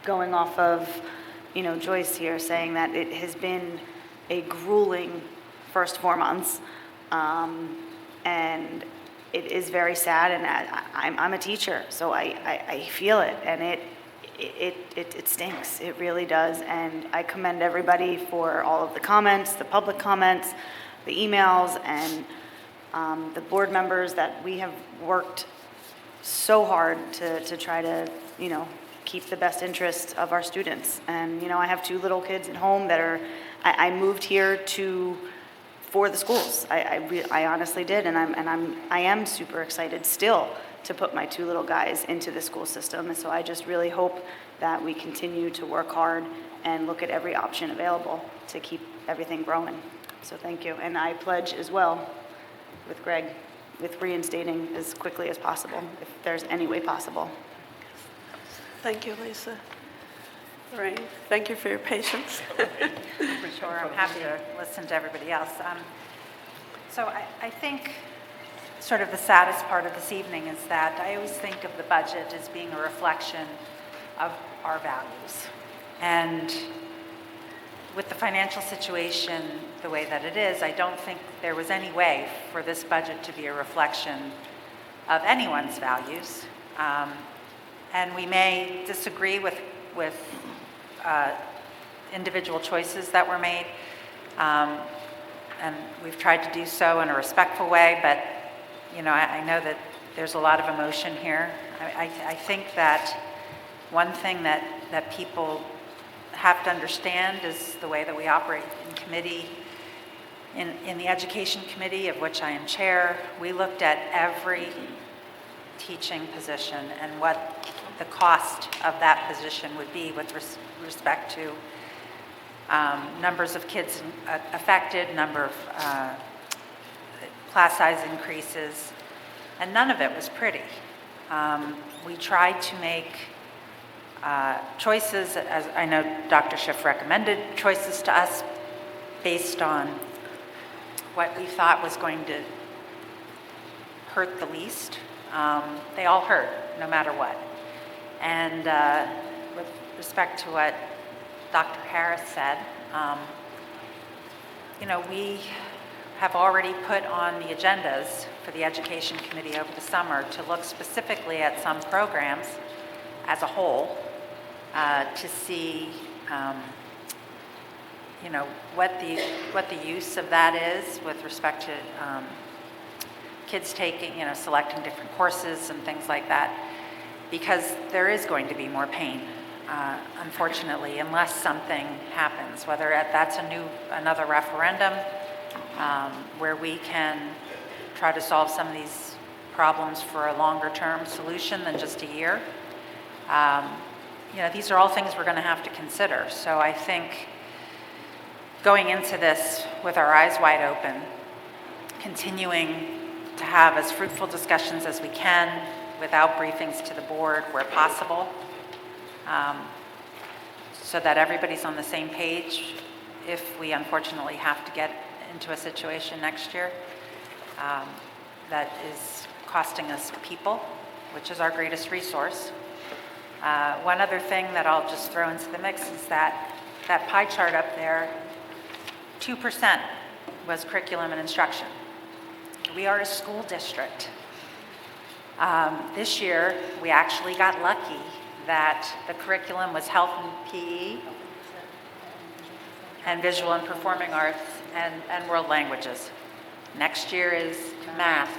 going off of, Joyce here saying that it has been a grueling first 4 months, and it is very sad. And I'm a teacher, so I feel it, and it stinks. It really does. And I commend everybody for all of the comments, the public comments, the emails, and the board members that we have worked so hard to try to, keep the best interests of our students. And, I have 2 little kids at home that I moved here for the schools. I honestly did, and I am super excited still to put my 2 little guys into the school system. And so I just really hope that we continue to work hard and look at every option available to keep everything growing. So thank you. And I pledge as well with Greg, with reinstating as quickly as possible, if there's any way possible. Thank you, Lisa. Lorraine, thank you for your patience. For sure. I'm happy to listen to everybody else. So I think sort of the saddest part of this evening is that I always think of the budget as being a reflection of our values. And with the financial situation the way that it is, I don't think there was any way for this budget to be a reflection of anyone's values. And we may disagree with individual choices that were made, And we've tried to do so in a respectful way, but, I know that there's a lot of emotion here. I think that one thing that people have to understand is the way that we operate in committee. In the Education Committee, of which I am chair, we looked at every teaching position and what the cost of that position would be with respect to numbers of kids affected, number of class size increases, and none of it was pretty. We tried to make choices, as I know Dr. Schiff recommended choices to us based on what we thought was going to hurt the least. They all hurt, no matter what. And with respect to what Dr. Harris said, we have already put on the agendas for the Education Committee over the summer to look specifically at some programs as a whole to see what the use of that is with respect to kids taking, selecting different courses and things like that, because there is going to be more pain, unfortunately, unless something happens, whether that's another referendum where we can try to solve some of these problems for a longer-term solution than just a year. These are all things we're going to have to consider. So I think going into this with our eyes wide open, continuing to have as fruitful discussions as we can without briefings to the board where possible, so that everybody's on the same page if we unfortunately have to get into a situation next year that is costing us people, which is our greatest resource. One other thing that I'll just throw into the mix is that pie chart up there, 2% was curriculum and instruction. We are a school district. This year, we actually got lucky that the curriculum was health and PE and visual and performing arts and world languages. Next year is math.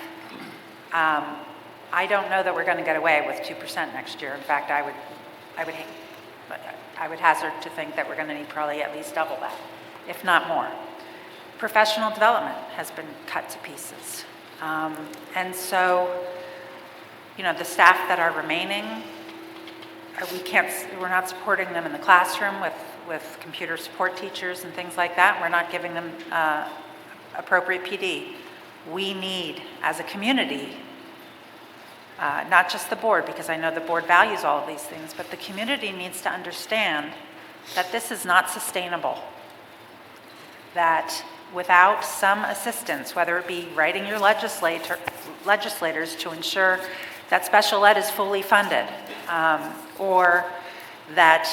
I don't know that we're going to get away with 2% next year. In fact, I would hazard to think that we're going to need probably at least double that, if not more. Professional development has been cut to pieces. And so, the staff that are remaining, we're not supporting them in the classroom with computer support teachers and things like that. We're not giving them appropriate PD. We need, as a community, not just the board, because I know the board values all of these things, but the community needs to understand that this is not sustainable. That without some assistance, whether it be writing your legislators to ensure that special ed is fully funded, or that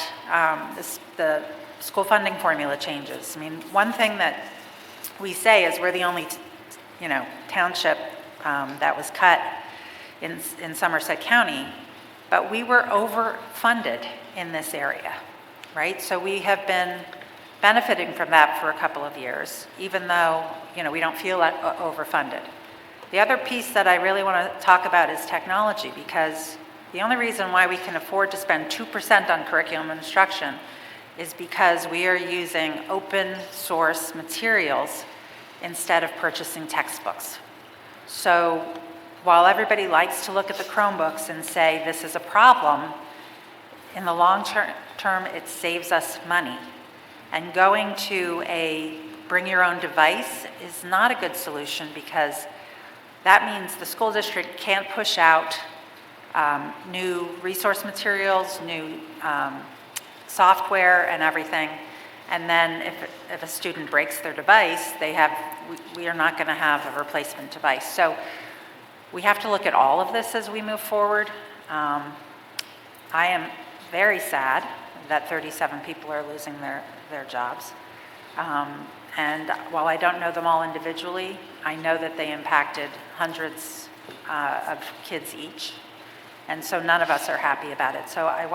the school funding formula changes. I mean, one thing that we say is we're the only, township that was cut in Somerset County, but we were overfunded in this area, right? So we have been benefiting from that for a couple of years, even though, we don't feel overfunded. The other piece that I really want to talk about is technology, because the only reason why we can afford to spend 2% on curriculum and instruction is because we are using open source materials instead of purchasing textbooks. So while everybody likes to look at the Chromebooks and say this is a problem, in the long term it saves us money. And going to a bring your own device is not a good solution, because that means the school district can't push out new resource materials, new software and everything. And then if a student breaks their device, we are not going to have a replacement device. So we have to look at all of this as we move forward. I am very sad that 37 people are losing their jobs. And while I don't know them all individually, I know that they impacted hundreds of kids each. And so none of us are happy about it. So I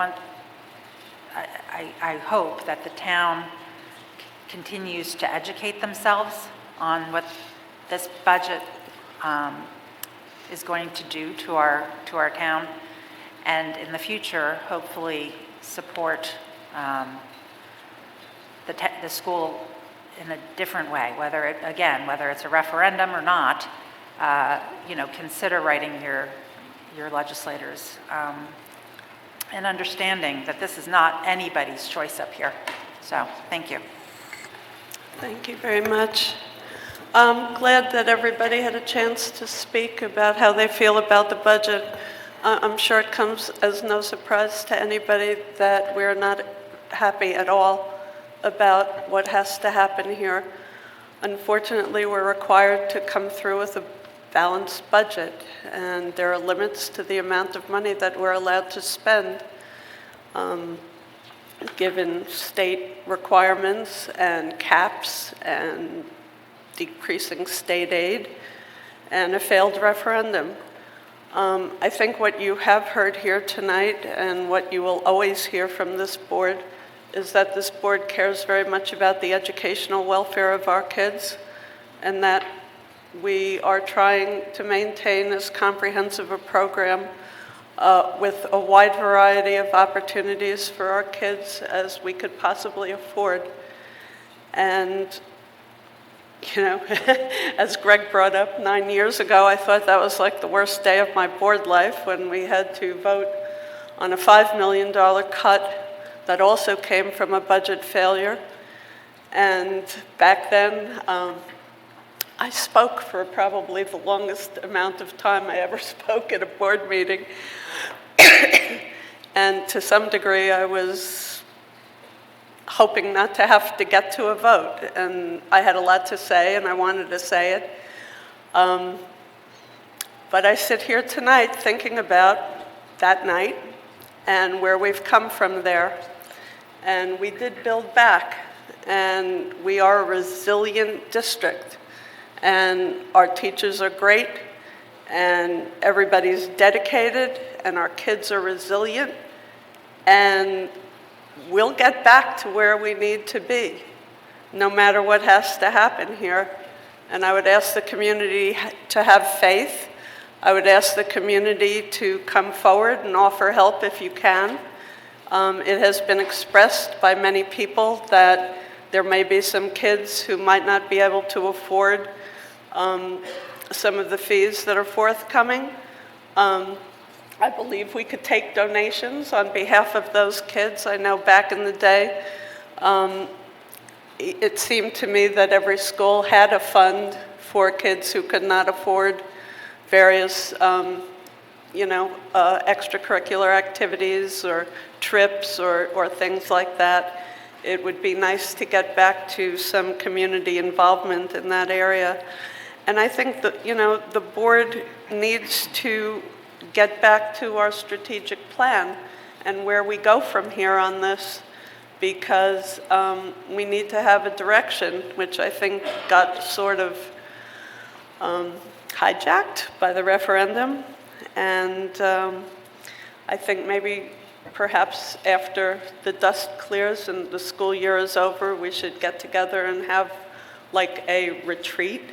hope that the town continues to educate themselves on what this budget is going to do to our town, and in the future, hopefully support the school in a different way, whether it's a referendum or not. Consider writing your legislators and understanding that this is not anybody's choice up here. So, thank you. Thank you very much. I'm glad that everybody had a chance to speak about how they feel about the budget. I'm sure it comes as no surprise to anybody that we're not happy at all about what has to happen here. Unfortunately, we're required to come through with a balanced budget, and there are limits to the amount of money that we're allowed to spend, given state requirements and caps and decreasing state aid and a failed referendum. I think what you have heard here tonight and what you will always hear from this board is that this board cares very much about the educational welfare of our kids, and that we are trying to maintain as comprehensive a program with a wide variety of opportunities for our kids as we could possibly afford. And, as Greg brought up, 9 years ago, I thought that was like the worst day of my board life when we had to vote on a $5 million cut that also came from a budget failure. And back then, I spoke for probably the longest amount of time I ever spoke at a board meeting. And to some degree, I was hoping not to have to get to a vote. And I had a lot to say, and I wanted to say it. But I sit here tonight thinking about that night and where we've come from there. And we did build back, and we are a resilient district. And our teachers are great, and everybody's dedicated, and our kids are resilient, and we'll get back to where we need to be, no matter what has to happen here. And I would ask the community to have faith. I would ask the community to come forward and offer help if you can. It has been expressed by many people that there may be some kids who might not be able to afford some of the fees that are forthcoming. I believe we could take donations on behalf of those kids. I know back in the day, it seemed to me that every school had a fund for kids who could not afford various extracurricular activities or trips or things like that. It would be nice to get back to some community involvement in that area. And I think that, the board needs to get back to our strategic plan and where we go from here on this, because we need to have a direction, which I think got sort of hijacked by the referendum. And I think maybe perhaps after the dust clears and the school year is over, we should get together and have like a retreat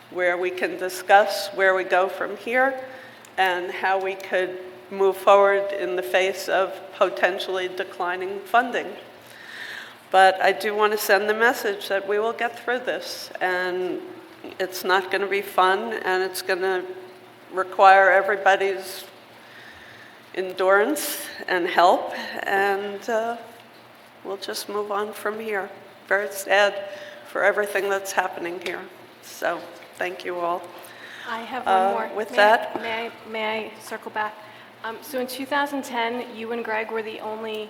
where we can discuss where we go from here and how we could move forward in the face of potentially declining funding. But I do want to send the message that we will get through this, and it's not going to be fun, and it's going to require everybody's endurance and help, and we'll just move on from here. Very sad for everything that's happening here. So thank you all. I have one more. With May that, I circle back? So in 2010, you and Greg were the only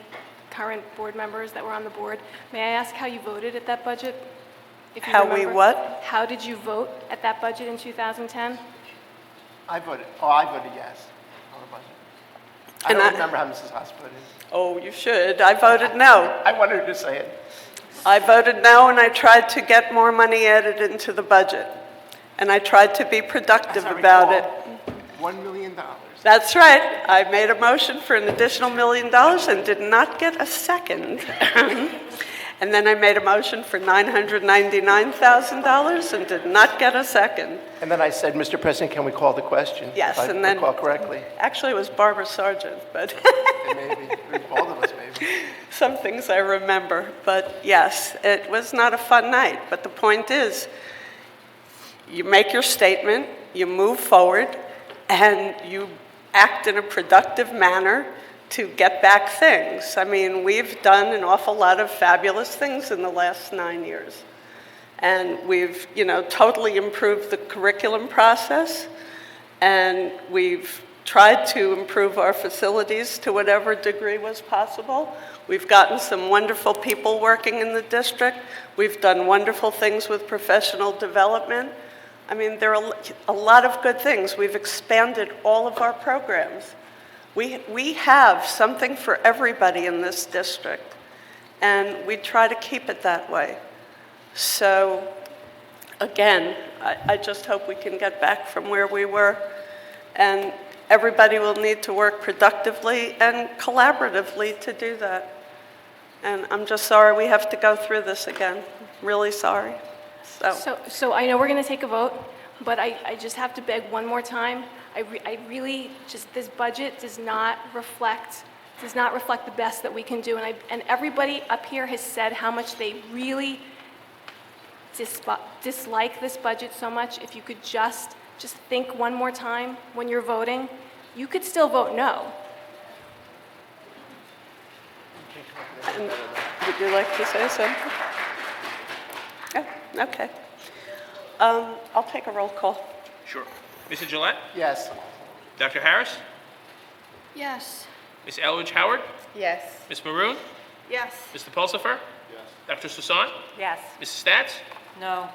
current board members that were on the board. May I ask how you voted at that budget? If you how we remember? what? How did you vote at that budget in 2010? I voted yes on the budget. I don't remember how Mrs. Haas voted. Oh, you should. I voted no. I wanted her to say it. I voted no, and I tried to get more money added into the budget. And I tried to be productive about it. $1 million. That's right. I made a motion for an additional $1 million and did not get a second. And then I made a motion for $999,000 and did not get a second. And then I said, Mr. President, can we call the question? Yes, if and I then... recall correctly. Actually, it was Barbara Sargent, but... Maybe, both of us maybe. Some things I remember, but yes, it was not a fun night. But the point is, you make your statement, you move forward, and you act in a productive manner to get back things. I mean, we've done an awful lot of fabulous things in the last 9 years. And we've, totally improved the curriculum process, and we've tried to improve our facilities to whatever degree was possible. We've gotten some wonderful people working in the district. We've done wonderful things with professional development. I mean, there are a lot of good things. We've expanded all of our programs. We have something for everybody in this district, and we try to keep it that way. So, again, I just hope we can get back from where we were, and everybody will need to work productively and collaboratively to do that. And I'm just sorry we have to go through this again. Really sorry. So I know we're going to take a vote, but I just have to beg one more time. I really just, this budget does not reflect the best that we can do. And everybody up here has said how much they really dislike this budget so much. If you could just think one more time when you're voting, you could still vote no. And would you like to say something? Oh, okay. I'll take a roll call. Sure. Mrs. Gillette? Yes. Dr. Harris? Yes. Ms. Elridge Howard? Yes. Ms. Maroon? Yes. Mr. Pulsifer? Yes. Dr. Sasan? Yes. Mrs. Stats? No.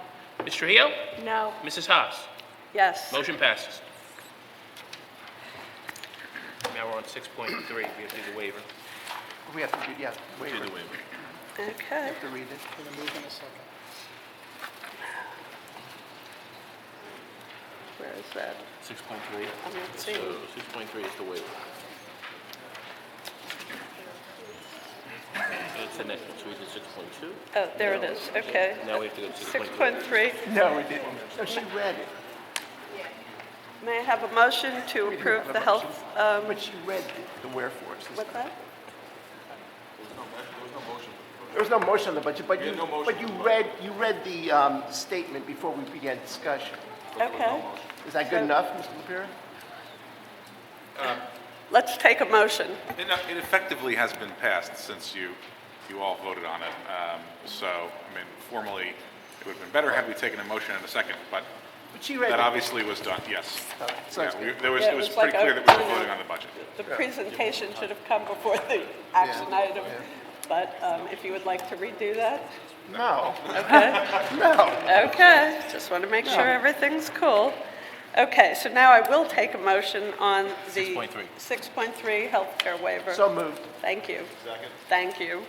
Ms. Trujillo? No. Mrs. Haas? Yes. Motion passes. Now we're on 6.3. We have to do the waiver. We have to do, yeah, waiver. Do the waiver. Okay. We have to read it. Where is that? 6.3. I'm not seeing. So 6.3 is the waiver. It's the next one, so we did 6.2. Oh, there it is. Okay. Now we have to go to 6.3. No, we didn't. No, she read it. May I have a motion to approve the health? But she read the wherefores. What's that? There was no motion on the budget, but you read the statement before we began discussion. Okay. Is that good enough, Mr. LaPira? Let's take a motion. It effectively has been passed since you all voted on it. So, I mean, formally, it would have been better had we taken a motion in a second, but that obviously was done, yes. Yeah, it was pretty clear that we were voting on the budget. The presentation should have come before the action item, but if you would like to redo that? No. Okay. No. Okay, just want to make sure everything's cool. Okay, so now I will take a motion on the 6.3 healthcare waiver. So moved. Thank you. Second. Thank you.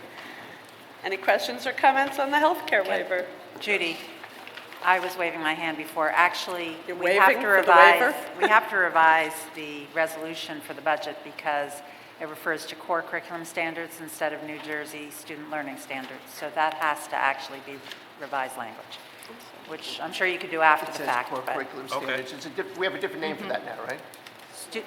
Any questions or comments on the healthcare waiver? Judy, I was waving my hand before. Actually, You're we have waving to for the waiver? we have to revise the resolution for the budget because it refers to core curriculum standards instead of New Jersey student learning standards. So that has to actually be revised language, which I'm sure you could do after It the says fact. core but- curriculum standards. We have a different name for that now, right?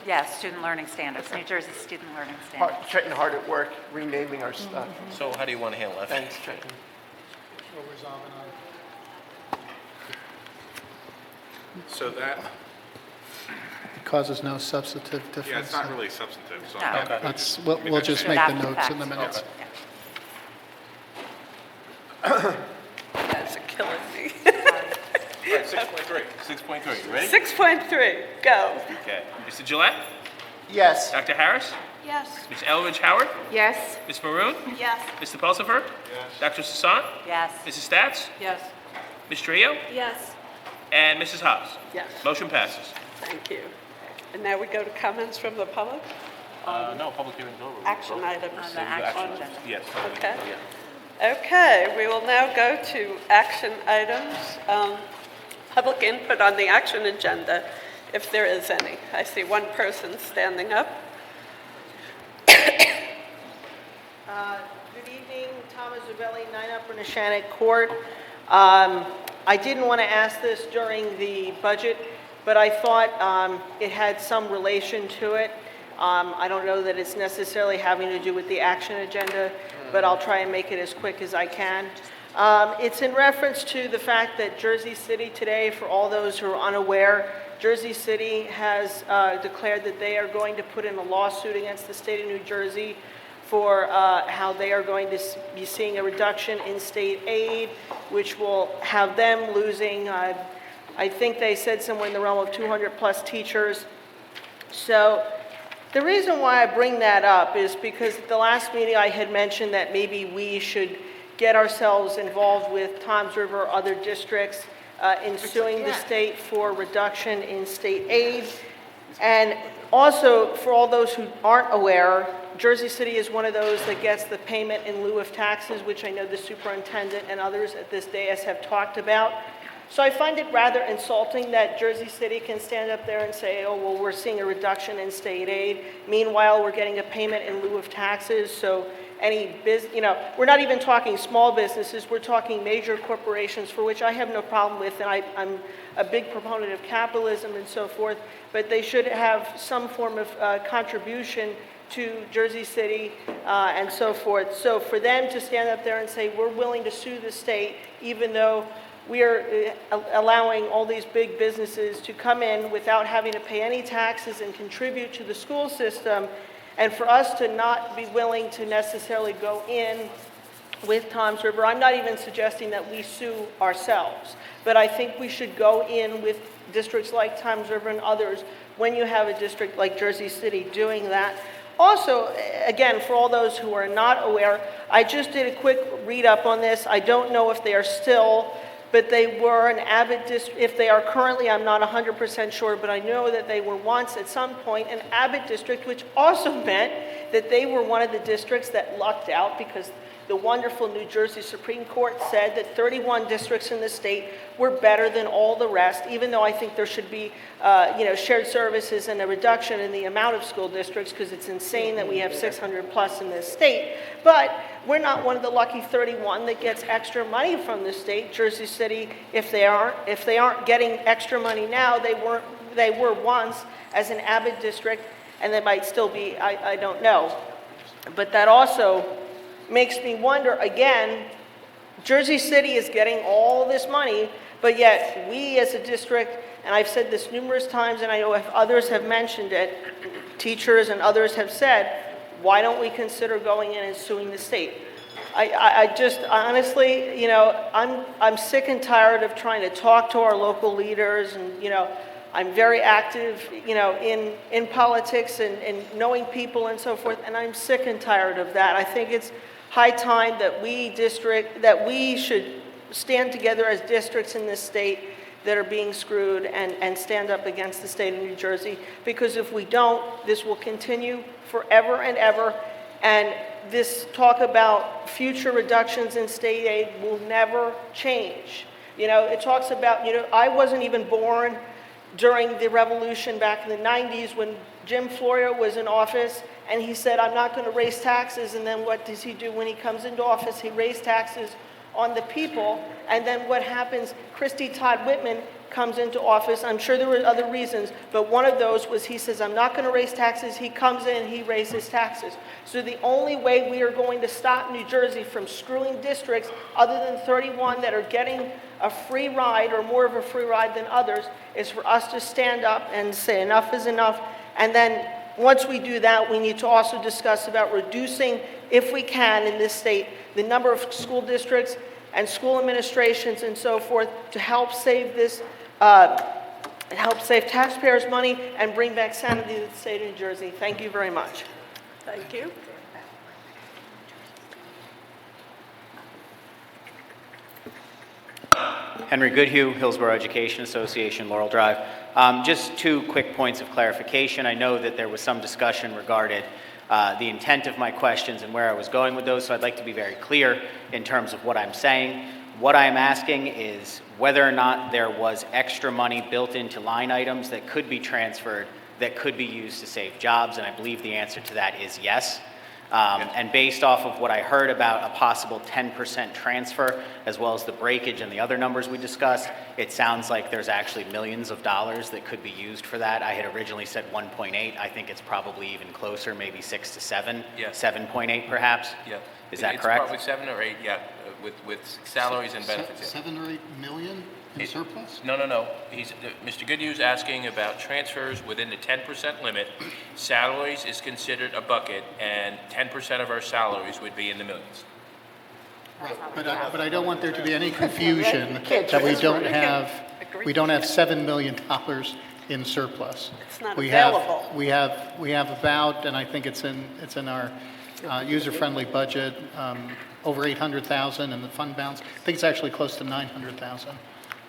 Yes, student learning standards, New Jersey student learning standards. Trenton hard at work renaming our stuff. So how do you want to handle that? Thanks, Trenton. So that, Causes no substantive difference. yeah, it's not really substantive, so. No. I'm happy. That's, we'll just make the notes in the minutes. Guys are killing me. All right, 6.3. 6.3, you ready? 6.3, go. Okay. Mr. Gillette? Yes. Dr. Harris? Yes. Ms. Elridge Howard? Yes. Ms. Maroon? Yes. Mr. Pulsifer? Yes. Dr. Sasan? Yes. Mrs. Stats? Yes. Ms. Trio? Yes. And Mrs. Haas? Yes. Motion passes. Thank you. And now we go to comments from the public? No, public hearing's over. Action items. On the action agenda. Yes. Okay. Yeah. Okay, we will now go to action items. Public input on the action agenda, if there is any. I see one person standing up. Good evening, Thomas Zavelli, 9 Upper Neshannock Court. I didn't want to ask this during the budget, but I thought it had some relation to it. I don't know that it's necessarily having to do with the action agenda, but I'll try and make it as quick as I can. It's in reference to the fact that Jersey City today, for all those who are unaware, Jersey City has declared that they are going to put in a lawsuit against the state of New Jersey for how they are going to be seeing a reduction in state aid, which will have them losing, I think they said somewhere in the realm of 200 plus teachers. So the reason why I bring that up is because at the last meeting I had mentioned that maybe we should get ourselves involved with Toms River or other districts in suing the state for reduction in state aid. And also, for all those who aren't aware, Jersey City is one of those that gets the payment in lieu of taxes, which I know the superintendent and others at this dais have talked about. So I find it rather insulting that Jersey City can stand up there and say, oh, well, we're seeing a reduction in state aid. Meanwhile, we're getting a payment in lieu of taxes. So any business, we're not even talking small businesses, we're talking major corporations, for which I have no problem with, and I'm a big proponent of capitalism and so forth, but they should have some form of contribution to Jersey City and so forth. So for them to stand up there and say, we're willing to sue the state, even though we are allowing all these big businesses to come in without having to pay any taxes and contribute to the school system, and for us to not be willing to necessarily go in with Toms River. I'm not even suggesting that we sue ourselves, but I think we should go in with districts like Toms River and others when you have a district like Jersey City doing that. Also, again, for all those who are not aware, I just did a quick read-up on this. I don't know if they are still, but they were an avid district. If they are currently, I'm not 100% sure, but I know that they were once at some point an avid district, which also meant that they were one of the districts that lucked out because the wonderful New Jersey Supreme Court said that 31 districts in the state were better than all the rest, even though I think there should be shared services and a reduction in the amount of school districts, because it's insane that we have 600 plus in this state. But we're not one of the lucky 31 that gets extra money from the state. Jersey City, if they aren't getting extra money now, they were once as an avid district, and they might still be, I don't know. But that also makes me wonder, again, Jersey City is getting all this money, but yet we as a district, and I've said this numerous times, and I know if others have mentioned it, teachers and others have said, why don't we consider going in and suing the state? I just, honestly, I'm sick and tired of trying to talk to our local leaders, and, I'm very active, in politics and knowing people and so forth, and I'm sick and tired of that. I think it's high time that we should stand together as districts in this state that are being screwed and stand up against the state of New Jersey, because if we don't, this will continue forever and ever, and this talk about future reductions in state aid will never change. It talks about, I wasn't even born during the revolution back in the 90s when Jim Florio was in office, and he said, I'm not going to raise taxes, and then what does he do when he comes into office? He raised taxes on the people, and then what happens? Christy Todd Whitman comes into office. I'm sure there were other reasons, but one of those was he says, I'm not going to raise taxes. He comes in, he raises taxes. So the only way we are going to stop New Jersey from screwing districts, other than 31 that are getting a free ride or more of a free ride than others, is for us to stand up and say enough is enough. And then once we do that, we need to also discuss about reducing, if we can in this state, the number of school districts and school administrations and so forth to help save this, help save taxpayers' money and bring back sanity to the state of New Jersey. Thank you very much. Thank you. Henry Goodhue, Hillsborough Education Association, Laurel Drive. Just 2 quick points of clarification. I know that there was some discussion regarding the intent of my questions and where I was going with those, so I'd like to be very clear in terms of what I'm saying. What I'm asking is whether or not there was extra money built into line items that could be transferred, that could be used to save jobs, and I believe the answer to that is yes. And based off of what I heard about a possible 10% transfer, as well as the breakage and the other numbers we discussed, it sounds like there's actually millions of dollars that could be used for that. I had originally said 1.8. I think it's probably even closer, maybe 6 to 7, Yeah. 7.8 perhaps. Yeah. Is that correct? It's probably 7 or 8, yeah, with salaries and benefits. Yeah. 7 or 8 million in surplus? No. Mr. Goodhue's asking about transfers within the 10% limit. Salaries is considered a bucket, and 10% of our salaries would be in the millions. Right, but I don't want there to be any confusion that we don't have $7 million in surplus. It's not We available. We have about, and I think it's in our user-friendly budget, over 800,000 in the fund balance. I think it's actually close to 900,000,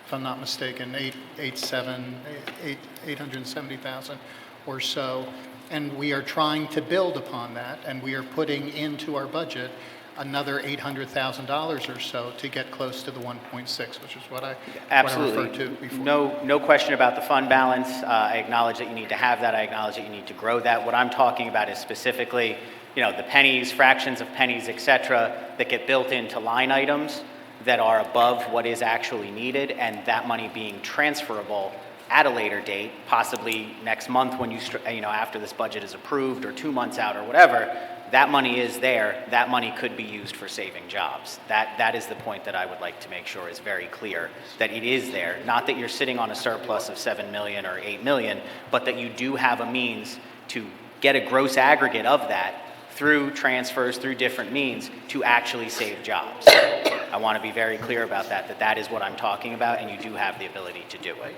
if I'm not mistaken, 870,000 or so. And we are trying to build upon that, and we are putting into our budget another $800,000 or so to get close to the 1.6, which is what I referred to before. No question about the fund balance. I acknowledge that you need to have that. I acknowledge that you need to grow that. What I'm talking about is specifically, the pennies, fractions of pennies, et cetera, that get built into line items that are above what is actually needed, and that money being transferable at a later date, possibly next month when after this budget is approved, or 2 months out, or whatever. That money is there. That money could be used for saving jobs. That is the point that I would like to make sure is very clear, that it is there. Not that you're sitting on a surplus of 7 million or 8 million, but that you do have a means to get a gross aggregate of that through transfers, through different means, to actually save jobs. I want to be very clear about that is what I'm talking about, and you do have the ability to do it.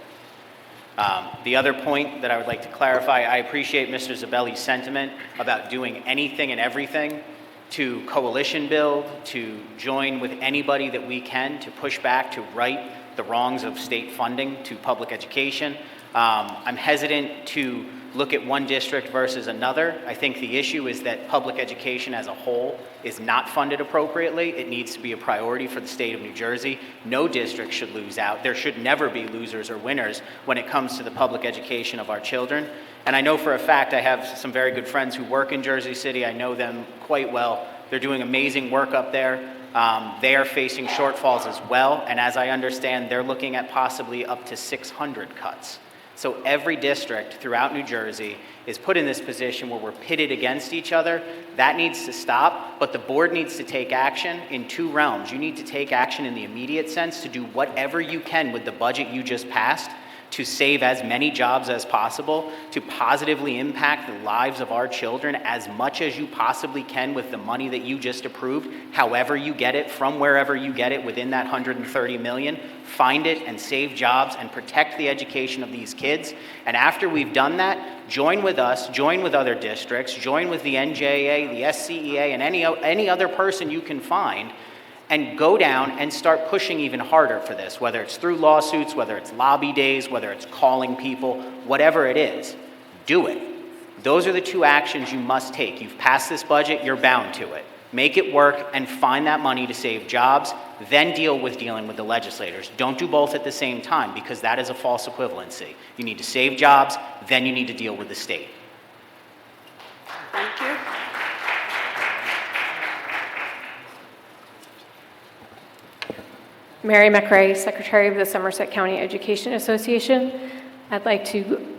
The other point that I would like to clarify, I appreciate Mr. Zabelli's sentiment about doing anything and everything to coalition build, to join with anybody that we can to push back, to right the wrongs of state funding to public education. I'm hesitant to look at one district versus another. I think the issue is that public education as a whole is not funded appropriately. It needs to be a priority for the state of New Jersey. No district should lose out. There should never be losers or winners when it comes to the public education of our children. And I know for a fact I have some very good friends who work in Jersey City. I know them quite well. They're doing amazing work up there. They are facing shortfalls as well. And as I understand, they're looking at possibly up to 600 cuts. So every district throughout New Jersey is put in this position where we're pitted against each other. That needs to stop, but the board needs to take action in 2 realms. You need to take action in the immediate sense to do whatever you can with the budget you just passed to save as many jobs as possible, to positively impact the lives of our children as much as you possibly can with the money that you just approved, however you get it, from wherever you get it within that $130 million. Find it and save jobs and protect the education of these kids. And after we've done that, join with us, join with other districts, join with the NJA, the SCEA, and any other person you can find, and go down and start pushing even harder for this, whether it's through lawsuits, whether it's lobby days, whether it's calling people, whatever it is. Do it. Those are the 2 actions you must take. You've passed this budget, you're bound to it. Make it work and find that money to save jobs, then dealing with the legislators. Don't do both at the same time, because that is a false equivalency. You need to save jobs, then you need to deal with the state. Thank you. Mary McRae, Secretary of the Somerset County Education Association. I'd like to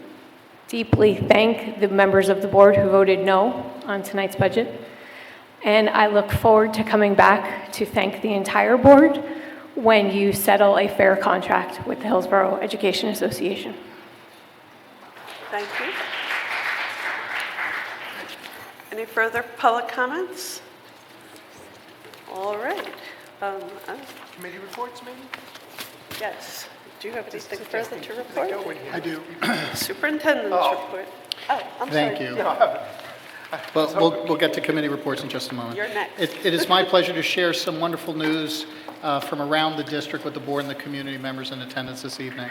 deeply thank the members of the board who voted no on tonight's budget. And I look forward to coming back to thank the entire board when you settle a fair contract with the Hillsborough Education Association. Thank you. Any further public comments? All right. Committee reports, maybe? Yes. Do you have anything further to report? I do. Superintendent's report. Oh, I'm sorry. Thank you. Well, we'll get to committee reports in just a moment. You're next. It is my pleasure to share some wonderful news from around the district with the board and the community members in attendance this evening.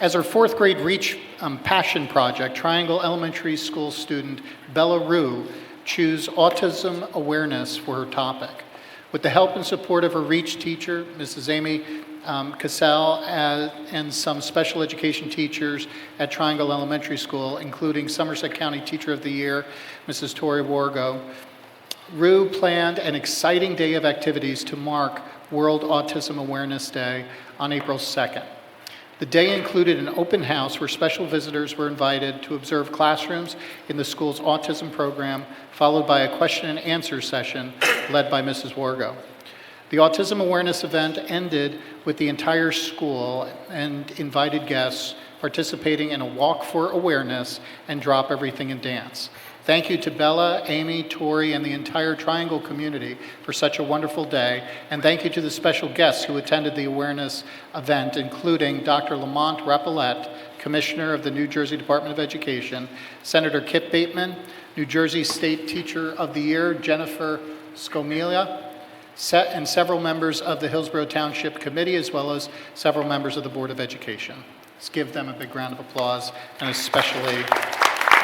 As our 4th grade REACH passion project, Triangle Elementary School student Bella Rue chose autism awareness for her topic. With the help and support of her REACH teacher, Mrs. Amy Cassell, and some special education teachers at Triangle Elementary School, including Somerset County Teacher of the Year, Mrs. Tori Wargo, RU planned an exciting day of activities to mark World Autism Awareness Day on April 2nd. The day included an open house where special visitors were invited to observe classrooms in the school's autism program, followed by a question and answer session led by Mrs. Wargo. The Autism Awareness event ended with the entire school and invited guests participating in a walk for awareness and drop everything and dance. Thank you to Bella, Amy, Tori, and the entire Triangle community for such a wonderful day, and thank you to the special guests who attended the awareness event, including Dr. Lamont Rapolette, Commissioner of the New Jersey Department of Education, Senator Kip Bateman, New Jersey State Teacher of the Year Jennifer Scomilia, and several members of the Hillsborough Township Committee, as well as several members of the Board of Education. Let's give them a big round of applause, and especially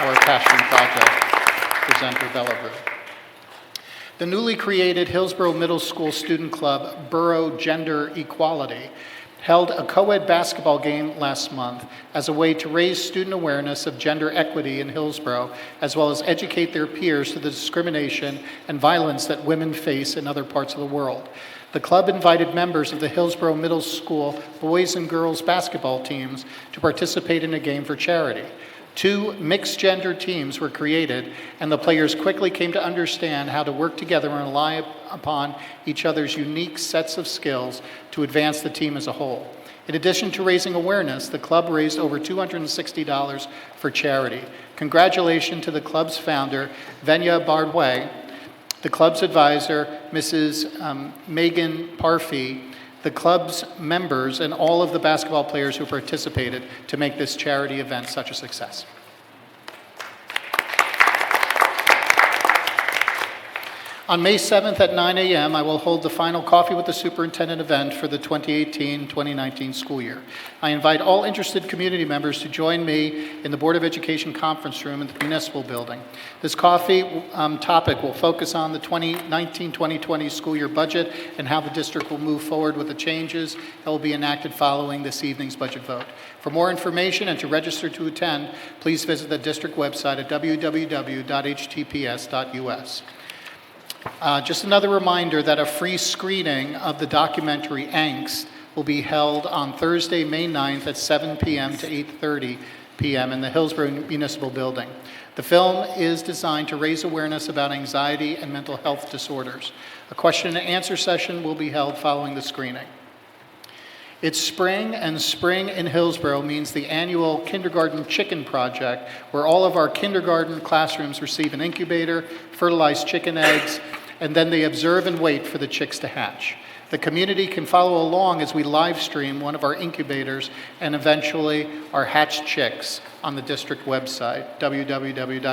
our Passion Project presenter, Bella Rue. The newly created Hillsborough Middle School Student Club, Borough Gender Equality, held a co-ed basketball game last month as a way to raise student awareness of gender equity in Hillsborough, as well as educate their peers to the discrimination and violence that women face in other parts of the world. The club invited members of the Hillsborough Middle School boys and girls basketball teams to participate in a game for charity. 2 mixed-gender teams were created, and the players quickly came to understand how to work together and rely upon each other's unique sets of skills to advance the team as a whole. In addition to raising awareness, the club raised over $260 for charity. Congratulations to the club's founder, Venya Bardway, the club's advisor, Mrs. Megan Parfee, the club's members, and all of the basketball players who participated to make this charity event such a success. On May 7th at 9 a.m., I will hold the final Coffee with the Superintendent event for the 2018-2019 school year. I invite all interested community members to join me in the Board of Education conference room in the municipal building. This coffee topic will focus on the 2019-2020 school year budget and how the district will move forward with the changes that will be enacted following this evening's budget vote. For more information and to register to attend, please visit the district website at www.htps.us. Just another reminder that a free screening of the documentary Angst will be held on Thursday, May 9th at 7 p.m. to 8:30 p.m. in the Hillsborough Municipal Building. The film is designed to raise awareness about anxiety and mental health disorders. A question and answer session will be held following the screening. It's spring, and spring in Hillsborough means the annual Kindergarten Chicken Project, where all of our kindergarten classrooms receive an incubator, fertilized chicken eggs, and then they observe and wait for the chicks to hatch. The community can follow along as we live stream one of our incubators and eventually our hatched chicks on the district website, www.htps.us.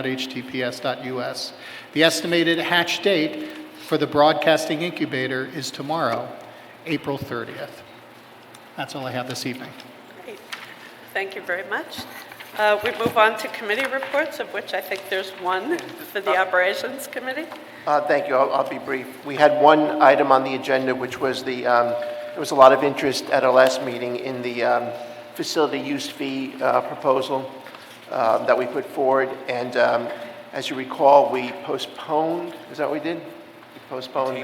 The estimated hatch date for the broadcasting incubator is tomorrow, April 30th. That's all I have this evening. Great. Thank you very much. We move on to committee reports, of which I think there's one for the Operations Committee. Thank you. I'll be brief. We had one item on the agenda, which was there was a lot of interest at our last meeting in the facility use fee proposal that we put forward. And as you recall, we postponed. Is that what we did? We postponed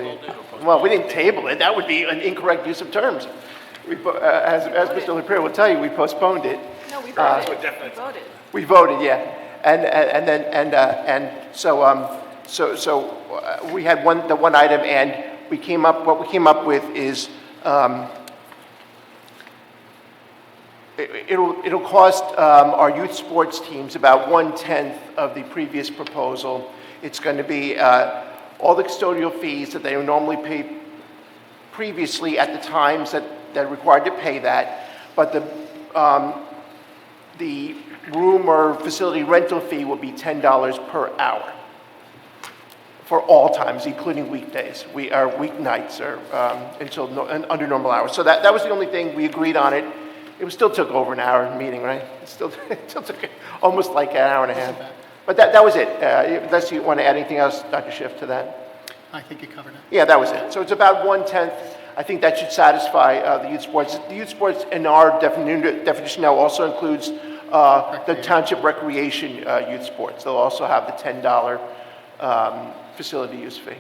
well, we didn't table it. That would be an incorrect use of terms. As Mr. LaPierre will tell you, we postponed it. No, we voted. We voted. We voted, yeah, so we had the one item, and what we came up with is it'll cost our youth sports teams about 1/10 of the previous proposal. It's going to be all the custodial fees that they would normally pay previously at the times that they're required to pay that, but the room or facility rental fee will be $10 per hour for all times, including weekdays. Weeknights or under normal hours. So that was the only thing we agreed on it. It still took over an hour meeting, right? It still took almost like an hour and a half. But that was it. Unless you want to add anything else, Dr. Schiff, to that? I think you covered it. Yeah, that was it. So it's about 1/10. I think that should satisfy the youth sports. The youth sports in our definition now also includes the Township recreation youth sports. They'll also have the $10 facility use fee.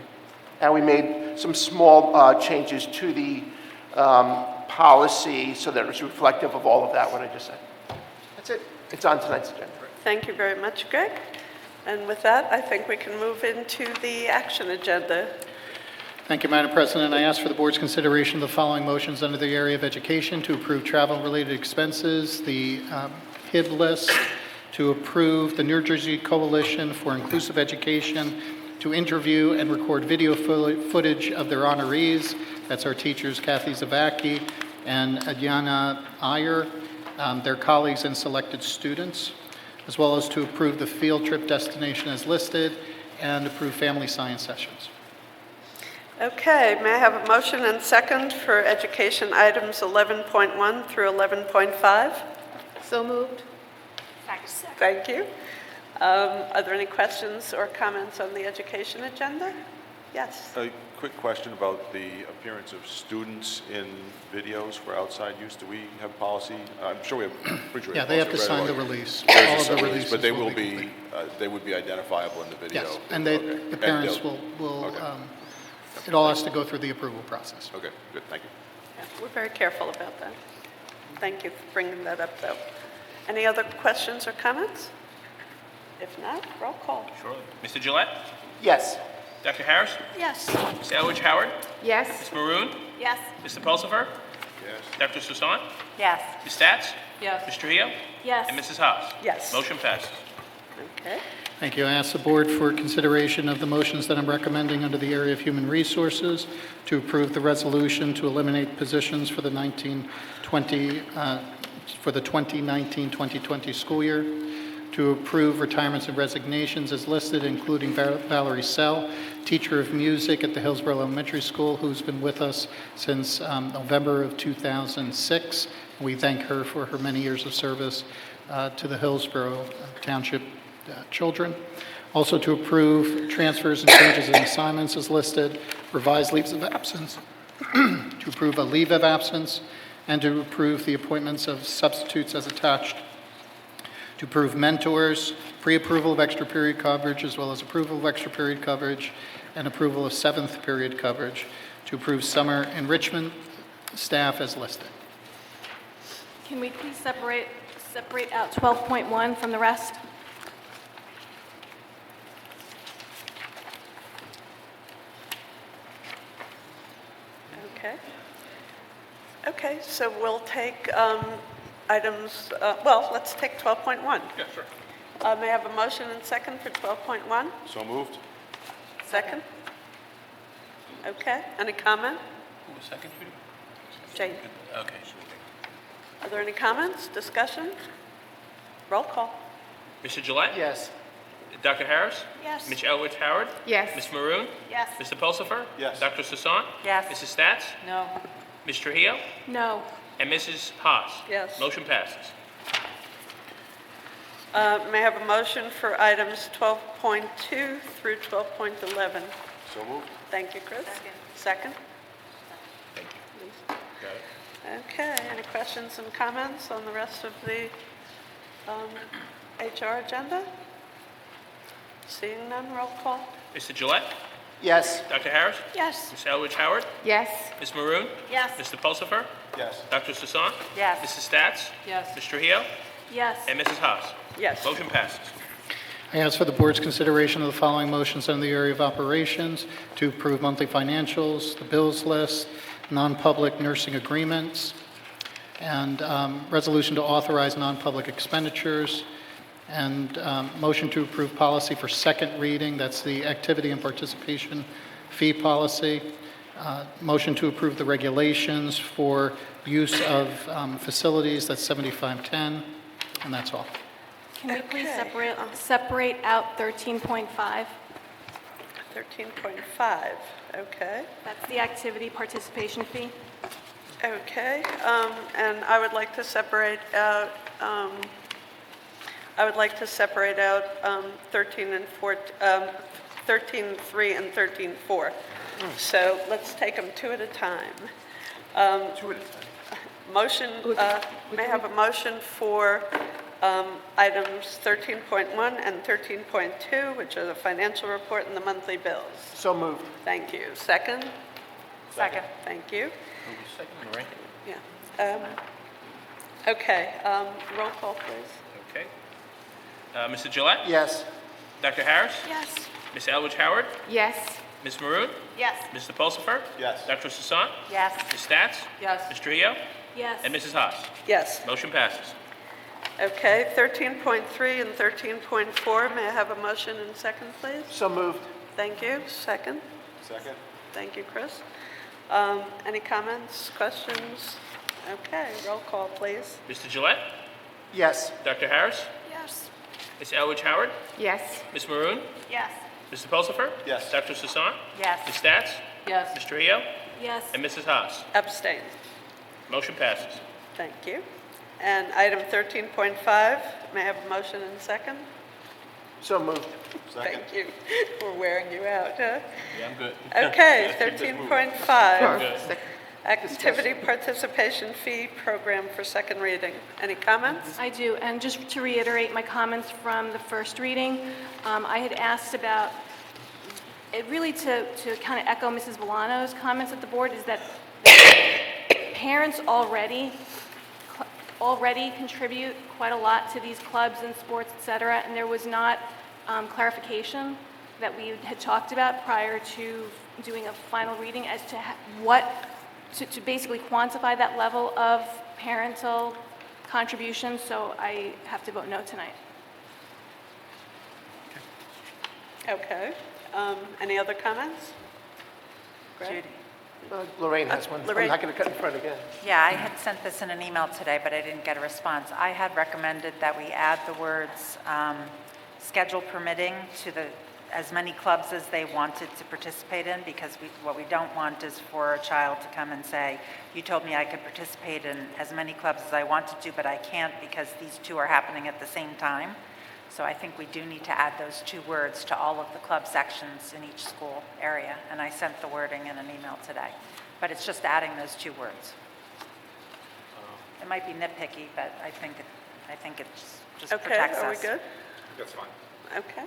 And we made some small changes to the policy so that it was reflective of all of that, what I just said. That's it. It's on tonight's agenda. Thank you very much, Greg. And with that, I think we can move into the action agenda. Thank you, Madam President. I ask for the board's consideration of the following motions under the area of education: to approve travel-related expenses, the HIB list, to approve the New Jersey Coalition for Inclusive Education, to interview and record video footage of their honorees. That's our teachers, Kathy Zavacki and Adriana Iyer, their colleagues and selected students, as well as to approve the field trip destination as listed and approve family science sessions. Okay, may I have a motion and second for education items 11.1 through 11.5? So moved. Thank you. Are there any questions or comments on the education agenda? Yes. A quick question about the appearance of students in videos for outside use. Do we have policy? I'm sure we have. Pretty sure we Yeah, have they have to policy, sign right? the release. There's All a of the release, releases but they will will be be, complete. they would be identifiable in the video. Yes, and they, Okay. the parents they'll- will Okay. it all has to go through the approval process. Okay, good, thank you. Yeah, we're very careful about that. Thank you for bringing that up, though. Any other questions or comments? If not, roll call. Surely. Mr. Gillette? Yes. Dr. Harris? Yes. Ms. Elwich Howard? Yes. Ms. Maroon? Yes. Mr. Pulsifer? Yes. Dr. Susan? Yes. Ms. Stats? Yes. Ms. Trujillo? Yes. And Mrs. Haas? Yes. Motion passes. Okay. Thank you. I ask the board for consideration of the motions that I'm recommending under the area of human resources: to approve the resolution to eliminate positions for the 2019-2020 school year, to approve retirements and resignations as listed, including Valerie Sell, teacher of music at the Hillsborough Elementary School, who's been with us since November of 2006. We thank her for her many years of service to the Hillsborough Township children. Also to approve transfers and changes in assignments as listed, revised leaves of absence, to approve a leave of absence, and to approve the appointments of substitutes as attached, to approve mentors, pre-approval of extra period coverage, as well as approval of extra period coverage, and approval of seventh period coverage, to approve summer enrichment staff as listed. Can we please separate out 12.1 from the rest? Okay. Okay, so we'll take items, well, let's take 12.1. Yeah, sure. May I have a motion and second for 12.1? So moved? Second? Okay, any comment? Who was second, Judy? Jane, Okay. are there any comments, discussion? Roll call. Mr. Gillette? Yes. Dr. Harris? Yes. Ms. Elwich Howard? Yes. Ms. Maroon? Yes. Mr. Pulsifer? Yes. Dr. Susan? Yes. Mrs. Stats? No. Ms. Trujillo? No. And Mrs. Haas? Yes. Motion passes. May I have a motion for items 12.2 through 12.11? So moved? Thank you, Chris. Second? Thank you. Lisa. Got it. Okay, any questions and comments on the rest of the HR agenda? Seeing none, roll call. Mr. Gillette? Yes. Dr. Harris? Yes. Ms. Elwich Howard? Yes. Ms. Maroon? Yes. Mr. Pulsifer? Yes. Dr. Susan? Yes. Mrs. Stats? Yes. Ms. Trujillo? Yes. And Mrs. Haas? Yes. Motion passes. I ask for the board's consideration of the following motions under the area of operations: to approve monthly financials, the bills list, non-public nursing agreements, and resolution to authorize non-public expenditures, and motion to approve policy for second reading. That's the activity and participation fee policy. Motion to approve the regulations for use of facilities. That's 7510, and that's all. Can we please Okay. separate out 13.5? 13.5, okay. That's the activity participation fee. Okay, and I would like to separate out, 13 and 13.3 and 13.4. So let's take them two at a time. Motion, may I have a motion for Items 13.1 and 13.2, which are the financial report and the monthly bills. So moved. Thank you. Second? Second. Thank you. Who was second, right? Yeah. Okay, roll call, please. Okay. Mr. Gillette? Yes. Dr. Harris? Yes. Ms. Elwich Howard? Yes. Ms. Maroon? Yes. Mr. Pulsifer? Yes. Dr. Sasan? Yes. Ms. Stats? Yes. Ms. Trujillo? Yes. And Mrs. Haas? Yes. Motion passes. Okay, 13.3 and 13.4, may I have a motion and second, please? So moved. Thank you. Second? Second? Thank you, Chris. Any comments, questions? Okay, roll call, please. Mr. Gillette? Yes. Dr. Harris? Yes. Ms. Elwich Howard? Yes. Ms. Maroon? Yes. Mr. Pulsifer? Yes. Dr. Sasan? Yes. Ms. Stats? Yes. Ms. Trujillo? Yes. And Mrs. Haas? Abstain. Motion passes. Thank you. And item 13.5, may I have a motion and second? So moved. Second? Thank you. We're wearing you out, huh? Yeah, I'm good. Okay, Let's keep this moving. 13.5, Good. activity participation fee program for second reading. Any comments? I do, and just to reiterate my comments from the first reading, I had asked about, it really to kind of echo Mrs. Volano's comments at the board, is that parents already contribute quite a lot to these clubs and sports, et cetera, and there was not clarification that we had talked about prior to doing a final reading as to to basically quantify that level of parental contribution, so I have to vote no tonight. Okay. Any other comments? Greg? Lorraine has one. Lorraine. I'm not going to cut in front again. Yeah, I had sent this in an email today, but I didn't get a response. I had recommended that we add the words schedule permitting to as many clubs as they wanted to participate in, because what we don't want is for a child to come and say, you told me I could participate in as many clubs as I wanted to, but I can't because these two are happening at the same time. So I think we do need to add those two words to all of the club sections in each school area, and I sent the wording in an email today. But it's just adding those two words. It might be nitpicky, but I think it just Okay, protects us. are we good? That's fine. Okay.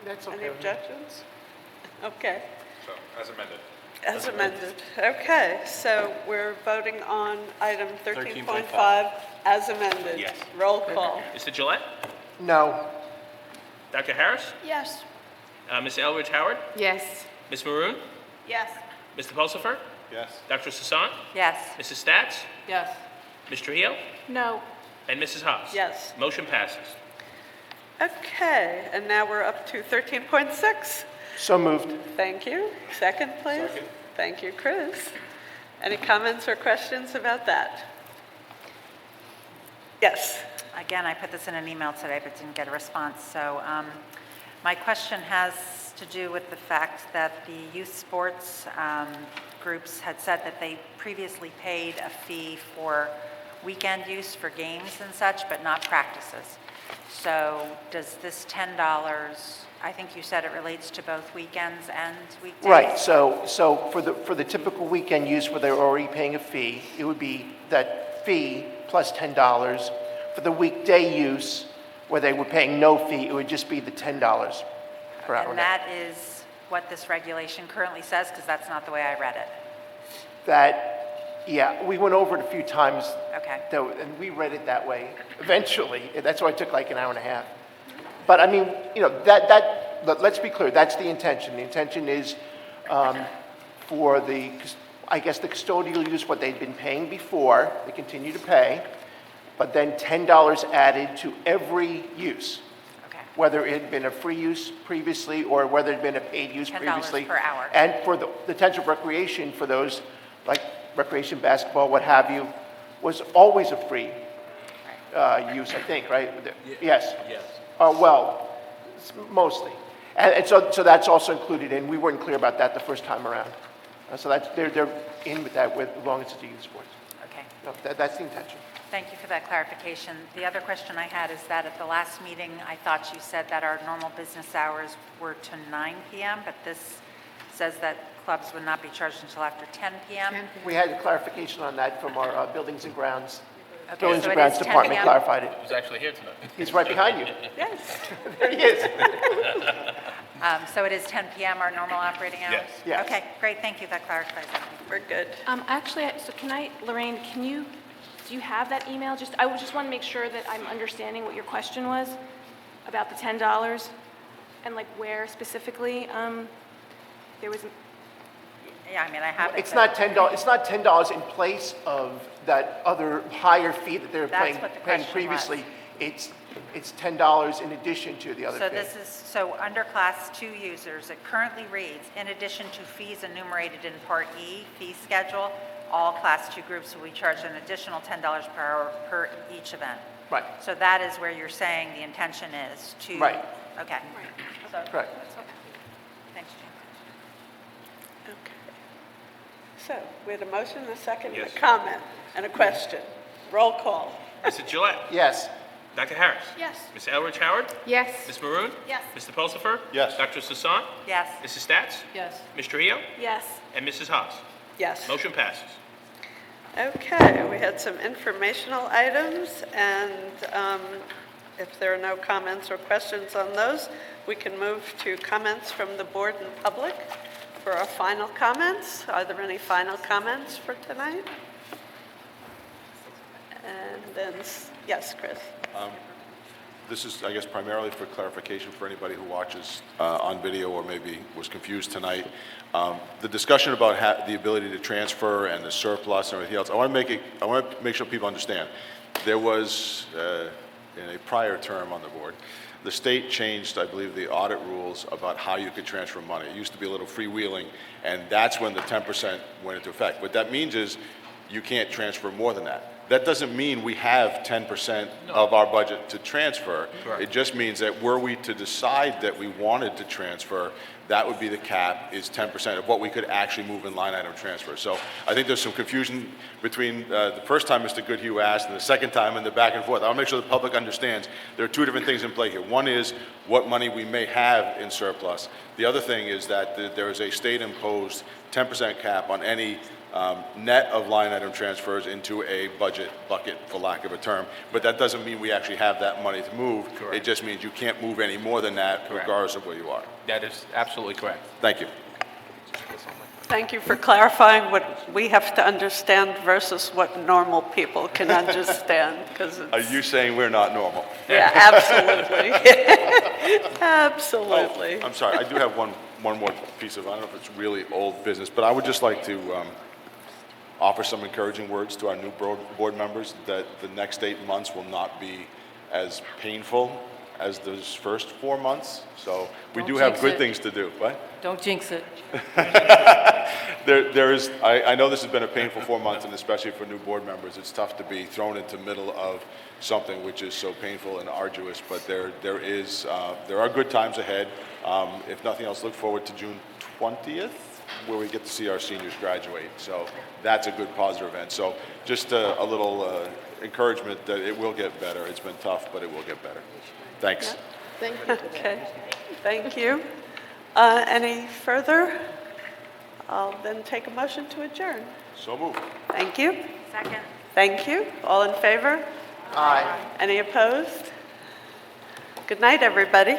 That's okay Any with me. objections? Okay. So, as amended. As amended. Okay, so we're voting on item 13.5 as amended. Yes. Roll call. Mr. Gillette? No. Dr. Harris? Yes. Ms. Elridge Howard? Yes. Ms. Maroon? Yes. Mr. Pulsifer? Yes. Dr. Sasan? Yes. Mrs. Stats? Yes. Ms. Trujillo? No. And Mrs. Haas? Yes. Motion passes. Okay, and now we're up to 13.6. So moved. Thank you. Second, please. Second. Thank you, Chris. Any comments or questions about that? Yes. Again, I put this in an email today, but didn't get a response. So my question has to do with the fact that the youth sports groups had said that they previously paid a fee for weekend use for games and such, but not practices. So does this $10, I think you said it relates to both weekends and weekdays? Right, so for the typical weekend use where they're already paying a fee, it would be that fee plus $10. For the weekday use where they were paying no fee, it would just be the $10 per hour. And that is what this regulation currently says, because that's not the way I read it. Yeah, we went over it a few times. Okay. And we read it that way eventually. That's why it took like an hour and a half. But I mean, let's be clear, that's the intention. The intention is for the custodial use, what they'd been paying before, they continue to pay, but then $10 added to every use. Okay. Whether it had been a free use previously or whether it had been a paid use $10 previously. per hour. And for the Township recreation, for those like recreation, basketball, what have you, was always a free use, I think, right? Yes. Yes. Well, mostly. And so that's also included in. We weren't clear about that the first time around. So they're in with that as long as it's a youth sports. Okay. No, that's the intention. Thank you for that clarification. The other question I had is that at the last meeting, I thought you said that our normal business hours were to 9 p.m., but this says that clubs would not be charged until after 10 p.m. We had a clarification on that from our buildings and grounds Buildings so and it Grounds is 10 Department p.m.? clarified it. He's actually here tonight. He's right behind you. Yes. There he is. So it is 10 p.m., our normal operating hours? Yes. Yes. Okay, great, thank you, that clarifies it. We're good. Actually, so can I, Lorraine, do you have that email? I would just want to make sure that I'm understanding what your question was about the $10 and like where specifically there was. Yeah, I mean, I have it. It's not $10. It's not $10 in place of that other higher fee that they were That's what the paying question previously. was. It's $10 in addition to the other So fee. this is, so under Class 2 users, it currently reads, in addition to fees enumerated in Part E, fee schedule, all Class 2 groups will be charged an additional $10 per hour per each event. Right. So that is where you're saying the intention is to. Right. Okay. So, Correct. thanks, Jane. Okay. So, we had a motion, a second, and Yes. a comment, and a question. Roll call. Mr. Gillette? Yes. Dr. Harris? Yes. Ms. Elridge Howard? Yes. Ms. Maroon? Yes. Mr. Pulsifer? Yes. Dr. Sasan? Yes. Mrs. Stats? Yes. Ms. Trujillo? Yes. And Mrs. Haas? Yes. Motion passes. Okay, we had some informational items, and if there are no comments or questions on those, we can move to comments from the board and public for our final comments. Are there any final comments for tonight? And then, yes, Chris. This is, I guess, primarily for clarification for anybody who watches on video or maybe was confused tonight. The discussion about the ability to transfer and the surplus and everything else, I want to make sure people understand. There was, in a prior term on the board, the state changed, I believe, the audit rules about how you could transfer money. It used to be a little freewheeling, and that's when the 10% went into effect. What that means is you can't transfer more than that. That doesn't mean we have 10% of our budget to transfer. Correct. It just means that were we to decide that we wanted to transfer, that would be the cap, is 10% of what we could actually move in line item transfer. So I think there's some confusion between the first time Mr. Goodhue asked and the second time and the back and forth. I want to make sure the public understands there are two different things in play here. One is what money we may have in surplus. The other thing is that there is a state-imposed 10% cap on any net of line item transfers into a budget bucket, for lack of a term. But that doesn't mean we actually have that money to move. Correct. It just means you can't move any more than that, Correct. regardless of where you are. That is absolutely correct. Thank you. Thank you for clarifying what we have to understand versus what normal people can understand, because Are you saying we're not normal? yeah, absolutely. Absolutely. I'm sorry, I do have one more piece of, I don't know if it's really old business, but I would just like to offer some encouraging words to our new board members that the next 8 months will not be as painful as those first 4 months. So we Don't do have jinx good it. things to do. What? Don't jinx it. There is, I know this has been a painful 4 months, and especially for new board members, it's tough to be thrown into the middle of something which is so painful and arduous, but there are good times ahead. If nothing else, look forward to June 20th, where we get to see our seniors graduate. So that's a good positive event. So just a little encouragement that it will get better. It's been tough, but it will get better. Thanks. Thank you. Okay, thank you. Any further? I'll then take a motion to adjourn. So moved. Thank you. Second. Thank you. All in favor? Aye. Any opposed? Good night, everybody.